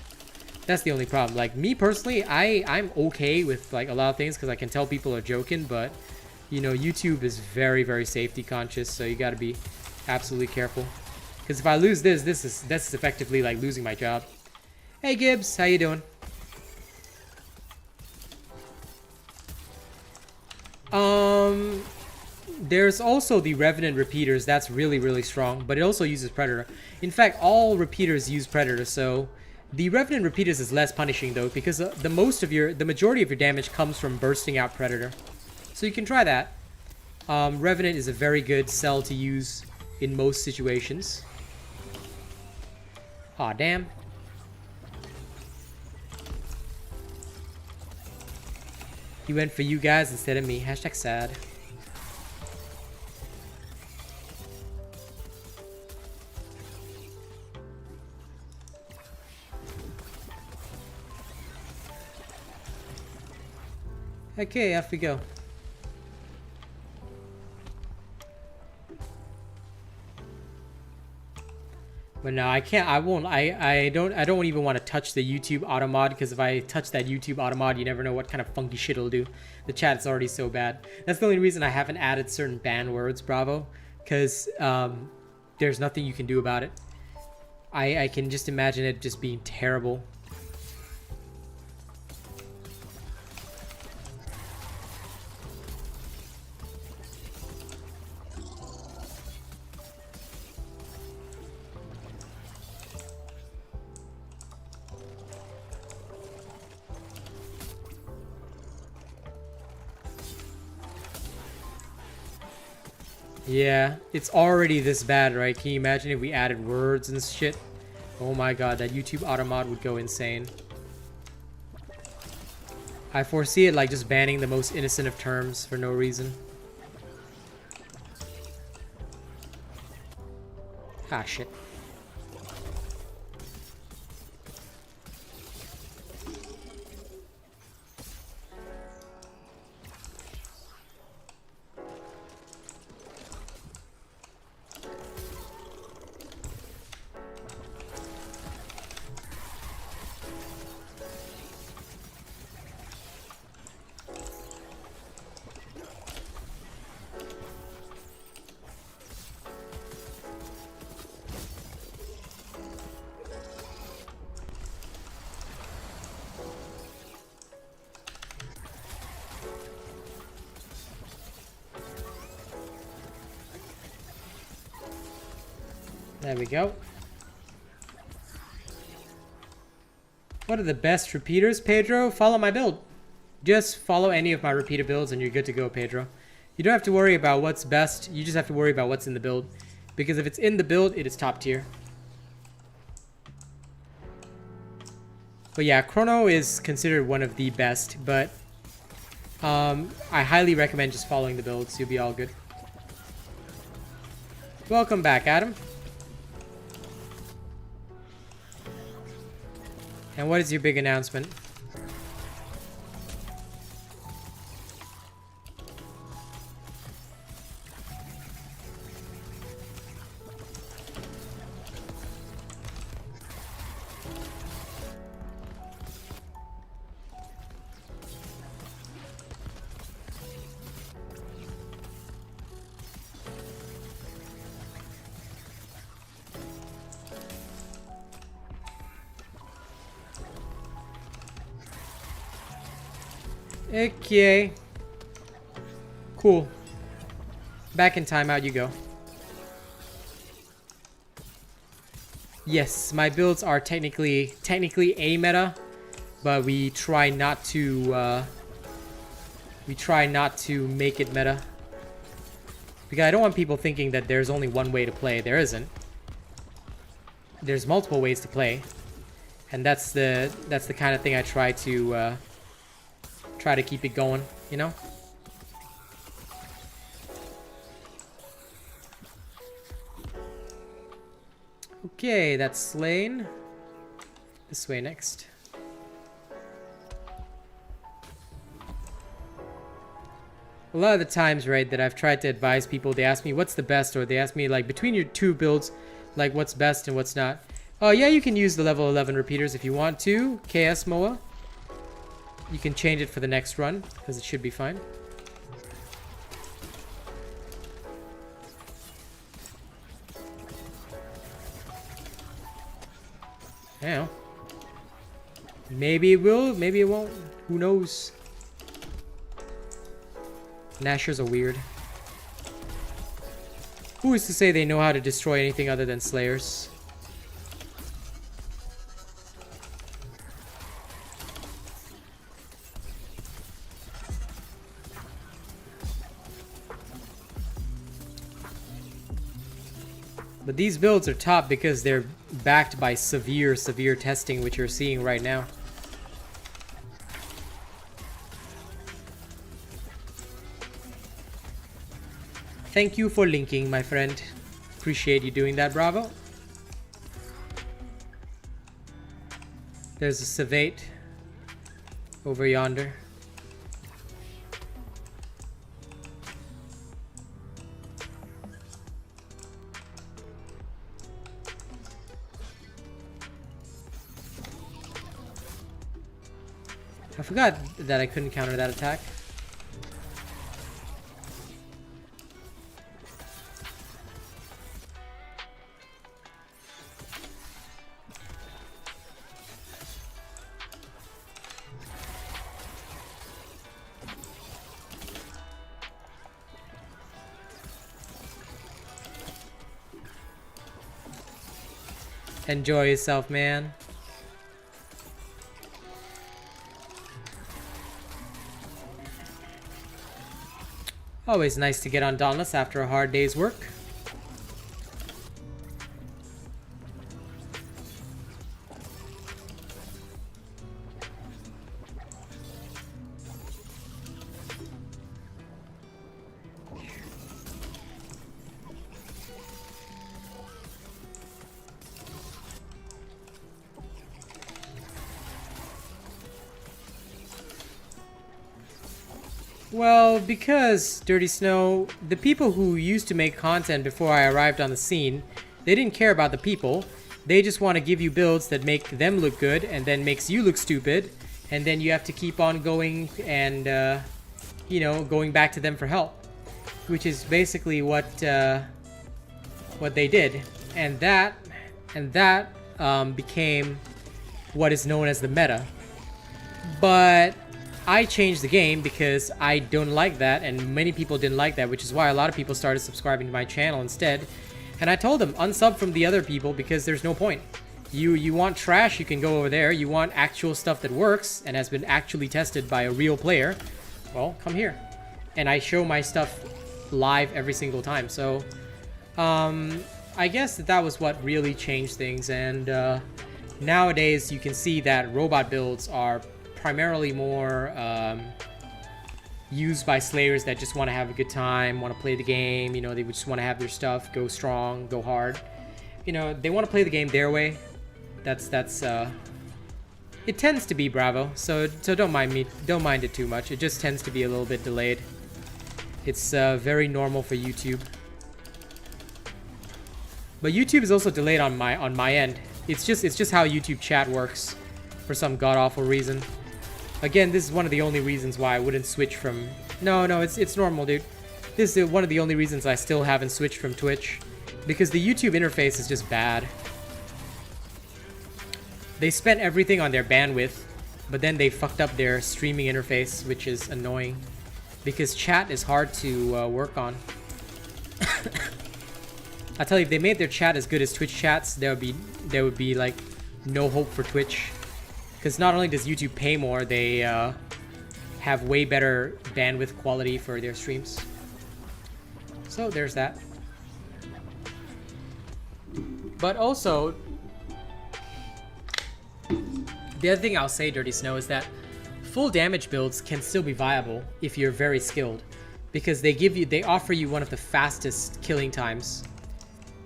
[SPEAKER 1] That's the only problem. Like, me personally, I'm okay with, like, a lot of things because I can tell people are joking, but, you know, YouTube is very, very safety conscious, so you gotta be absolutely careful. Because if I lose that's effectively, like, losing my job. Hey, Gibbs, how you doing? There's also the Revenant Repeaters. That's really, really strong, but it also uses Predator. In fact, all Repeaters use Predator, so the Revenant Repeaters is less punishing though, because the majority of your damage comes from bursting out Predator. So you can try that. Revenant is a very good cell to use in most situations. Aw, damn. He went for you guys instead of me. Hashtag sad. Okay, off we go. But no, I can't. I won't. I don't even want to touch the YouTube automod, because if I touch that YouTube automod, you never know what kind of funky shit it'll do. The chat's already so bad. That's the only reason I haven't added certain ban words, Bravo, because there's nothing you can do about it. I can just imagine it just being terrible. Yeah, it's already this bad, right? Can you imagine if we added words and shit? Oh my god, that YouTube automod would go insane. I foresee it like just banning the most innocent of terms for no reason. Ah, shit. There we go. What are the best repeaters, Pedro? Follow my build. Just follow any of my repeater builds and you're good to go, Pedro. You don't have to worry about what's best. You just have to worry about what's in the build. Because if it's in the build, it is top tier. But yeah, Chrono is considered one of the best. But I highly recommend just following the builds. You'll be all good. Welcome back, Adam. And what is your big announcement? Okay. Cool. Back in timeout you go. Yes, my builds are technically a meta, but we try not to make it meta. Because I don't want people thinking that there's only one way to play. There isn't. There's multiple ways to play. And that's the kind of thing I try to keep it going, you know? Okay, that's slain. This way next. A lot of the times, right, that I've tried to advise people, they ask me what's the best, or they ask me like between your two builds, like what's best and what's not. Oh yeah, you can use the level 11 repeaters if you want to, KS Moa. You can change it for the next run, because it should be fine. Yeah. Maybe it will, maybe it won't. Who knows? Nashers are weird. Who is to say they know how to destroy anything other than Slayers? But these builds are top because they're backed by severe testing, which you're seeing right now. Thank you for linking, my friend. Appreciate you doing that, bravo. There's a Savate over yonder. I forgot that I couldn't counter that attack. Enjoy yourself, man. Always nice to get on Dauntless after a hard day's work. Well, because, Dirty Snow, the people who used to make content before I arrived on the scene, they didn't care about the people. They just want to give you builds that make them look good and then makes you look stupid. And then you have to keep on going and, you know, going back to them for help. Which is basically what they did. And that became what is known as the meta. But I changed the game because I don't like that, and many people didn't like that, which is why a lot of people started subscribing to my channel instead. And I told them, unsub from the other people because there's no point. You want trash, you can go over there. You want actual stuff that works and has been actually tested by a real player, well, come here. And I show my stuff live every single time. So, I guess that was what really changed things. And nowadays, you can see that robot builds are primarily more used by slayers that just want to have a good time, want to play the game. You know, they just want to have their stuff go strong, go hard. You know, they want to play the game their way. That's it tends to be Bravo. So don't mind it too much. It just tends to be a little bit delayed. It's very normal for YouTube. But YouTube is also delayed on my end. It's just how YouTube chat works for some god-awful reason. Again, this is one of the only reasons why I wouldn't switch from... No, it's normal, dude. This is one of the only reasons I still haven't switched from Twitch. Because the YouTube interface is just bad. They spent everything on their bandwidth, but then they fucked up their streaming interface, which is annoying. Because chat is hard to work on. I tell you, if they made their chat as good as Twitch chats, there would be like no hope for Twitch. Because not only does YouTube pay more, they have way better bandwidth quality for their streams. So there's that. But also, the other thing I'll say, Dirty Snow, is that full damage builds can still be viable if you're very skilled, because they offer you one of the fastest killing times.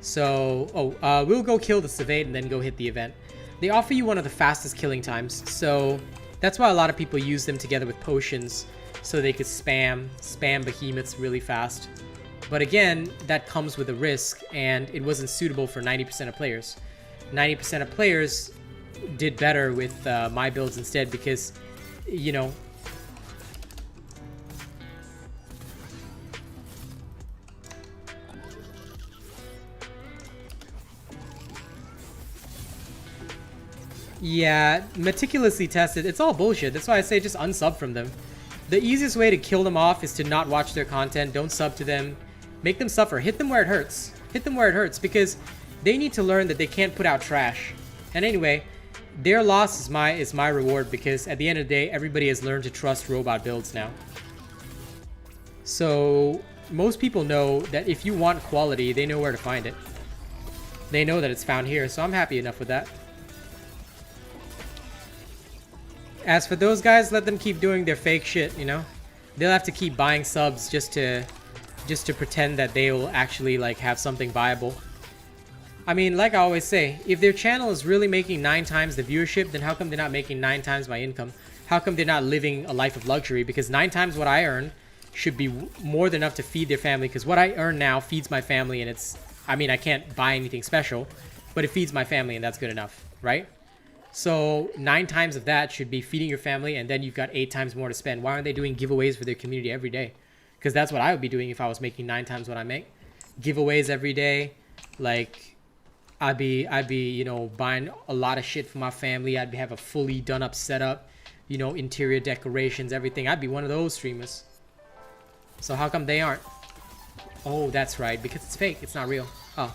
[SPEAKER 1] So, we'll go kill the Savate and then go hit the event. They offer you one of the fastest killing times, so that's why a lot of people use them together with potions, so they could spam behemoths really fast. But again, that comes with a risk, and it wasn't suitable for 90% of players. 90% of players did better with my builds instead because, you know... Yeah, meticulously tested. It's all bullshit. That's why I say just unsub from them. The easiest way to kill them off is to not watch their content. Don't sub to them. Make them suffer. Hit them where it hurts. Hit them where it hurts because they need to learn that they can't put out trash. And anyway, their loss is my reward because at the end of the day, everybody has learned to trust robot builds now. So most people know that if you want quality, they know where to find it. They know that it's found here, so I'm happy enough with that. As for those guys, let them keep doing their fake shit, you know? They'll have to keep buying subs just to pretend that they will actually like have something viable. I mean, like I always say, if their channel is really making 9 times the viewership, then how come they're not making 9 times my income? How come they're not living a life of luxury? Because 9 times what I earn should be more than enough to feed their family, because what I earn now feeds my family, and it's... I mean, I can't buy anything special, but it feeds my family, and that's good enough, right? So 9 times of that should be feeding your family, and then you've got 8 times more to spend. Why aren't they doing giveaways for their community every day? Because that's what I would be doing if I was making 9 times what I make. Giveaways every day. Like, I'd be, you know, buying a lot of shit for my family. I'd have a fully done up setup, you know, interior decorations, everything. I'd be one of those streamers. So how come they aren't? Oh, that's right, because it's fake. It's not real. Oh,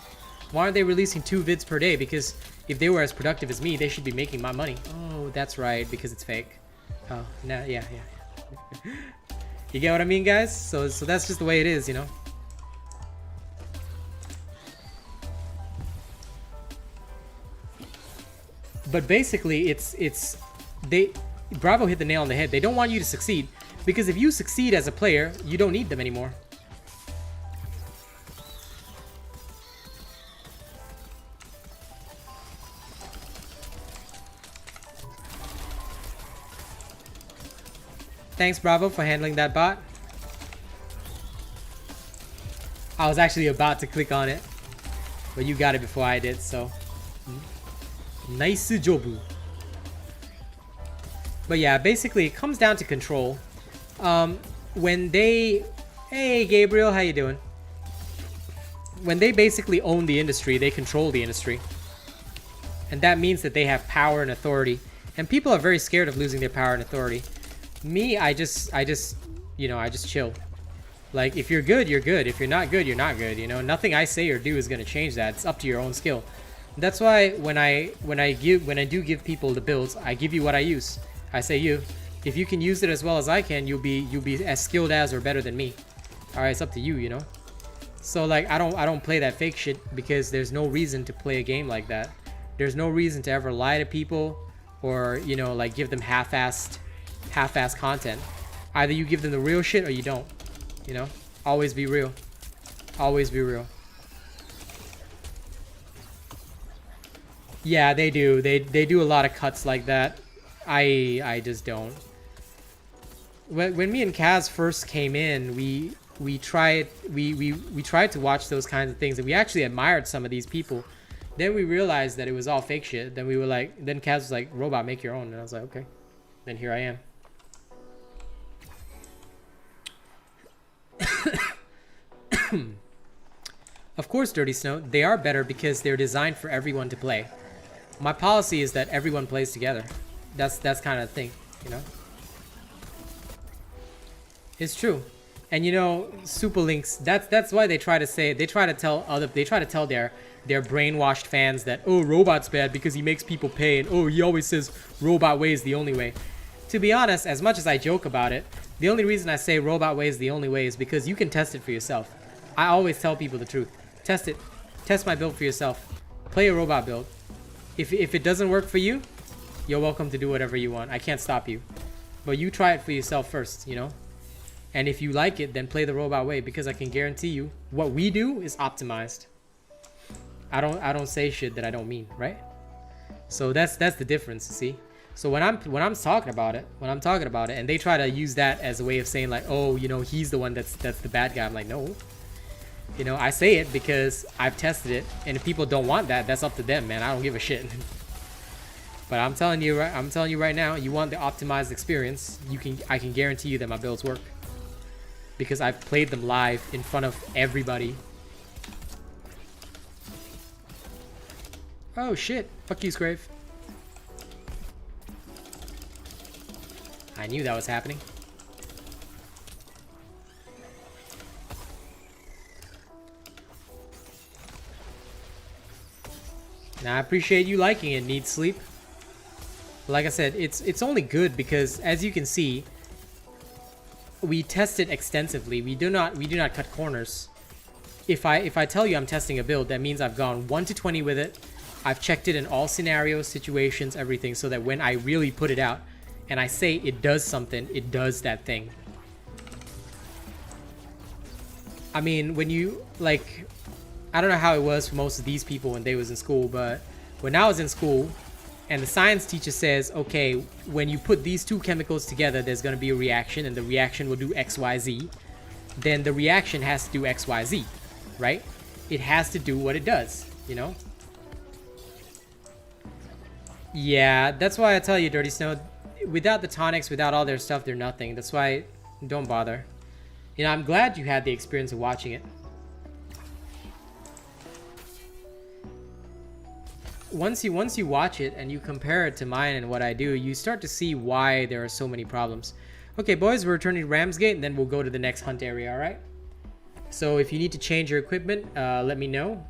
[SPEAKER 1] why aren't they releasing 2 vids per day? Because if they were as productive as me, they should be making my money. Oh, that's right, because it's fake. Oh, no, yeah. You get what I mean, guys? So that's just the way it is, you know? But basically, Bravo hit the nail on the head. They don't want you to succeed, because if you succeed as a player, you don't need them anymore. Thanks, Bravo, for handling that bot. I was actually about to click on it, but you got it before I did, so nice job. But yeah, basically it comes down to control. When they... Hey, Gabriel, how you doing? When they basically own the industry, they control the industry. And that means that they have power and authority. And people are very scared of losing their power and authority. Me, I just, you know, I just chill. Like, if you're good, you're good. If you're not good, you're not good. You know, nothing I say or do is gonna change that. It's up to your own skill. That's why when I do give people the builds, I give you what I use. I say, if you can use it as well as I can, you'll be as skilled as or better than me. All right, it's up to you, you know. So like, I don't play that fake shit because there's no reason to play a game like that. There's no reason to ever lie to people or, you know, like give them half-assed content. Either you give them the real shit or you don't. You know, always be real. Always be real. Yeah, they do. They do a lot of cuts like that. I just don't. When me and Kaz first came in, we tried to watch those kinds of things, and we actually admired some of these people. Then we realized that it was all fake shit. Then we were like, then Kaz was like, "Robot, make your own," and I was like, "Okay." Then here I am. Of course, Dirty Snow, they are better because they're designed for everyone to play. My policy is that everyone plays together. That's kind of the thing, you know. It's true. And you know, Super Links, that's why they try to tell their brainwashed fans that, oh, Robot's bad because he makes people pay, and oh, he always says Robot way is the only way. To be honest, as much as I joke about it, the only reason I say Robot way is the only way is because you can test it for yourself. I always tell people the truth. Test it. Test my build for yourself. Play a Robot build. If it doesn't work for you, you're welcome to do whatever you want. I can't stop you. But you try it for yourself first, you know? And if you like it, then play the Robot way, because I can guarantee you what we do is optimized. I don't say shit that I don't mean, right? So that's the difference, see? So when I'm talking about it, and they try to use that as a way of saying like, oh, you know, he's the one that's the bad guy. I'm like, no. You know, I say it because I've tested it, and if people don't want that, that's up to them, man. I don't give a shit. But I'm telling you right now, you want the optimized experience, I can guarantee you that my builds work. Because I've played them live in front of everybody. Oh shit. Fuck you, Scrave. I knew that was happening. Now I appreciate you liking it, Need Sleep. Like I said, it's only good because, as you can see, we test it extensively. We do not cut corners. If I tell you I'm testing a build, that means I've gone 1 to 20 with it. I've checked it in all scenarios, situations, everything, so that when I really put it out and I say it does something, it does that thing. I mean, when you, like, I don't know how it was for most of these people when they was in school, but when I was in school and the science teacher says, okay, when you put these two chemicals together, there's going to be a reaction, and the reaction will do XYZ, then the reaction has to do XYZ, right? It has to do what it does, you know? Yeah, that's why I tell you, Dirty Snow, without the tonics, without all their stuff, they're nothing. That's why, don't bother. You know, I'm glad you had the experience of watching it. Once you watch it and you compare it to mine and what I do, you start to see why there are so many problems. Okay, boys, we're returning to Ramsgate, and then we'll go to the next hunt area, all right? So if you need to change your equipment, let me know.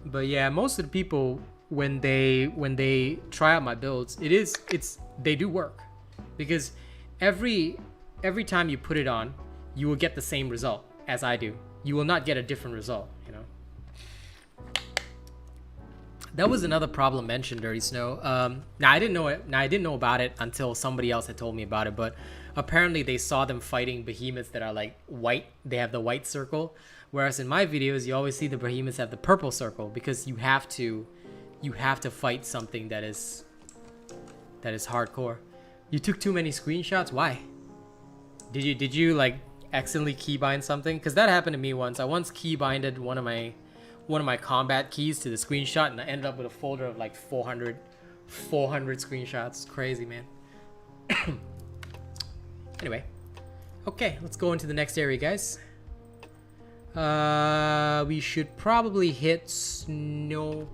[SPEAKER 1] But yeah, most of the people, when they try out my builds, they do work, because every time you put it on, you will get the same result as I do. You will not get a different result, you know. That was another problem mentioned, Dirty Snow. Now I didn't know it. Now I didn't know about it until somebody else had told me about it. But apparently they saw them fighting behemoths that are like white. They have the white circle. Whereas in my videos, you always see the behemoths have the purple circle, because you have to fight something that is hardcore. You took too many screenshots. Why? Did you like accidentally keybind something? Because that happened to me once. I once keybinded one of one of my combat keys to the screenshot, and I ended up with a folder of like 400 screenshots. Crazy, man. Anyway, okay, let's go into the next area, guys. We should probably hit snow.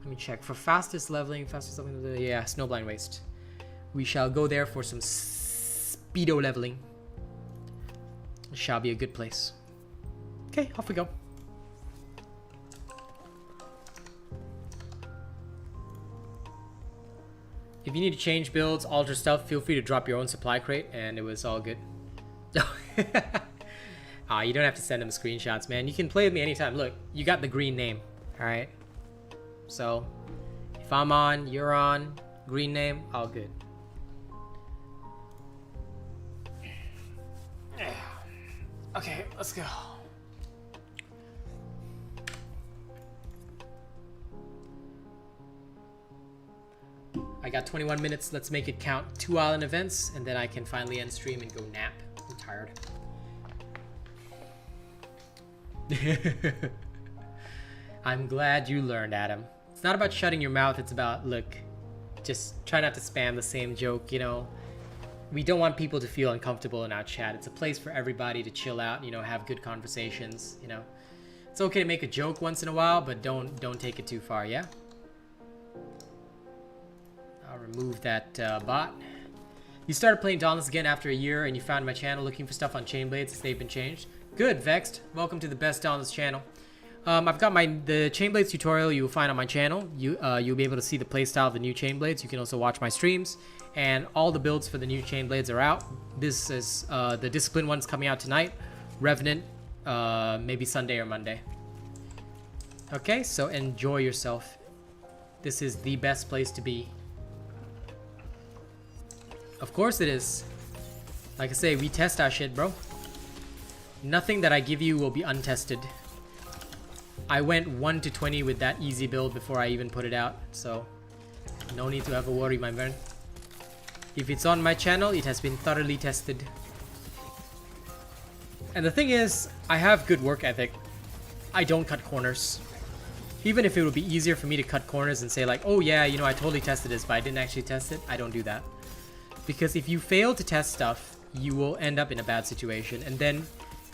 [SPEAKER 1] Let me check for fastest leveling. Yeah, Snowblind Waste. We shall go there for some speedo leveling. It shall be a good place. Okay, off we go. If you need to change builds, alter stuff, feel free to drop your own supply crate, and it was all good. You don't have to send them screenshots, man. You can play with me anytime. Look, you got the green name, alright? So, if I'm on, you're on, green name, all good. Okay, let's go. I got 21 minutes. Let's make it count. 2 island events, and then I can finally end stream and go nap. I'm tired. I'm glad you learned, Adam. It's not about shutting your mouth. It's about, look, just try not to spam the same joke, you know. We don't want people to feel uncomfortable in our chat. It's a place for everybody to chill out, you know, have good conversations, you know. It's okay to make a joke once in a while, but don't take it too far, yeah? I'll remove that bot. You started playing Dauntless again after a year, and you found my channel looking for stuff on Chain Blades as they've been changed. Good, Vexed. Welcome to the best Dauntless channel. I've got the Chain Blades tutorial you will find on my channel. You'll be able to see the playstyle of the new Chain Blades. You can also watch my streams, and all the builds for the new Chain Blades are out. This is the Discipline one's coming out tonight. Revenant, maybe Sunday or Monday. Okay, so enjoy yourself. This is the best place to be. Of course it is. Like I say, we test our shit, bro. Nothing that I give you will be untested. I went 1 to 20 with that easy build before I even put it out, so no need to have a worry, my man. If it's on my channel, it has been thoroughly tested. And the thing is, I have good work ethic. I don't cut corners. Even if it would be easier for me to cut corners and say like, oh yeah, you know, I totally tested this, but I didn't actually test it, I don't do that. Because if you fail to test stuff, you will end up in a bad situation, and then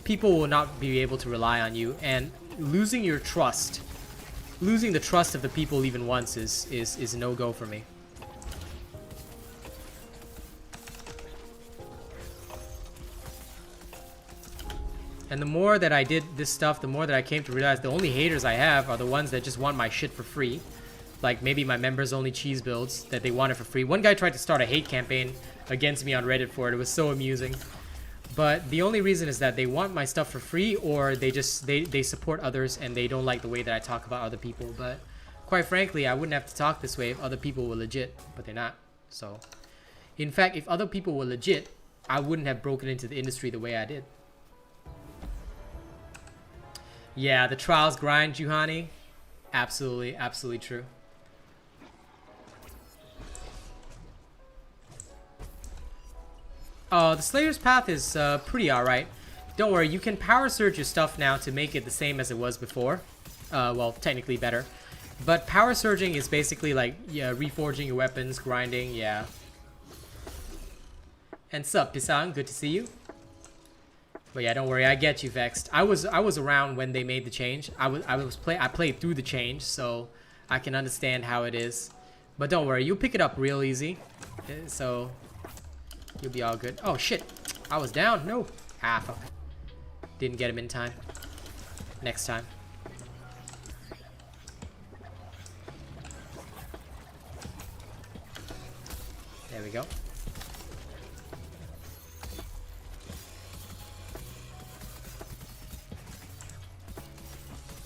[SPEAKER 1] people will not be able to rely on you, and losing your trust, losing the trust of the people even once is a no-go for me. And the more that I did this stuff, the more that I came to realize the only haters I have are the ones that just want my shit for free. Like maybe my members only cheese builds that they want it for free. One guy tried to start a hate campaign against me on Reddit for it. It was so amusing. But the only reason is that they want my stuff for free, or they support others and they don't like the way that I talk about other people. But quite frankly, I wouldn't have to talk this way if other people were legit, but they're not. So in fact, if other people were legit, I wouldn't have broken into the industry the way I did. Yeah, the trials grind, Juhani. Absolutely, absolutely true. The Slayer's Path is pretty alright. Don't worry, you can power surge your stuff now to make it the same as it was before. Well, technically better. But power surging is basically like, yeah, reforging your weapons, grinding, yeah. And sup, Pisang, good to see you. But yeah, don't worry, I get you, Vexed. I was around when they made the change. I played through the change, so I can understand how it is. But don't worry, you'll pick it up real easy. So you'll be all good. Oh shit, I was down. No. Ah, fuck. Didn't get him in time. Next time. There we go.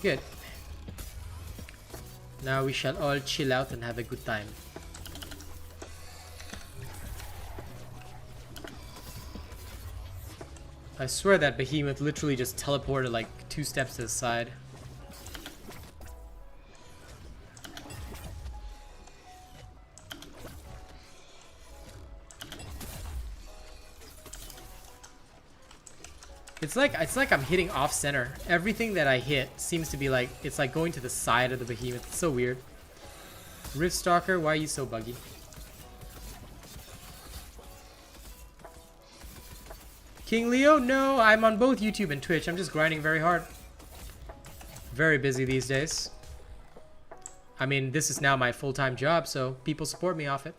[SPEAKER 1] Good. Now we shall all chill out and have a good time. I swear that behemoth literally just teleported like 2 steps to the side. It's like I'm hitting off center. Everything that I hit seems to be like, it's like going to the side of the behemoth. It's so weird. Rift Stalker, why are you so buggy? King Leo, no, I'm on both YouTube and Twitch. I'm just grinding very hard. Very busy these days. I mean, this is now my full-time job, so people support me off it.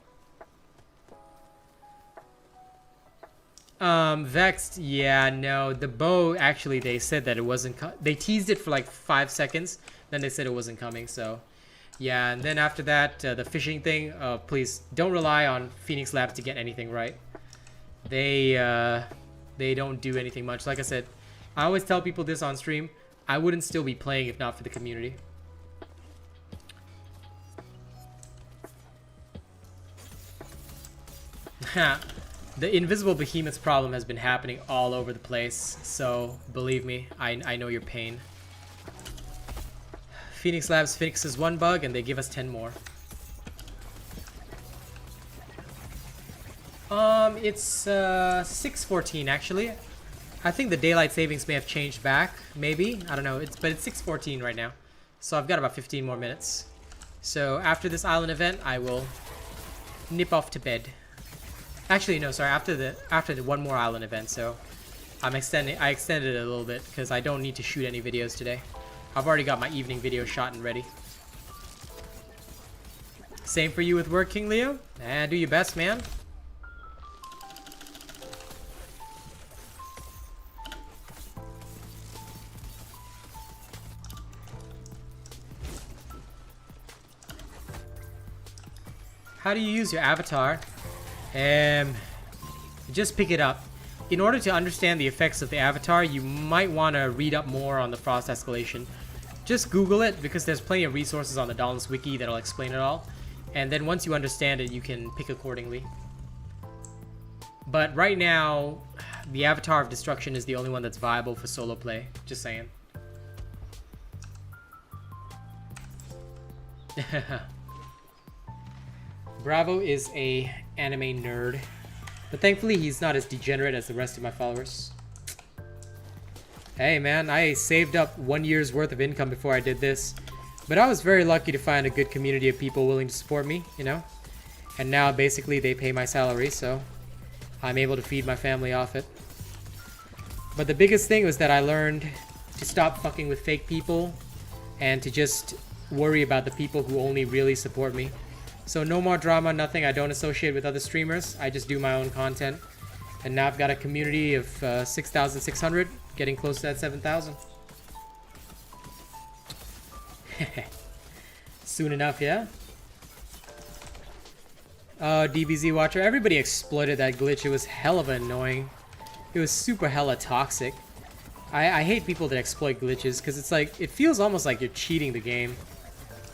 [SPEAKER 1] Vexed, yeah, no, the bow, actually, they said that it wasn't, they teased it for like 5 seconds, then they said it wasn't coming, so, yeah, and then after that, the fishing thing, please, don't rely on Phoenix Labs to get anything right. They don't do anything much. Like I said, I always tell people this on stream, I wouldn't still be playing if not for the community. The invisible behemoths problem has been happening all over the place, so believe me, I know your pain. Phoenix Labs fixes one bug and they give us 10 more. It's 6:14 actually. I think the daylight savings may have changed back, maybe. I don't know. But it's 6:14 right now, so I've got about 15 more minutes. So after this island event, I will nip off to bed. Actually, no, sorry. After the one more island event, so I extended it a little bit because I don't need to shoot any videos today. I've already got my evening video shot and ready. Same for you with work, King Leo. Do your best, man. How do you use your avatar? Just pick it up. In order to understand the effects of the avatar, you might want to read up more on the frost escalation. Just Google it, because there's plenty of resources on the Dauntless wiki that'll explain it all. And then once you understand it, you can pick accordingly. But right now, the Avatar of Destruction is the only one that's viable for solo play. Just saying. Bravo is a anime nerd, but thankfully he's not as degenerate as the rest of my followers. Hey man, I saved up 1 year's worth of income before I did this, but I was very lucky to find a good community of people willing to support me, you know? And now basically they pay my salary, so I'm able to feed my family off it. But the biggest thing was that I learned to stop fucking with fake people and to just worry about the people who only really support me. So no more drama, nothing. I don't associate with other streamers. I just do my own content. And now I've got a community of 6,600, getting close to that 7,000. Soon enough, yeah? DBZ Watcher. Everybody exploited that glitch. It was hella annoying. It was super hella toxic. I hate people that exploit glitches because it's like, it feels almost like you're cheating the game.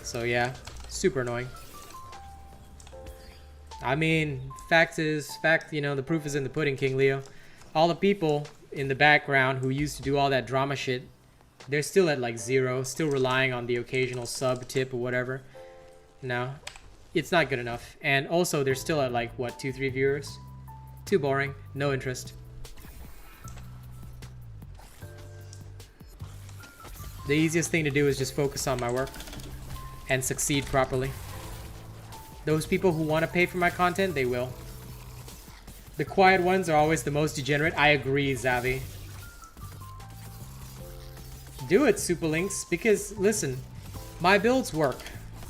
[SPEAKER 1] So yeah, super annoying. I mean, you know, the proof is in the pudding, King Leo. All the people in the background who used to do all that drama shit, they're still at like 0, still relying on the occasional sub, tip, or whatever. No, it's not good enough. And also, they're still at like, what, 2-3 viewers? Too boring, no interest. The easiest thing to do is just focus on my work and succeed properly. Those people who want to pay for my content, they will. The quiet ones are always the most degenerate. I agree, Zavi. Do it, Superlinks, because, listen, my builds work,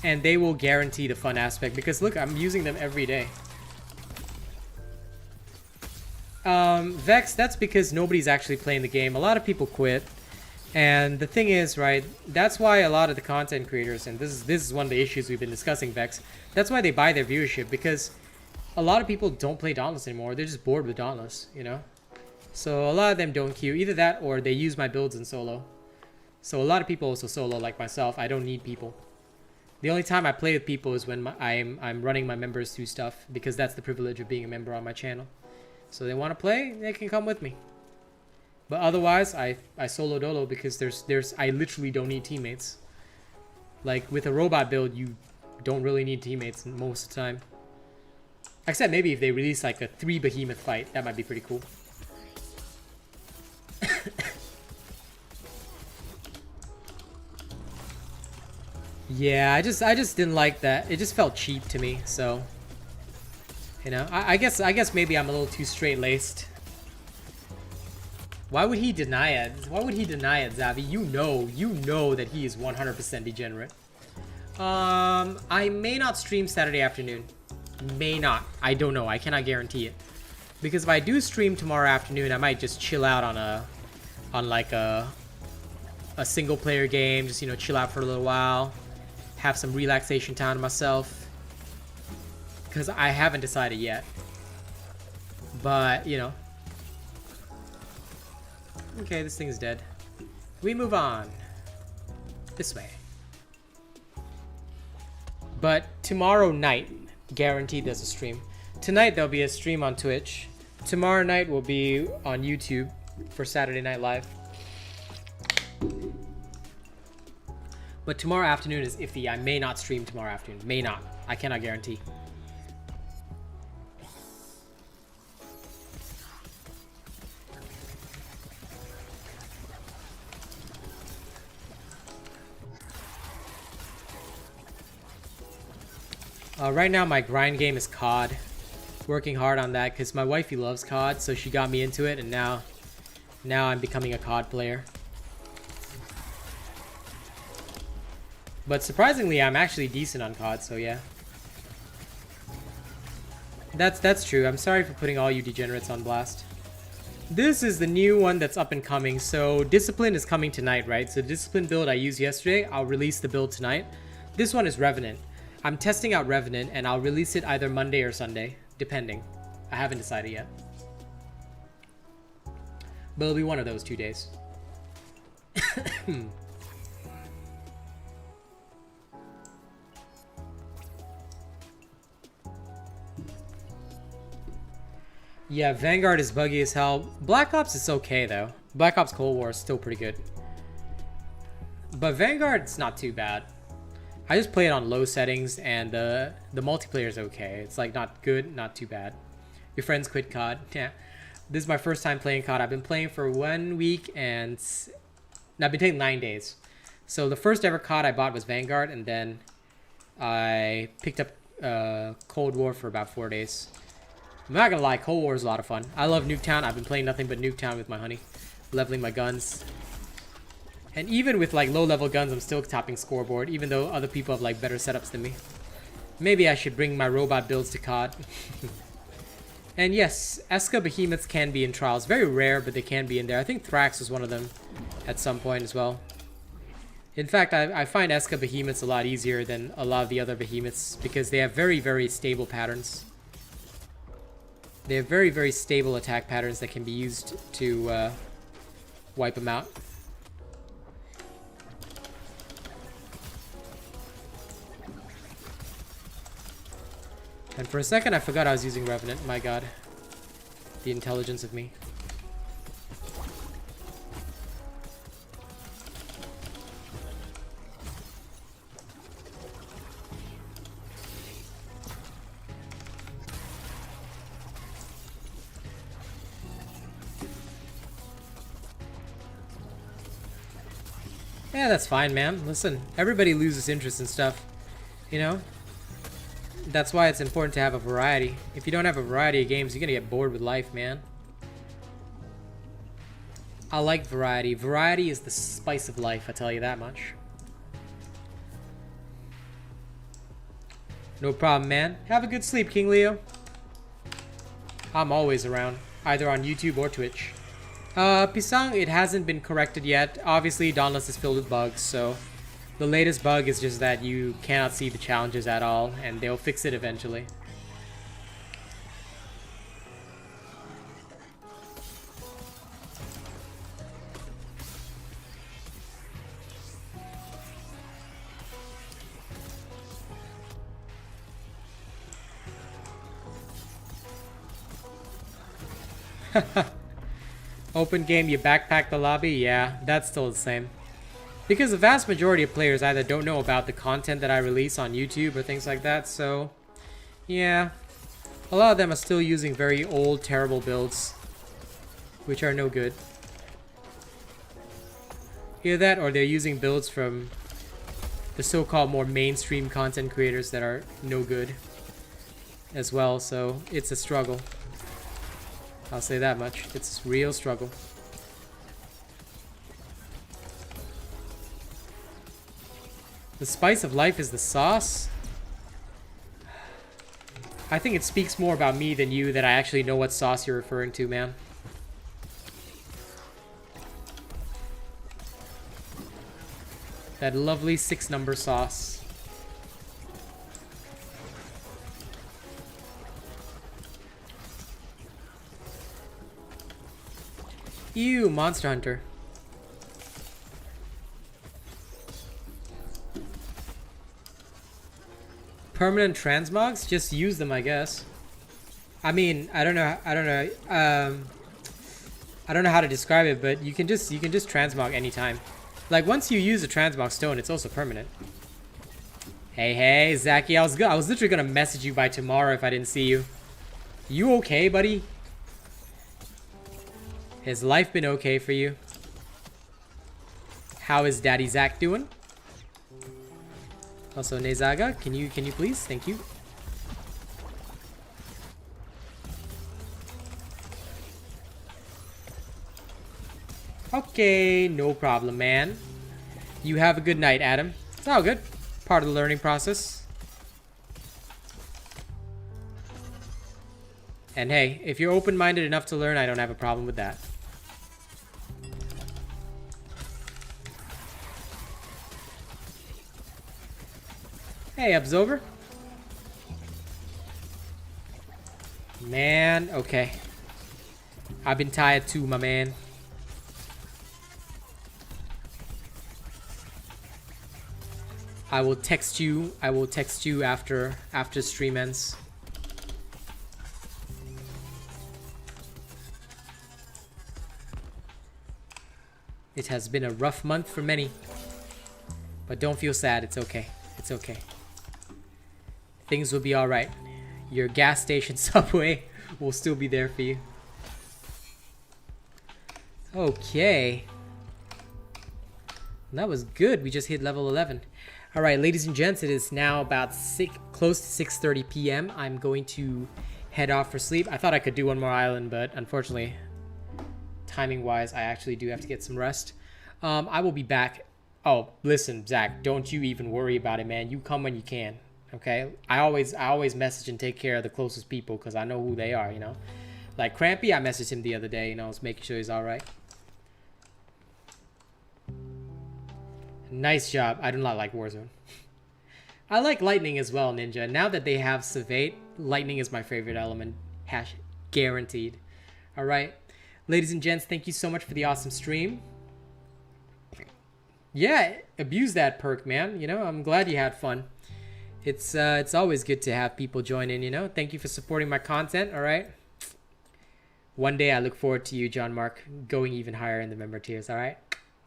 [SPEAKER 1] and they will guarantee the fun aspect, because, look, I'm using them every day. Vex, that's because nobody's actually playing the game. A lot of people quit. And the thing is, right, that's why a lot of the content creators, and this is one of the issues we've been discussing, Vex, that's why they buy their viewership, because a lot of people don't play Dauntless anymore. They're just bored with Dauntless, you know? So a lot of them don't queue. Either that or they use my builds in solo. So a lot of people also solo, like myself. I don't need people. The only time I play with people is when I'm running my members through stuff, because that's the privilege of being a member on my channel. So they want to play, they can come with me. But otherwise, I solo dolo because I literally don't need teammates. Like with a robot build, you don't really need teammates most of the time. Except maybe if they release like a 3 behemoth fight, that might be pretty cool. Yeah, I just didn't like that. It just felt cheap to me, so you know, I guess maybe I'm a little too straight-laced. Why would he deny it? Why would he deny it, Zavi? You know that he is 100% degenerate. I may not stream Saturday afternoon. May not. I don't know. I cannot guarantee it. Because if I do stream tomorrow afternoon, I might just chill out on like a single player game, just, you know, chill out for a little while, have some relaxation time to myself. Because I haven't decided yet. But, you know. Okay, this thing's dead. We move on. This way. But tomorrow night, guaranteed there's a stream. Tonight there'll be a stream on Twitch. Tomorrow night will be on YouTube for Saturday Night Live. But tomorrow afternoon is iffy. I may not stream tomorrow afternoon. May not. I cannot guarantee. Right now my grind game is COD. Working hard on that because my wifey loves COD, so she got me into it, and now I'm becoming a COD player. But surprisingly, I'm actually decent on COD, so yeah. That's true. I'm sorry for putting all you degenerates on blast. This is the new one that's up and coming. So Discipline is coming tonight, right? So the Discipline build I used yesterday, I'll release the build tonight. This one is Revenant. I'm testing out Revenant, and I'll release it either Monday or Sunday, depending. I haven't decided yet. But it'll be one of those 2 days. Yeah, Vanguard is buggy as hell. Black Ops is okay, though. Black Ops Cold War is still pretty good. But Vanguard's not too bad. I just play it on low settings, and the multiplayer is okay. It's like not good, not too bad. Your friends quit COD. Yeah. This is my first time playing COD. I've been playing for 1 week, and I've been taking 9 days. So the first ever COD I bought was Vanguard, and then I picked up Cold War for about 4 days. I'm not gonna lie, Cold War is a lot of fun. I love Nuketown. I've been playing nothing but Nuketown with my honey, leveling my guns. And even with like low-level guns, I'm still topping scoreboard, even though other people have like better setups than me. Maybe I should bring my robot builds to COD. And yes, Eska Behemoths can be in trials. Very rare, but they can be in there. I think Thrax was one of them at some point as well. In fact, I find Eska Behemoths a lot easier than a lot of the other Behemoths because they have very, very stable patterns. They have very, very stable attack patterns that can be used to wipe them out. And for a second, I forgot I was using Revenant. My god. The intelligence of me. Yeah, that's fine, man. Listen, everybody loses interest in stuff, you know? That's why it's important to have a variety. If you don't have a variety of games, you're gonna get bored with life, man. I like variety. Variety is the spice of life, I tell you that much. No problem, man. Have a good sleep, King Leo. I'm always around, either on YouTube or Twitch. Pisang, it hasn't been corrected yet. Obviously, Dauntless is filled with bugs, so the latest bug is just that you cannot see the challenges at all, and they'll fix it eventually. Open game, you backpack the lobby? Yeah, that's still the same. Because the vast majority of players either don't know about the content that I release on YouTube or things like that, so yeah. A lot of them are still using very old, terrible builds, which are no good. Either that or they're using builds from the so-called more mainstream content creators that are no good as well. So it's a struggle. I'll say that much. It's a real struggle. The spice of life is the sauce. I think it speaks more about me than you that I actually know what sauce you're referring to, man. That lovely 6-number sauce. Ew, Monster Hunter. Permanent transmogs? Just use them, I guess. I mean, I don't know how to describe it, but you can just transmog anytime. Like once you use a transmog stone, it's also permanent. Hey, Zachy, I was literally gonna message you by tomorrow if I didn't see you. You okay, buddy? Has life been okay for you? How is Daddy Zach doing? Also, Nezaga, can you please? Thank you. Okay, no problem, man. You have a good night, Adam. It's all good. Part of the learning process. And hey, if you're open-minded enough to learn, I don't have a problem with that. Hey, Observer. Man, okay. I've been tired too, my man. I will text you after stream ends. It has been a rough month for many. But don't feel sad, it's okay. It's okay. Things will be alright. Your gas station subway will still be there for you. Okay. That was good. We just hit level 11. Alright, ladies and gents, it is now about close to 6:30 p.m. I'm going to head off for sleep. I thought I could do one more island, but unfortunately, timing-wise, I actually do have to get some rest. I will be back. Oh, listen, Zach, don't you even worry about it, man. You come when you can, okay? I always message and take care of the closest people because I know who they are, you know? Like Crampy, I messaged him the other day, you know, I was making sure he's alright. Nice job. I do not like Warzone. I like Lightning as well, Ninja. Now that they have Savate, Lightning is my favorite element. Hash guaranteed. Alright. Ladies and gents, thank you so much for the awesome stream. Yeah, abuse that perk, man. You know, I'm glad you had fun. It's always good to have people join in, you know. Thank you for supporting my content, alright? One day I look forward to you, John Mark, going even higher in the member tiers, alright?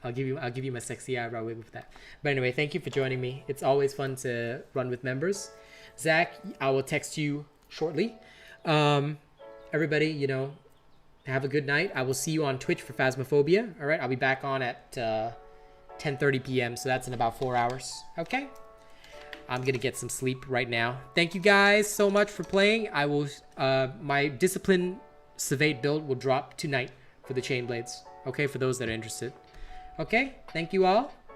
[SPEAKER 1] I'll give you my sexy eyebrow wig with that. But anyway, thank you for joining me. It's always fun to run with members. Zach, I will text you shortly. Everybody, you know, have a good night. I will see you on Twitch for Phasmophobia. All right, I'll be back on at 10:30 p.m. So that's in about 4 hours. Okay. I'm gonna get some sleep right now. Thank you guys so much for playing. I will. My Discipline Savate build will drop tonight for the Chain Blades. Okay, for those that are interested. Okay, thank you all.